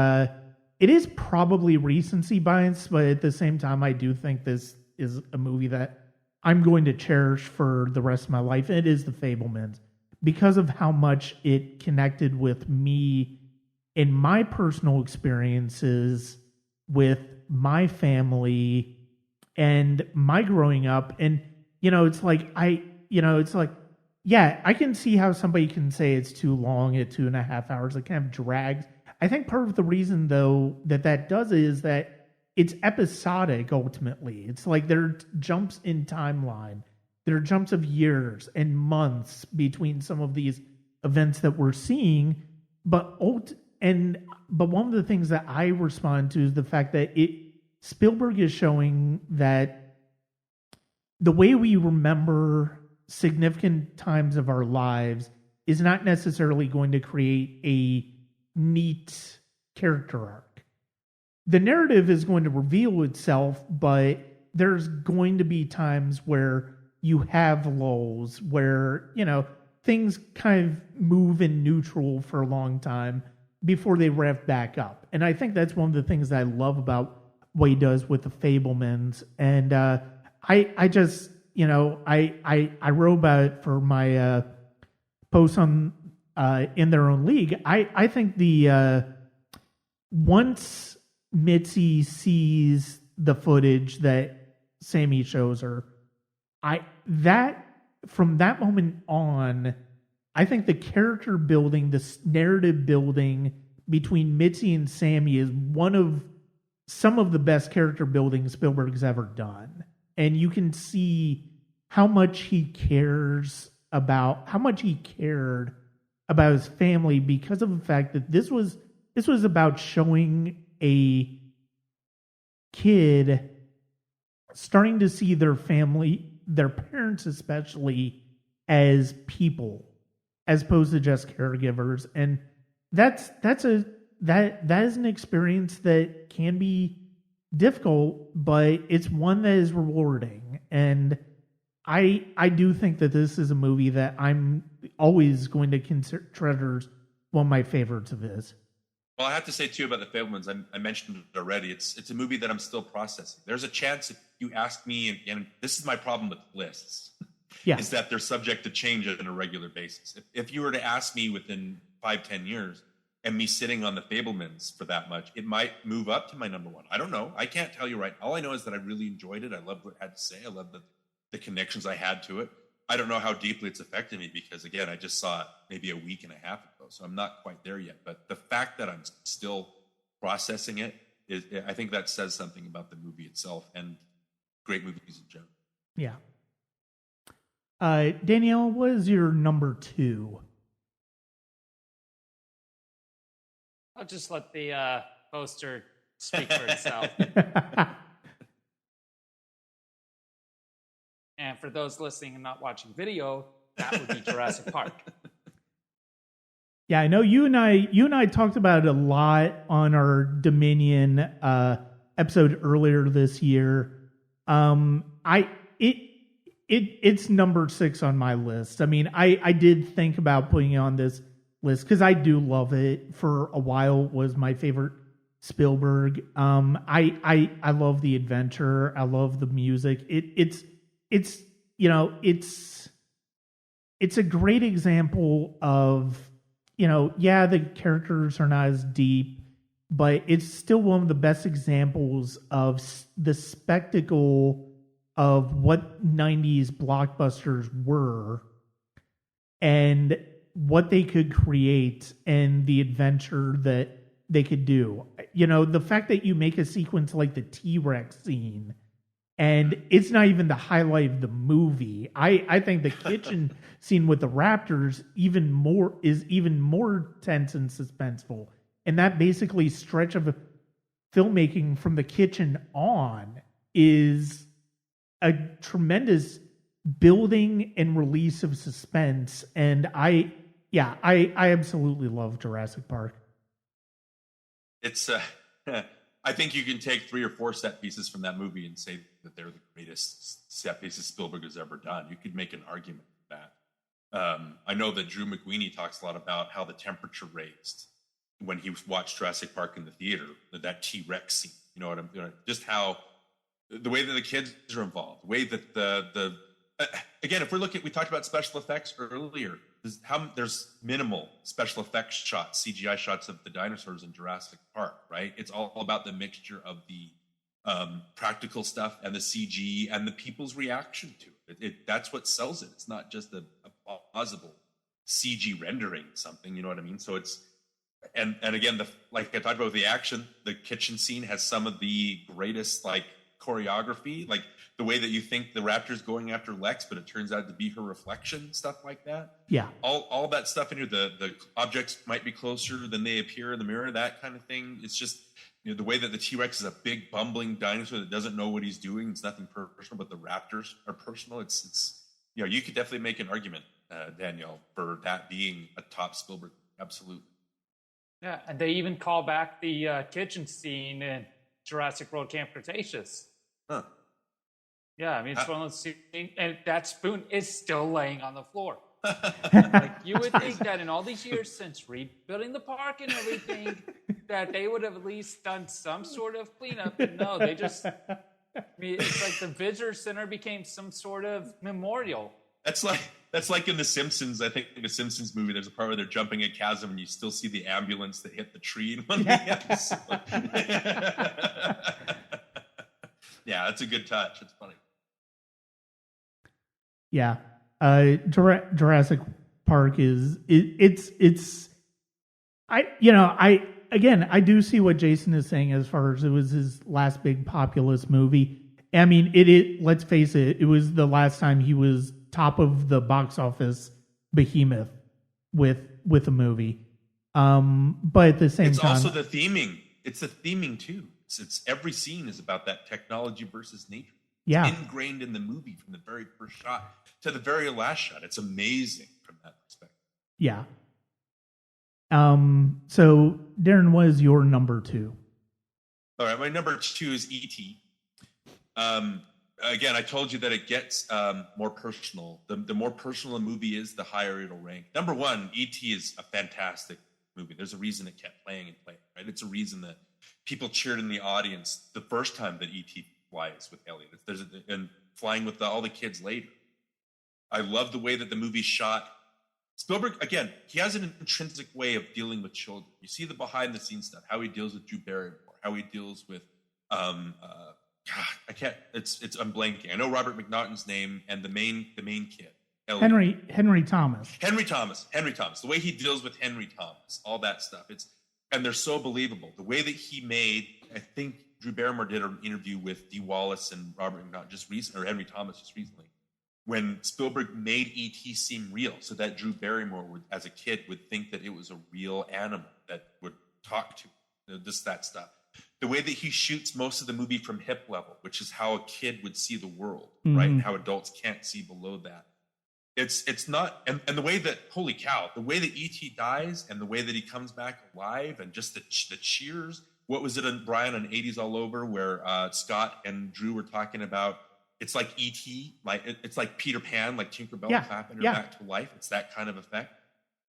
it is probably recency bias, but at the same time, I do think this is a movie that I'm going to cherish for the rest of my life. It is The Fabelmans, because of how much it connected with me in my personal experiences with my family and my growing up. And, yeah, I can see how somebody can say it's too long at 2.5 hours. It kind of drags. I think part of the reason, though, that does it is that it's episodic, ultimately. It's like there are jumps in timeline. There are jumps of years and months between some of these events that we're seeing. But one of the things that I respond to is the fact that Spielberg is showing that the way we remember significant times of our lives is not necessarily going to create a neat character arc. The narrative is going to reveal itself, but there's going to be times where you have lulls, where, things kind of move in neutral for a long time before they rev back up. And I think that's one of the things that I love about what he does with The Fabelmans. And I just, I wrote about it for my post on In Their Own League. I think once Mitzi sees the footage that Sammy shows her, from that moment on, I think the character building, the narrative building between Mitzi and Sammy is one of some of the best character building Spielberg's ever done. And you can see how much he cared about his family, because of the fact that this was about showing a kid starting to see their family, their parents especially, as people, as opposed to just caregivers. And that is an experience that can be difficult, but it's one that is rewarding. And I do think that this is a movie that I'm always going to treasure, one of my favorites of his. Well, I have to say too about The Fabelmans. I mentioned it already. It's a movie that I'm still processing. There's a chance if you ask me, and this is my problem with lists, is that they're subject to change on a regular basis. If you were to ask me within 5-10 years, and me sitting on The Fabelmans for that much, it might move up to my number 1. I don't know. I can't tell you right. All I know is that I really enjoyed it. I loved what it had to say. I loved the connections I had to it. I don't know how deeply it's affected me because, again, I just saw it maybe a week and a half ago, so I'm not quite there yet. But the fact that I'm still processing it, I think that says something about the movie itself and great movies in general. Yeah. Danielle, what is your number 2? I'll just let the poster speak for itself. And for those listening and not watching video, that would be Jurassic Park. Yeah, I know you and I talked about it a lot on our Dominion episode earlier this year. I it it's number 6 on my list. I mean, I did think about putting it on this list because I do love it. For a while, it was my favorite Spielberg. I love the adventure. I love the music. It's you know it's a great example of, yeah, the characters are not as deep, but it's still one of the best examples of the spectacle of what 90s blockbusters were and what they could create and the adventure that they could do. The fact that you make a sequence like the T-Rex scene and it's not even the highlight of the movie. I think the kitchen scene with the raptors is even more tense and suspenseful. And that basically stretch of filmmaking from the kitchen on is a tremendous building and release of suspense. And I absolutely love Jurassic Park. It's I think you can take 3 or 4 set pieces from that movie and say that they're the greatest set pieces Spielberg has ever done. You could make an argument for that. I know that Drew McWeeny talks a lot about how the temperature raised when he watched Jurassic Park in the theater, that T-Rex scene. You know what I'm doing? Just how the way that the kids are involved, the way that the again, if we talked about special effects earlier. There's minimal special effects shots, CGI shots of the dinosaurs in Jurassic Park, right? It's all about the mixture of the practical stuff and the CG and the people's reaction to it. That's what sells it. It's not just a plausible CG rendering something, you know what I mean? So it's, and again, like I talked about with the action, the kitchen scene has some of the greatest choreography, like the way that you think the raptor's going after Lex, but it turns out to be her reflection, stuff like that. Yeah. All that stuff in here, the objects might be closer than they appear in the mirror, that kind of thing. It's just, the way that the T-Rex is a big bumbling dinosaur that doesn't know what he's doing. It's nothing personal, but the raptors are personal. It's you could definitely make an argument, Danielle, for that being a top Spielberg. Absolutely. Yeah, and they even call back the kitchen scene in Jurassic World Camp Cretaceous. Huh. Yeah, I mean, it's one of those scenes, and that spoon is still laying on the floor. You would think that in all these years since rebuilding the park and everything, that they would have at least done some sort of cleanup. But no, they just, it's like the visitor center became some sort of memorial. That's like in The Simpsons. I think in the Simpsons movie, there's a part where they're jumping a chasm and you still see the ambulance that hit the tree in one of the episodes. Yeah, that's a good touch. It's funny. Yeah. Jurassic Park I do see what Jason is saying as far as it was his last big populist movie. I mean, let's face it, it was the last time he was top of the box office behemoth with a movie. But at the same time, it's also the theming. It's the theming too. It's every scene is about that technology versus nature. Yeah. It's ingrained in the movie from the very first shot to the very last shot. It's amazing from that perspective. Yeah. So Darin, what is your number 2? All right, my number 2 is E.T. Again, I told you that it gets more personal. The more personal a movie is, the higher it'll rank. Number 1, E.T. is a fantastic movie. There's a reason it kept playing and playing, right? It's a reason that people cheered in the audience the first time that E.T. flies with Elliot. And flying with all the kids later. I love the way that the movie's shot. Spielberg, again, he has an intrinsic way of dealing with children. You see the behind-the-scenes stuff, how he deals with Drew Barrymore, how he deals with, I'm blanking. I know Robert McNaughton's name and the main kid. Elliot. Henry Thomas. Henry Thomas. The way he deals with Henry Thomas, all that stuff. And they're so believable. The way that he made, I think Drew Barrymore did an interview with Dee Wallace and Robert McNaughton just recently, or Henry Thomas just recently, when Spielberg made E.T. seem real, so that Drew Barrymore as a kid, would think that it was a real animal that would talk to just that stuff. The way that he shoots most of the movie from hip level, which is how a kid would see the world, right? And how adults can't see below that. it's not, and the way that, holy cow, the way that E.T. dies and the way that he comes back alive and just the cheers. What was it, Brian, on 80s All Over, where Scott and Drew were talking about, it's like E.T., like it's like Peter Pan, like Tinkerbell clapping her back to life. It's that kind of effect.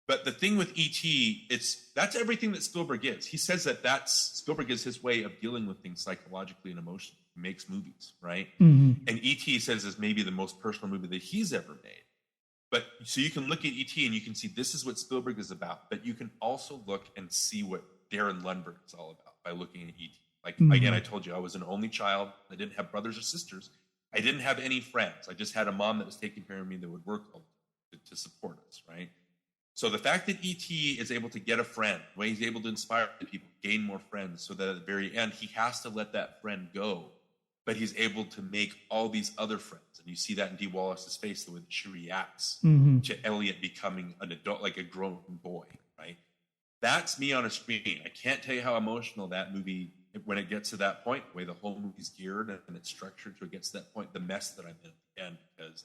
But the thing with E.T., that's everything that Spielberg is. He says Spielberg is his way of dealing with things psychologically and emotionally. He makes movies, right? Mm-hmm. And E.T. says is maybe the most personal movie that he's ever made. But so you can look at E.T. and you can see this is what Spielberg is about. But you can also look and see what Darin Lundberg is all about by looking at E.T. Like, again, I told you I was an only child. I didn't have brothers or sisters. I didn't have any friends. I just had a mom that was taking care of me that would work to support us, right? So the fact that E.T. is able to get a friend, the way he's able to inspire people, gain more friends, so that at the very end, he has to let that friend go, but he's able to make all these other friends. And you see that in Dee Wallace's face, the way that she reacts to Elliot becoming an adult, like a grown boy, right? That's me on a screen. I can't tell you how emotional that movie, when it gets to that point, the way the whole movie's geared and it's structured to get to that point, the mess that I'm in at the end, because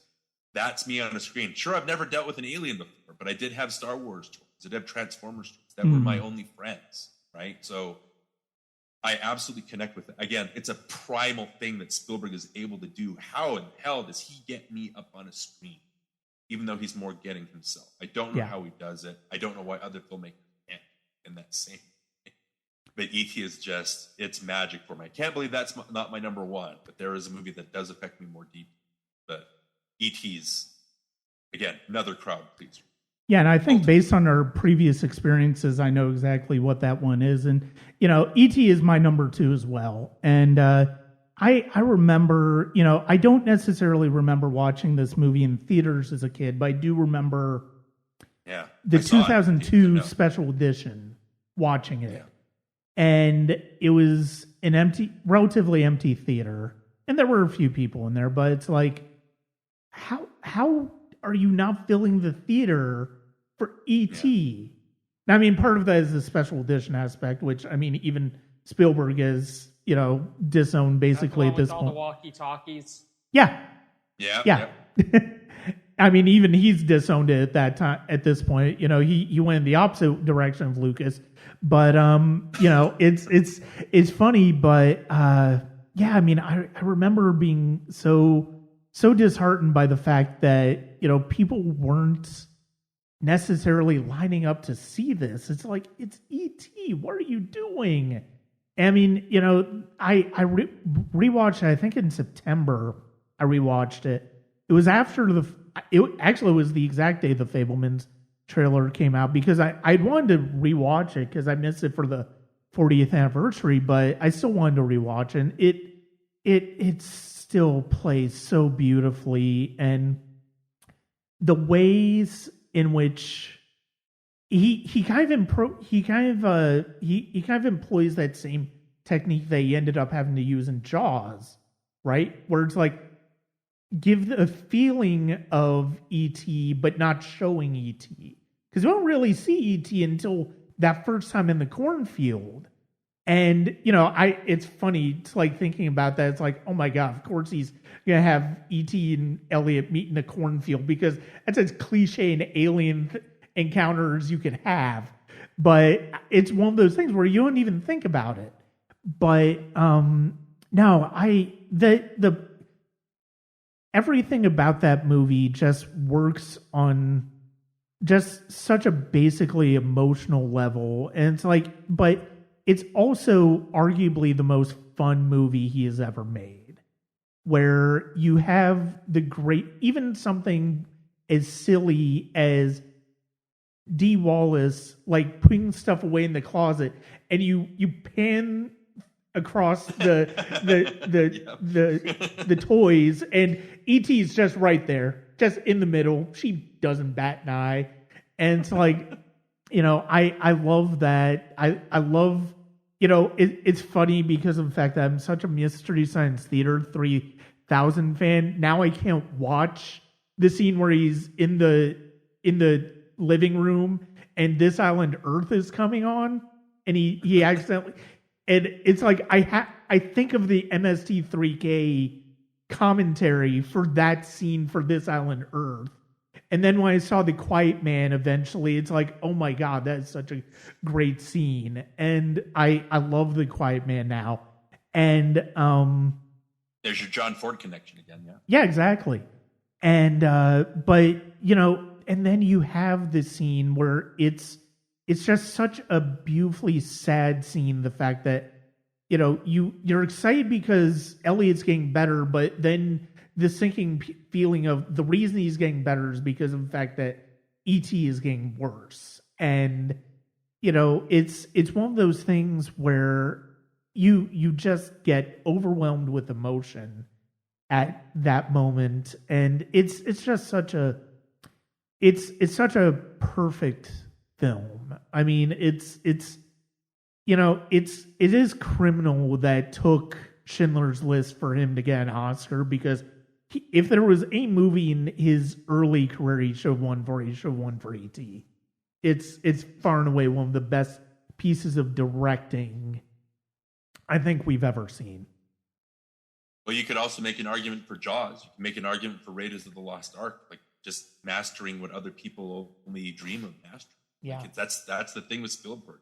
that's me on a screen. Sure, I've never dealt with an alien before, but I did have Star Wars toys. I did have Transformers toys. That were my only friends, right? So I absolutely connect with it. Again, it's a primal thing that Spielberg is able to do. How in hell does he get me up on a screen, even though he's more getting himself? I don't know how he does it. I don't know why other filmmakers can't in that same way. But E.T. is just, it's magic for me. I can't believe that's not my number one, but there is a movie that does affect me more deeply. But E.T.'s, again, another crowd pleaser. Yeah, and I think based on our previous experiences, I know exactly what that one is. And, you know, E.T. is my number 2 as well. And I remember, you know, I don't necessarily remember watching this movie in theaters as a kid, but I do remember the 2002 special edition, watching it. Yeah. And it was an relatively empty theater. And there were a few people in there, but it's like, how are you not filling the theater for E.T.? Yeah. I mean, part of that is the special edition aspect, which, I mean, even Spielberg is, you know, disowned basically at this point. All the walkie-talkies. Yeah. Yeah. I mean, even he's disowned it at that time. At this point, you know, he went in the opposite direction of Lucas. But you know, it's funny, but yeah, I mean, I remember being so disheartened by the fact that, you know, people weren't necessarily lining up to see this. It's like, it's E.T. What are you doing? I mean, you know, I rewatched it, I think in September, I rewatched it. It was after it was the exact day the Fabelmans trailer came out, because I'd wanted to rewatch it because I missed it for the 40th anniversary, but I still wanted to rewatch it. And it still plays so beautifully, and the ways in which he kind of employs that same technique that he ended up having to use in Jaws, right? Where it's like, give the feeling of E.T. but not showing E.T. Because we don't really see E.T. until that first time in the cornfield. And, you know, it's funny, it's like thinking about that. It's like, oh my God, of course he's going to have E.T. and Elliot meet in a cornfield, because that's as cliche an alien encounter as you could have. But it's one of those things where you don't even think about it. But no, the everything about that movie just works on just such a basically emotional level. And it's like, but it's also arguably the most fun movie he has ever made, where you have even something as silly as Dee Wallace, like putting stuff away in the closet, and you pan across the toys, and E.T.'s just right there, just in the middle. She doesn't bat an eye. And it's like, you know, I love that. I love, you know, it's funny because of the fact that I'm such a Mystery Science Theater 3000 fan. Now I can't watch the scene where he's in the living room and This Island Earth is coming on, and he accidentally, and it's like I think of the MST3K commentary for that scene for This Island Earth, And then when I saw The Quiet Man eventually, it's like, oh my God, that's such a great scene. And I love The Quiet Man now. And there's your John Ford connection again, yeah. Yeah, exactly. And but and then you have the scene where it's just such a beautifully sad scene, the fact that you're excited because Elliot's getting better, but then the sinking feeling of the reason he's getting better is because of the fact that E.T. is getting worse. And it's one of those things where you just get overwhelmed with emotion at that moment, and it's just such a perfect film. I mean, it is criminal that it took Schindler's List for him to get an Oscar, because if there was a movie in his early career he should have won for, he should have won for E.T. It's far and away one of the best pieces of directing I think we've ever seen. Well, you could also make an argument for Jaws. You can make an argument for Raiders of the Lost Ark, like just mastering what other people only dream of mastering. Yeah, like that's the thing with Spielberg.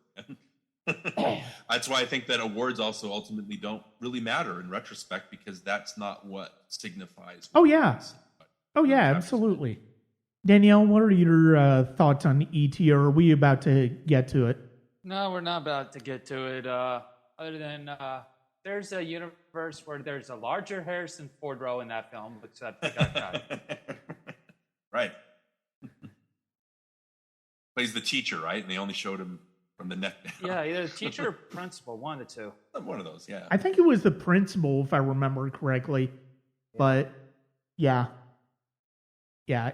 That's why I think that awards also ultimately don't really matter in retrospect, because that's not what signifies. Oh yeah, absolutely. Danielle, what are your thoughts on E.T.? Or are we about to get to it? No, we're not about to get to it. Other than there's a universe where there's a larger Harrison Ford role in that film, except he got cut. Right. Plays the teacher, right? And they only showed him from the neck down. Yeah, either teacher or principal, one of the two. One of those, yeah. I think it was the principal, if I remember correctly. But yeah,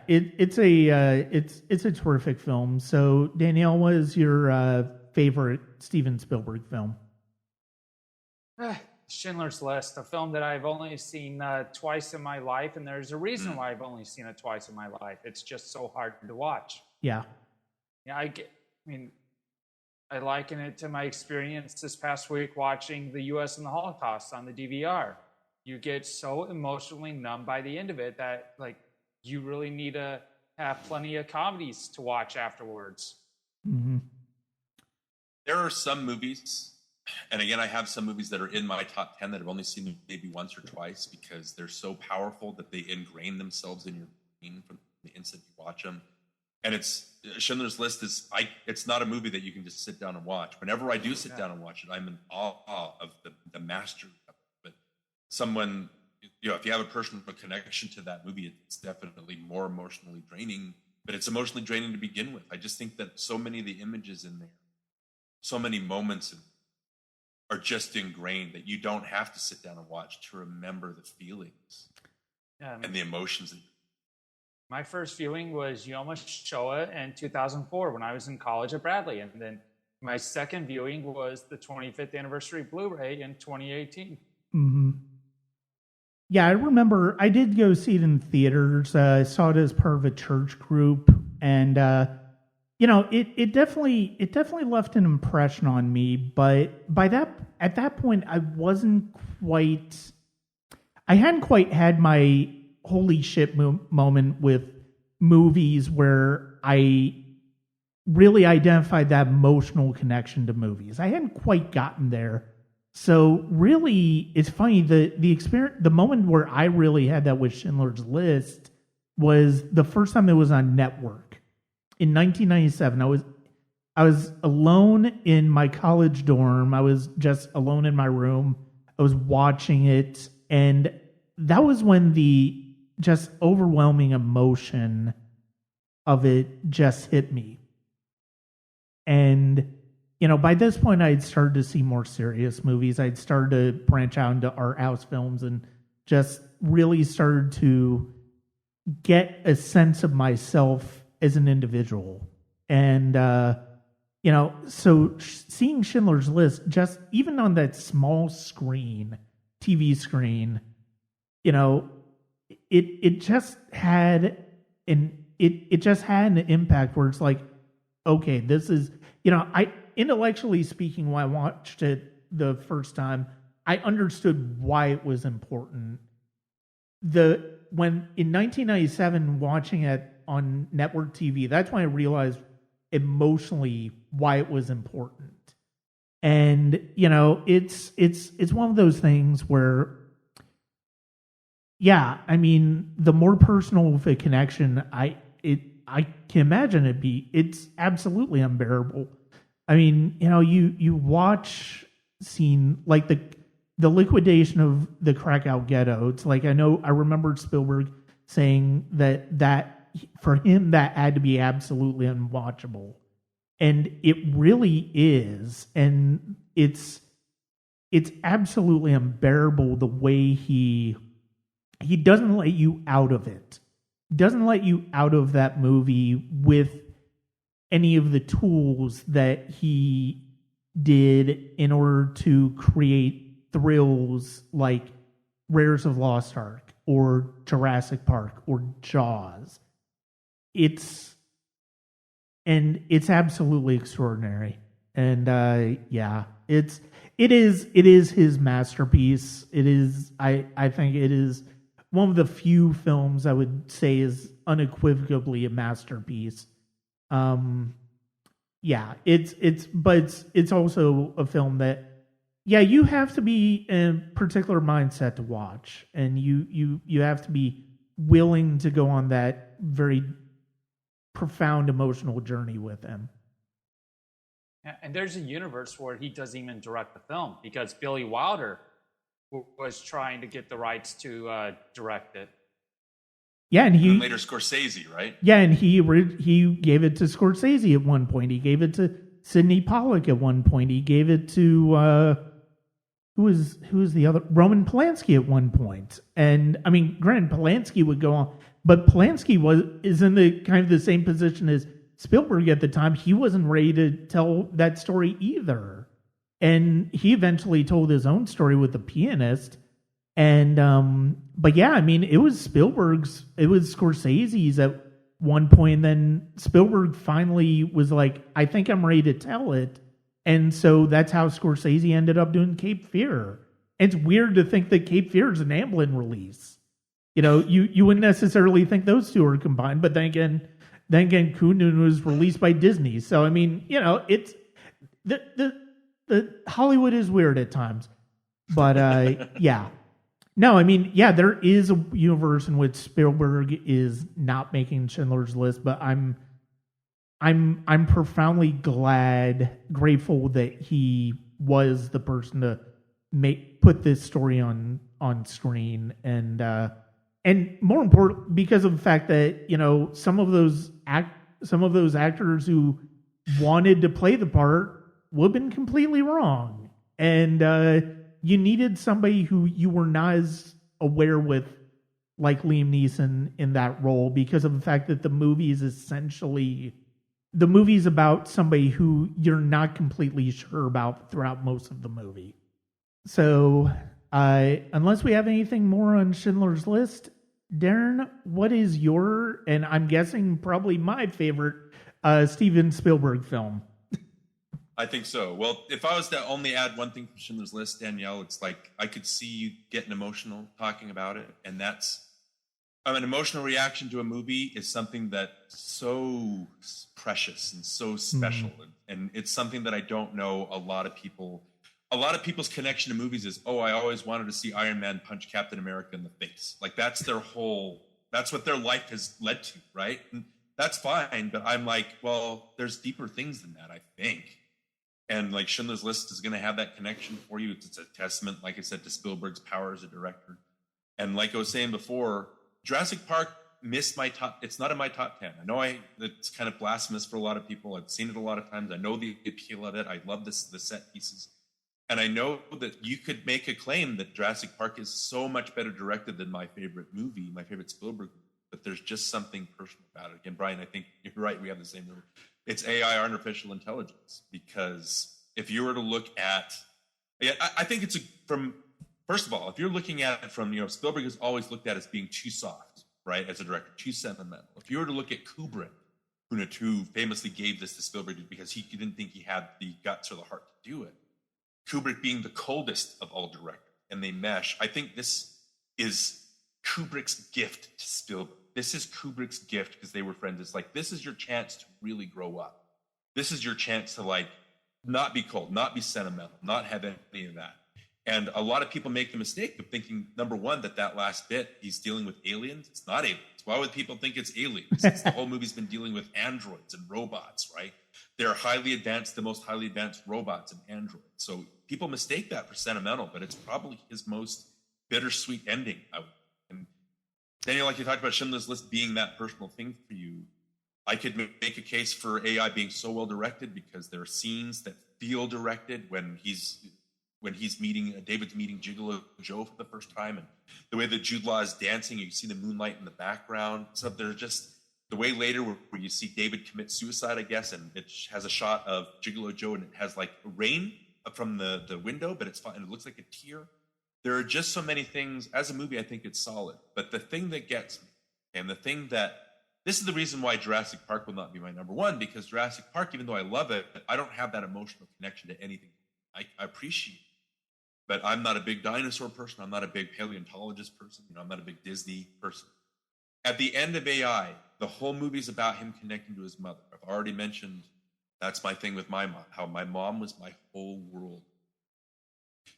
it's a terrific film. So Danielle, what is your favorite Steven Spielberg film? Schindler's List, a film that I've only seen twice in my life, and there's a reason why I've only seen it twice in my life. It's just so hard to watch. Yeah. Yeah, I liken it to my experience this past week watching the U.S. and the Holocaust on the DVR. You get so emotionally numb by the end of it that, like, you really need to have plenty of comedies to watch afterwards. Mm-hmm. There are some movies, and again, I have some movies that are in my top 10 that I've only seen maybe once or twice because they're so powerful that they ingrain themselves in your brain from the instant you watch them. And Schindler's List it's not a movie that you can just sit down and watch. Whenever I do sit down and watch it, I'm in awe of the mastery of it. But someone, if you have a personal connection to that movie, it's definitely more emotionally draining, but it's emotionally draining to begin with. I just think that so many of the images in there, so many moments are just ingrained that you don't have to sit down and watch to remember the feelings and the emotions. My first viewing was You Almost Showa in 2004 when I was in college at Bradley. And then my second viewing was the 25th anniversary Blu-ray in 2018. Mm-hmm. Yeah, I remember I did go see it in theaters. I saw it as part of a church group. And, it definitely left an impression on me. But at that point, I hadn't quite had my holy shit moment with movies where I really identified that emotional connection to movies. I hadn't quite gotten there. So really, it's funny, the experience, the moment where I really had that with Schindler's List was the first time it was on network in 1997. I was alone in my college dorm. I was just alone in my room. I was watching it, and that was when the just overwhelming emotion of it just hit me. And, by this point, I'd started to see more serious movies. I'd started to branch out into art house films and just really started to get a sense of myself as an individual. And, so seeing Schindler's List, just even on that small screen, TV screen, it just had an impact where it's like, okay, this is, I intellectually speaking, when I watched it the first time, I understood why it was important. The when in 1997, watching it on network TV, that's when I realized emotionally why it was important. And it's one of those things where, yeah, I mean, the more personal of a connection, I can imagine it's absolutely unbearable. I mean, you watch scene like the liquidation of the Krakow ghetto. It's like, I remember Spielberg saying that for him that had to be absolutely unwatchable. And it really is. And it's absolutely unbearable the way he doesn't let you out of it. Doesn't let you out of that movie with any of the tools that he did in order to create thrills like Raiders of the Lost Ark or Jurassic Park or Jaws. It's absolutely extraordinary. And it is his masterpiece. It is, I think it is one of the few films I would say is unequivocally a masterpiece. It's also a film that, you have to be in a particular mindset to watch, and you have to be willing to go on that very profound emotional journey with him. Yeah, and there's a universe where he doesn't even direct the film because Billy Wilder was trying to get the rights to direct it. Yeah, and later Scorsese, right? Yeah, and he gave it to Scorsese at one point. He gave it to Sidney Pollack at one point. He gave it to who was the other, Roman Polanski at one point. And I mean, granted, Polanski would go on, but Polanski is in the kind of the same position as Spielberg at the time. He wasn't ready to tell that story either. And he eventually told his own story with The Pianist. And, but yeah, I mean, it was Scorsese's at one point. And then Spielberg finally was like, I think I'm ready to tell it. And so that's how Scorsese ended up doing Cape Fear. It's weird to think that Cape Fear is an Amblin release. You wouldn't necessarily think those two are combined, but then again, Kundun was released by Disney. So, I mean, it's the Hollywood is weird at times, but yeah. No, I mean, yeah, there is a universe in which Spielberg is not making Schindler's List, but I'm profoundly grateful that he was the person to put this story on screen, and more important because of the fact that some of those actors who wanted to play the part would have been completely wrong, and you needed somebody who you were not as aware with, like Liam Neeson, in that role, because of the fact that the movie is about somebody who you're not completely sure about throughout most of the movie. So, unless we have anything more on Schindler's List, Darin, what is your, and I'm guessing probably my favorite, Steven Spielberg film? I think so. Well, if I was to only add one thing from Schindler's List, Danielle, it's like I could see you getting emotional talking about it. And that's an emotional reaction to a movie is something that's so precious and so special. And it's something that I don't know a lot of people's connection to movies is, I always wanted to see Iron Man punch Captain America in the face. Like that's what their life has led to, right? And that's fine. But I'm like, well, there's deeper things than that, I think. And like Schindler's List is going to have that connection for you. It's a testament, like I said, to Spielberg's power as a director. And like I was saying before, Jurassic Park missed my top. It's not in my top 10. I know it's kind of blasphemous for a lot of people. I've seen it a lot of times. I know the appeal of it. I love the set pieces. And I know that you could make a claim that Jurassic Park is so much better directed than my favorite movie, my favorite Spielberg movie. But there's just something personal about it. Again, Brian, I think you're right. We have the same movie. It's AI, artificial intelligence, because if you were to look at, I think first of all, if you're looking at it from, Spielberg is always looked at as being too soft, right? As a director, too sentimental. If you were to look at Kubrick, who famously gave this to Spielberg because he didn't think he had the guts or the heart to do it. Kubrick being the coldest of all directors, and they mesh. I think this is Kubrick's gift to Spielberg. This is Kubrick's gift because they were friends. It's like, this is your chance to really grow up. This is your chance to like not be cold, not be sentimental, not have any of that. And a lot of people make the mistake of thinking, number one, that last bit, he's dealing with aliens. It's not aliens. Why would people think it's aliens? The whole movie's been dealing with androids and robots, right? They're highly advanced, the most highly advanced robots and androids. So people mistake that for sentimental, but it's probably his most bittersweet ending. And Daniel, like you talked about Schindler's List being that personal thing for you, I could make a case for AI being so well directed because there are scenes that feel directed when David's meeting Gigolo Joe for the first time, and the way that Jude Law is dancing, you see the moonlight in the background. So there's just the way later where you see David commit suicide, I guess, and it has a shot of Gigolo Joe and it has like rain from the window, but it's fine. And it looks like a tear. There are just so many things. As a movie, I think it's solid. But the thing that gets me, and this is the reason why Jurassic Park will not be my number one, because Jurassic Park, even though I love it, I don't have that emotional connection to anything. I appreciate it. But I'm not a big dinosaur person. I'm not a big paleontologist person. I'm not a big Disney person. At the end of AI, the whole movie's about him connecting to his mother. I've already mentioned that's my thing with my mom, how my mom was my whole world.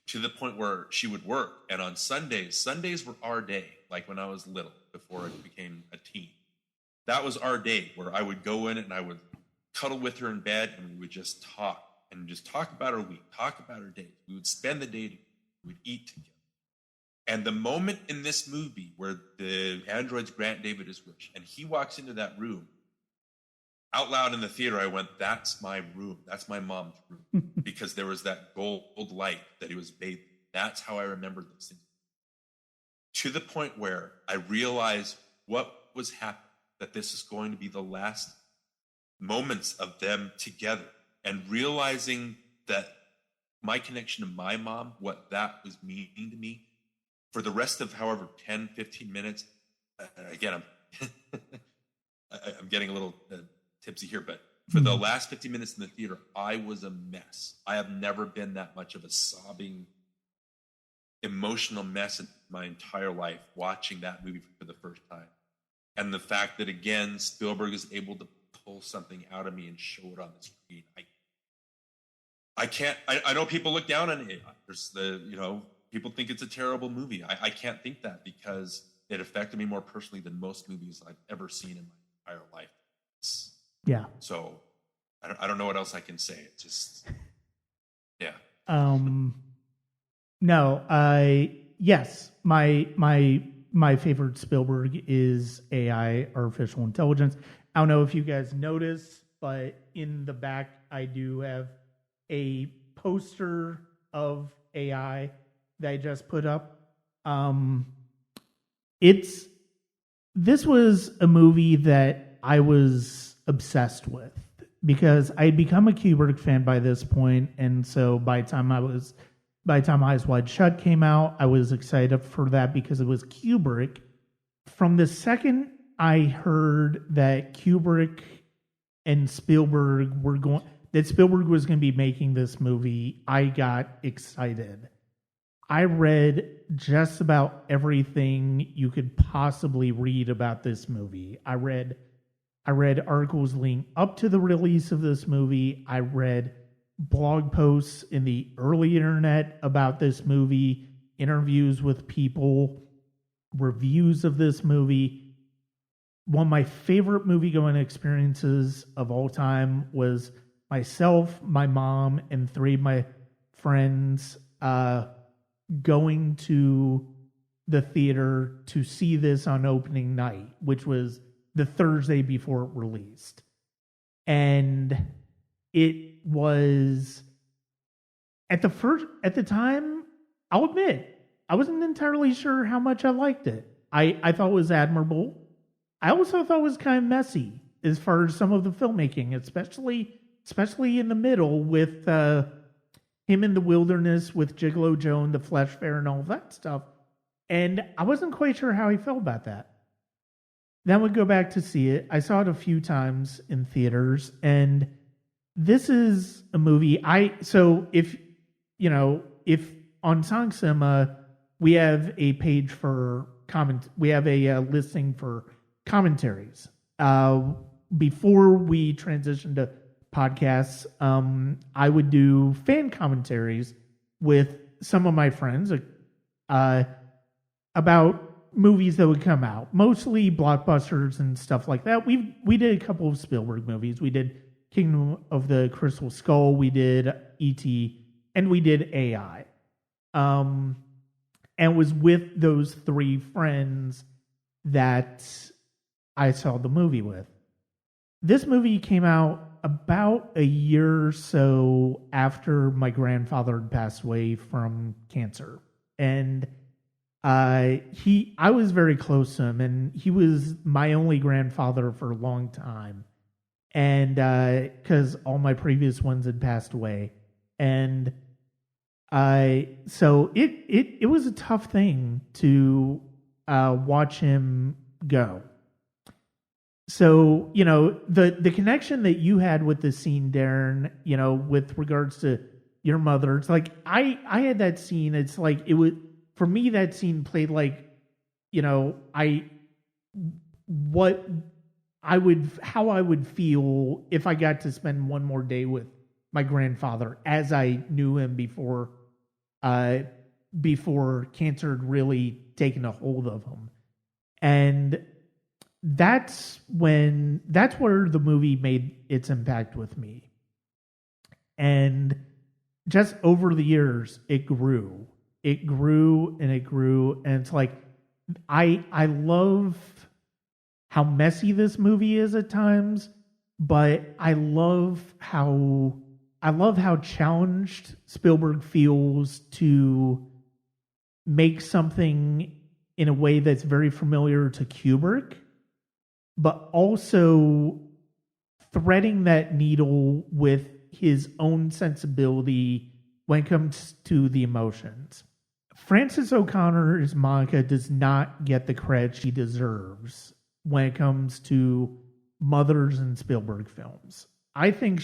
To the point where she would work. And on Sundays were our day, like when I was little, before I became a teen. That was our day where I would go in and I would cuddle with her in bed and we would just talk. And just talk about our week, talk about our days. We would spend the day together. We would eat together. And the moment in this movie where the androids grant David his wish, and he walks into that room, out loud in the theater, I went, that's my room. That's my mom's room. Because there was that gold light that he was bathed in. That's how I remembered those things. To the point where I realized what was happening, that this is going to be the last moments of them together. And realizing that my connection to my mom, what that was meaning to me, for the rest of however 10, 15 minutes, again, I'm getting a little tipsy here, but for the last 15 minutes in the theater, I was a mess. I have never been that much of a sobbing, emotional mess in my entire life watching that movie for the first time. And the fact that, again, Spielberg is able to pull something out of me and show it on the screen. I know people look down on it. People think it's a terrible movie. I can't think that because it affected me more personally than most movies I've ever seen in my entire life. Yeah. So I don't know what else I can say. It's just, yeah. No, yes, my favorite Spielberg is AI, artificial intelligence. I don't know if you guys notice, but in the back I do have a poster of AI that I just put up. This was a movie that I was obsessed with because I'd become a Kubrick fan by this point, and so by the time Eyes Wide Shut came out, I was excited for that because it was Kubrick. From the second I heard that Kubrick and Spielberg Spielberg was going to be making this movie, I got excited. I read just about everything you could possibly read about this movie. I read articles leading up to the release of this movie. I read blog posts in the early internet about this movie, interviews with people, reviews of this movie. One of my favorite movie-going experiences of all time was myself, my mom, and three of my friends going to the theater to see this on opening night, which was the Thursday before it released. And it was at the time, I'll admit, I wasn't entirely sure how much I liked it. I thought it was admirable. I also thought it was kind of messy as far as some of the filmmaking, especially in the middle with him in the wilderness with Gigolo Joe and the flesh fair and all that stuff. And I wasn't quite sure how he felt about that. Then I would go back to see it. I saw it a few times in theaters, and this is a movie if on Sonic Cinema we have a page for listing for commentaries. Before we transitioned to podcasts, I would do fan commentaries with some of my friends about movies that would come out, mostly blockbusters and stuff like that. We did a couple of Spielberg movies. We did Kingdom of the Crystal Skull, we did E.T., and we did AI. And was with those three friends that I saw the movie with. This movie came out about a year or so after my grandfather had passed away from cancer. And I was very close to him, and he was my only grandfather for a long time. And because all my previous ones had passed away. And so it was a tough thing to watch him go. So, the connection that you had with the scene, Darin, with regards to your mother, it's like I had that scene. It's like it would, for me, that scene played like, how I would feel if I got to spend one more day with my grandfather as I knew him before cancer had really taken a hold of him. And that's where the movie made its impact with me. And just over the years, it grew and it grew. And it's like, I love how messy this movie is at times, but I love how challenged Spielberg feels to make something in a way that's very familiar to Kubrick, but also threading that needle with his own sensibility when it comes to the emotions. Frances O'Connor's Monica does not get the credit she deserves when it comes to mothers in Spielberg films. I think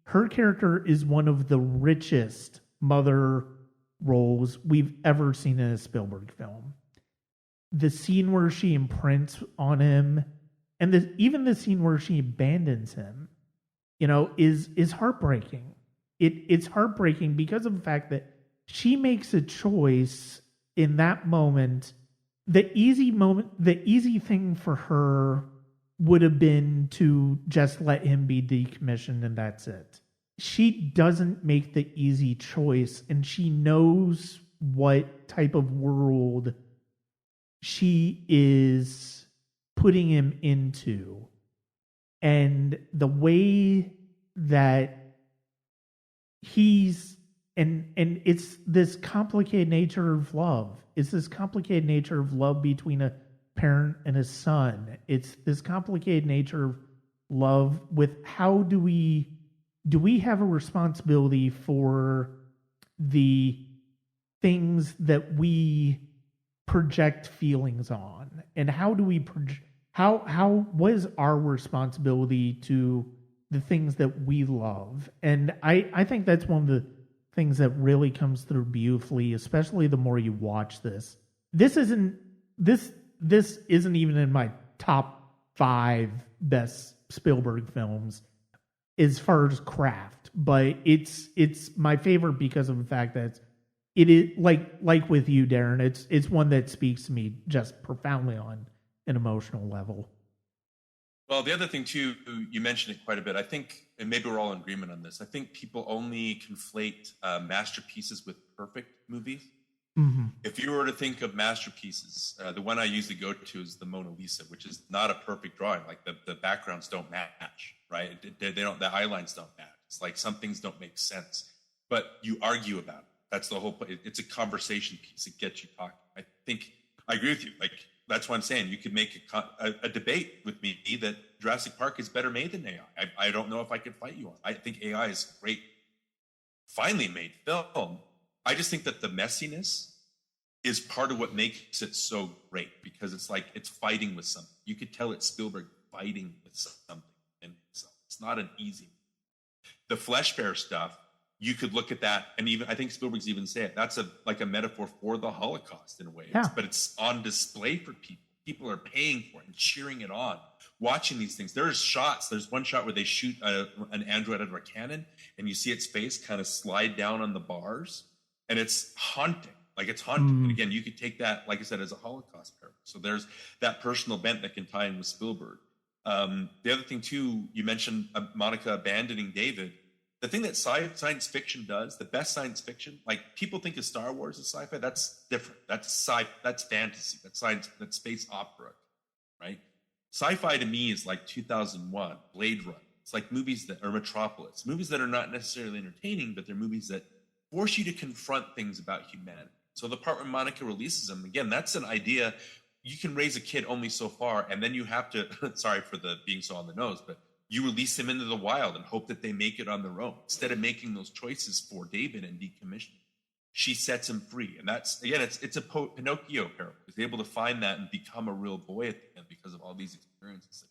her character is one of the richest mother roles we've ever seen in a Spielberg film. The scene where she imprints on him, and even the scene where she abandons him, is heartbreaking. It's heartbreaking because of the fact that she makes a choice in that moment. The easy thing for her would have been to just let him be decommissioned and that's it. She doesn't make the easy choice, and she knows what type of world she is putting him into. And the way that and it's this complicated nature of love. It's this complicated nature of love between a parent and a son. It's this complicated nature of love with how do we have a responsibility for the things that we project feelings on, and how do we what is our responsibility to the things that we love? And I think that's one of the things that really comes through beautifully, especially the more you watch this. This isn't even in my top 5 best Spielberg films as far as craft, but it's my favorite because of the fact that it is like with you, Darin. It's one that speaks to me just profoundly on an emotional level. Well, the other thing too, you mentioned it quite a bit. I think, and maybe we're all in agreement on this, I think people only conflate masterpieces with perfect movies. Mm-hmm. If you were to think of masterpieces, the one I usually go to is the Mona Lisa, which is not a perfect drawing. Like the backgrounds don't match, right? They don't. The eye lines don't match. It's like some things don't make sense, but you argue about it. That's the whole point. It's a conversation piece. It gets you talking. I think I agree with you. Like, that's what I'm saying. You could make a debate with me that Jurassic Park is better made than AI. I don't know if I could fight you on. I think AI is great, finely made film. I just think that the messiness is part of what makes it so great, because it's like it's fighting with something. You could tell it's Spielberg fighting with something in himself. It's not an easy. The flesh bear stuff you could look at that, and even I think Spielberg's even say it. That's like a metaphor for the Holocaust in a way. Yeah. But it's on display for people. People are paying for it and cheering it on, watching these things. There's shots. There's one shot where they shoot an android out of a cannon, and you see its face kind of slide down on the bars, and it's haunting. Like, it's haunting. And again, you could take that, like I said, as a Holocaust parable. So there's that personal bent that can tie in with Spielberg. The other thing too, you mentioned Monica abandoning David. The thing that science fiction does, the best science fiction, like people think of Star Wars as sci-fi, that's different. That's fantasy. That's space opera, right? Sci-fi to me is like 2001, Blade Runner. It's like movies that are Metropolis, movies that are not necessarily entertaining, but they're movies that force you to confront things about humanity. So the part where Monica releases him, again, that's an idea. You can raise a kid only so far, and then you have to, sorry for the being so on the nose, but you release them into the wild and hope that they make it on their own. Instead of making those choices for David and decommissioning, she sets him free. And that's, again, it's a Pinocchio parable. He's able to find that and become a real boy at the end because of all these experiences.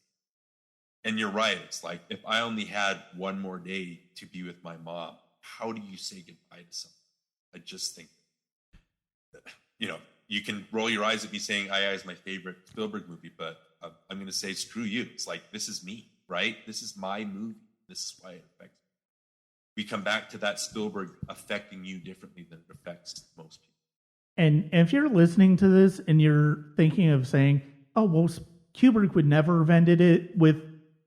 And you're right. It's like, if I only had one more day to be with my mom, how do you say goodbye to someone? I just think, you can roll your eyes at me saying Aye Aye is my favorite Spielberg movie, but I'm going to say screw you. It's like, this is me, right? This is my movie. This is why it affects me. We come back to that Spielberg affecting you differently than it affects most people. And if you're listening to this and you're thinking of saying, oh, well, Kubrick would never have ended it with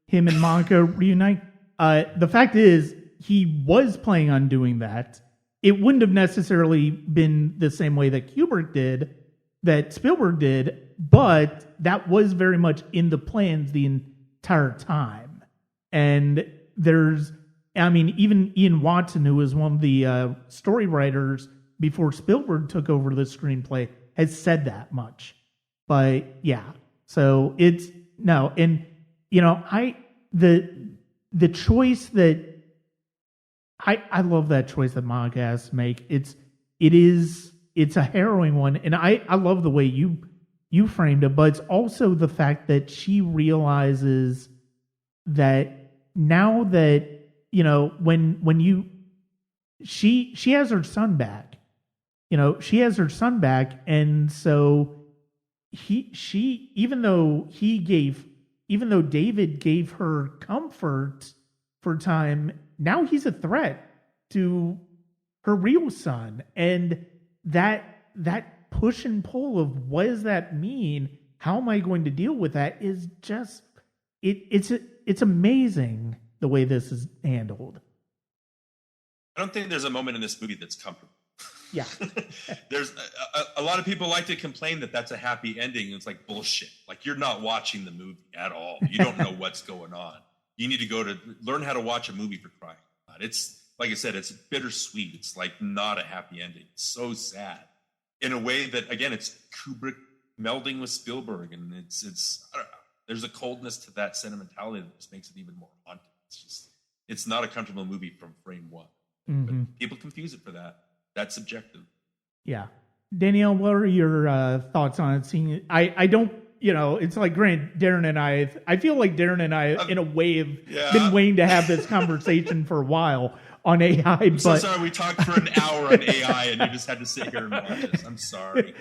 him and Monica reunite, the fact is he was planning on doing that. It wouldn't have necessarily been the same way that Kubrick did, that Spielberg did, but that was very much in the plans the entire time. And even Ian Watson, who was one of the story writers before Spielberg took over the screenplay, has said that much. But yeah, so it's no, and the choice that I love that choice that Monica has to make. It's a harrowing one, and I love the way you framed it, but it's also the fact that she realizes that now that she has her son back, and so even though David gave her comfort for time, now he's a threat to her real son. And that push and pull of what does that mean? How am I going to deal with that is just, it's amazing the way this is handled. I don't think there's a moment in this movie that's comfortable. Yeah. There's a lot of people like to complain that that's a happy ending. And it's like bullshit. Like, you're not watching the movie at all. You don't know what's going on. You need to go to learn how to watch a movie for crying out loud. It's, like I said, it's bittersweet. It's like not a happy ending. It's so sad in a way that, again, it's Kubrick melding with Spielberg. And it's I don't know. There's a coldness to that sentimentality that just makes it even more haunting. It's not a comfortable movie from frame one. Mm-hmm. But people confuse it for that. That's subjective. Yeah. Danielle, what are your thoughts on it? Seeing it? I don't, it's like Darin and I feel like Darin and I, in a way, have been waiting to have this conversation for a while on AI. I'm so sorry we talked for an hour on AI and you just had to sit here and watch us. I'm sorry.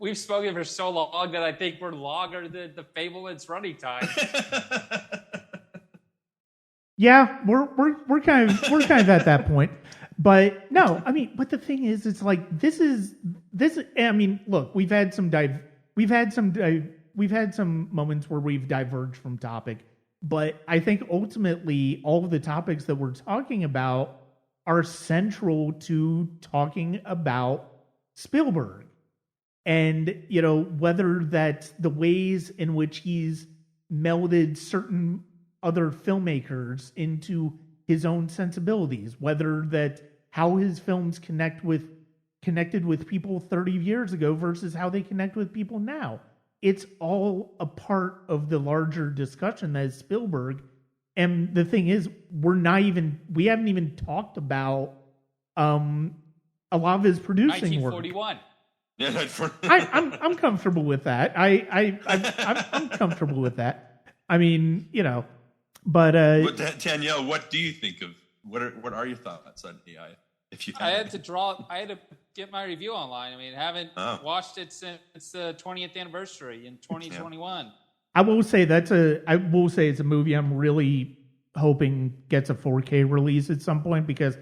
We've spoken for so long that I think we're longer than the Fabelmans running time. Yeah, we're kind of at that point. But no, but the thing is, it's like this. Look, we've had some moments where we've diverged from topic, but I think ultimately all of the topics that we're talking about are central to talking about Spielberg, and whether that's the ways in which he's melded certain other filmmakers into his own sensibilities, whether that how his films connected with people 30 years ago versus how they connect with people now. It's all a part of the larger discussion that is Spielberg. And the thing is, we haven't even talked about a lot of his producing 1941. Work. I'm comfortable with that. I'm comfortable with that. But Danielle, what do you think of what are your thoughts on AI? If you I had to get my review online. I mean, haven't watched it since the 20th anniversary in 2021. Yeah. I will say it's a movie I'm really hoping gets a 4K release at some point, because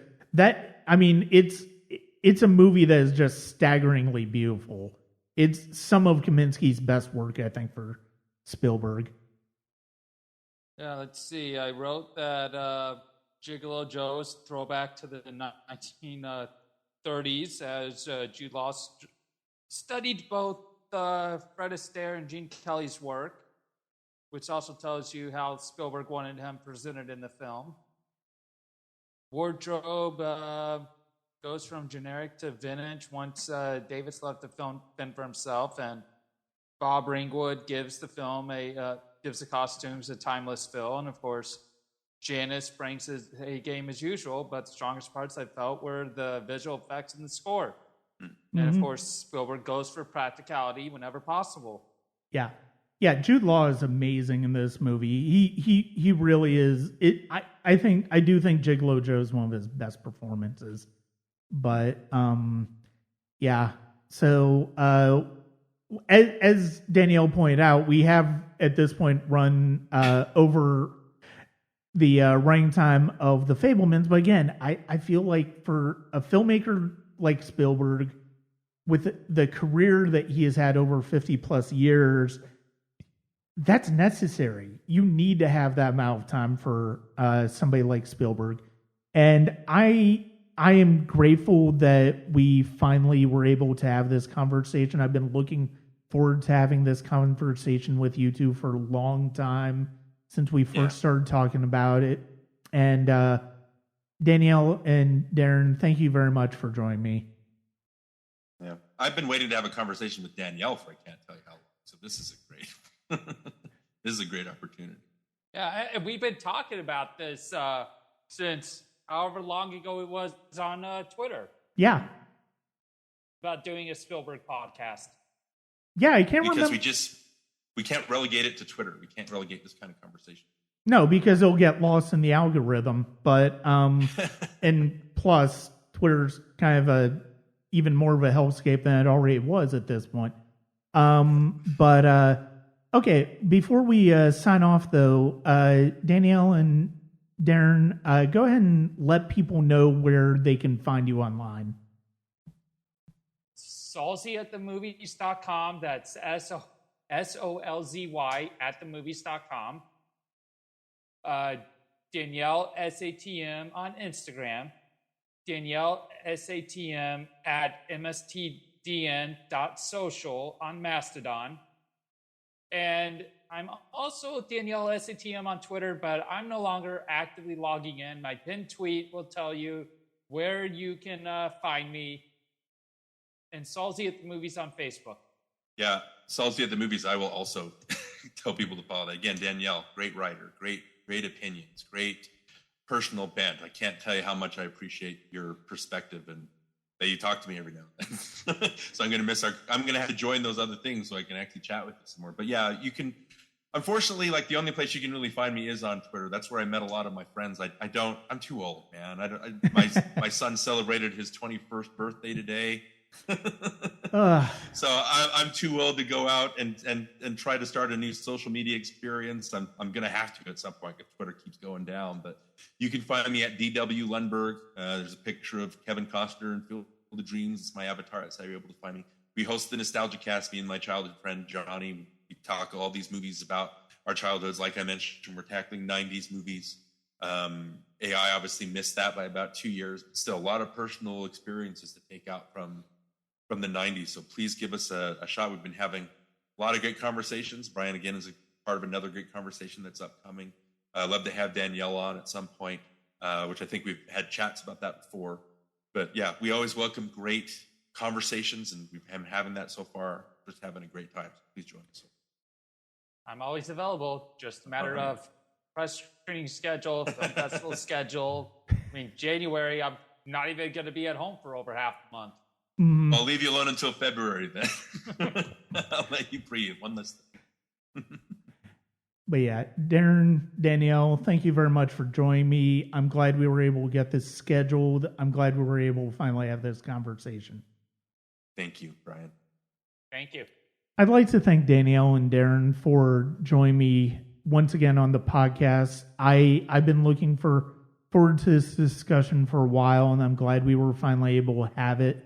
it's a movie that is just staggeringly beautiful. It's some of Kaminsky's best work, I think, for Spielberg. Yeah, let's see. I wrote that Gigolo Joe's throwback to the 1930s, as Jude Law studied both Fred Astaire and Gene Kelly's work, which also tells you how Spielberg wanted him presented in the film. Wardrobe goes from generic to vintage once Davis left the film for himself, and Bob Ringwood gives the film gives the costumes a timeless feel, and of course Janus brings his A game as usual, but the strongest parts I felt were the visual effects and the score. Mm-hmm. And of course Spielberg goes for practicality whenever possible. Yeah. Jude Law is amazing in this movie. He really is. I do think Gigolo Joe is one of his best performances. But yeah. So as Danielle pointed out, we have at this point run over the running time of the Fabelmans. But again, I feel like for a filmmaker like Spielberg, with the career that he has had over 50 plus years, that's necessary. You need to have that amount of time for somebody like Spielberg. And I am grateful that we finally were able to have this conversation. I've been looking forward to having this conversation with you two for a long time, since we first started talking about it. And Danielle and Darin, thank you very much for joining me. Yeah, I've been waiting to have a conversation with Danielle for I can't tell you how long. So this is a great opportunity. Yeah, and we've been talking about this since however long ago it was on Twitter. Yeah. About doing a Spielberg podcast. Yeah, I can't remember. Because we can't relegate it to Twitter. We can't relegate this kind of conversation. No, because it'll get lost in the algorithm. But and plus, Twitter's kind of even more of a hellscape than it already was at this point. Okay, before we sign off, though, Danielle and Darin, go ahead and let people know where they can find you online. Solzy at themovies.com. That's SOLZY at themovies.com. Danielle SATM on Instagram. Danielle SATM at mstdn.social on Mastodon. And I'm also Danielle SATM on Twitter, but I'm no longer actively logging in. My pinned tweet will tell you where you can find me. And Solzy at the Movies on Facebook. Yeah, Solzy at the Movies. I will also tell people to follow that. Again, Danielle, great writer, great opinions, great personal bent. I can't tell you how much I appreciate your perspective and that you talk to me every now and then. So I'm going to have to join those other things so I can actually chat with you some more. But yeah, you can, unfortunately, like the only place you can really find me is on Twitter. That's where I met a lot of my friends. I'm too old, man. My son celebrated his 21st birthday today. So I'm too old to go out and try to start a new social media experience. I'm going to have to at some point if Twitter keeps going down. But you can find me at DW Lundberg. There's a picture of Kevin Costner in Field of Dreams. It's my avatar. That's how you're able to find me. We host the Nostalgia Cast, me and my childhood friend Johnny. We talk all these movies about our childhoods. Like I mentioned, we're tackling 90s movies. AI obviously missed that by about 2 years, but still a lot of personal experiences to take out from the 90s. So please give us a shot. We've been having a lot of great conversations. Brian, again, is a part of another great conversation that's upcoming. I'd love to have Danielle on at some point, which I think we've had chats about that before. But yeah, we always welcome great conversations, and we've been having that so far. Just having a great time. So please join us. I'm always available. Just a matter of press screening schedule, film festival schedule. I mean, January, I'm not even going to be at home for over half a month. Mm. I'll leave you alone until February then. I'll let you breathe. One less thing. But yeah, Darren, Danielle, thank you very much for joining me. I'm glad we were able to get this scheduled. I'm glad we were able to finally have this conversation. Thank you, Brian. Thank you. I'd like to thank Danielle and Darren for joining me once again on the podcast. I've been looking forward to this discussion for a while, and I'm glad we were finally able to have it.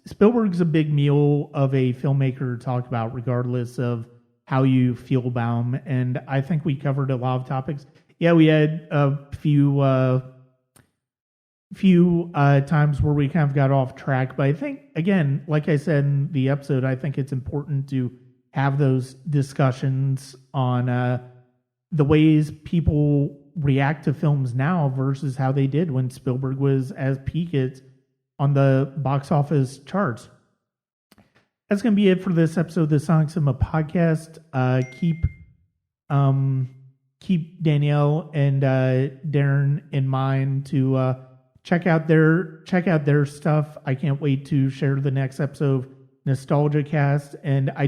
Spielberg's a big meal of a filmmaker to talk about, regardless of how you feel about him, and I think we covered a lot of topics. Yeah, we had a few times where we kind of got off track, but I think, again, like I said in the episode, I think it's important to have those discussions on the ways people react to films now versus how they did when Spielberg was as peak on the box office charts. That's going to be it for this episode of the Sonic Cinema podcast. Keep Danielle and Darren in mind to check out their stuff. I can't wait to share the next episode of Nostalgia Cast, and I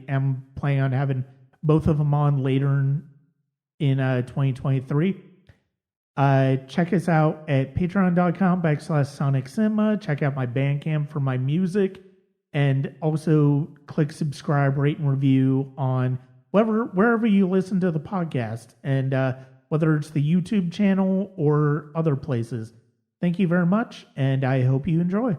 am planning on having both of them on later in 2023. Check us out at patreon.com/Sonic Cinema. Check out my Bandcamp for my music. And also click subscribe, rate, and review on wherever you listen to the podcast, and whether it's the YouTube channel or other places. Thank you very much, and I hope you enjoy.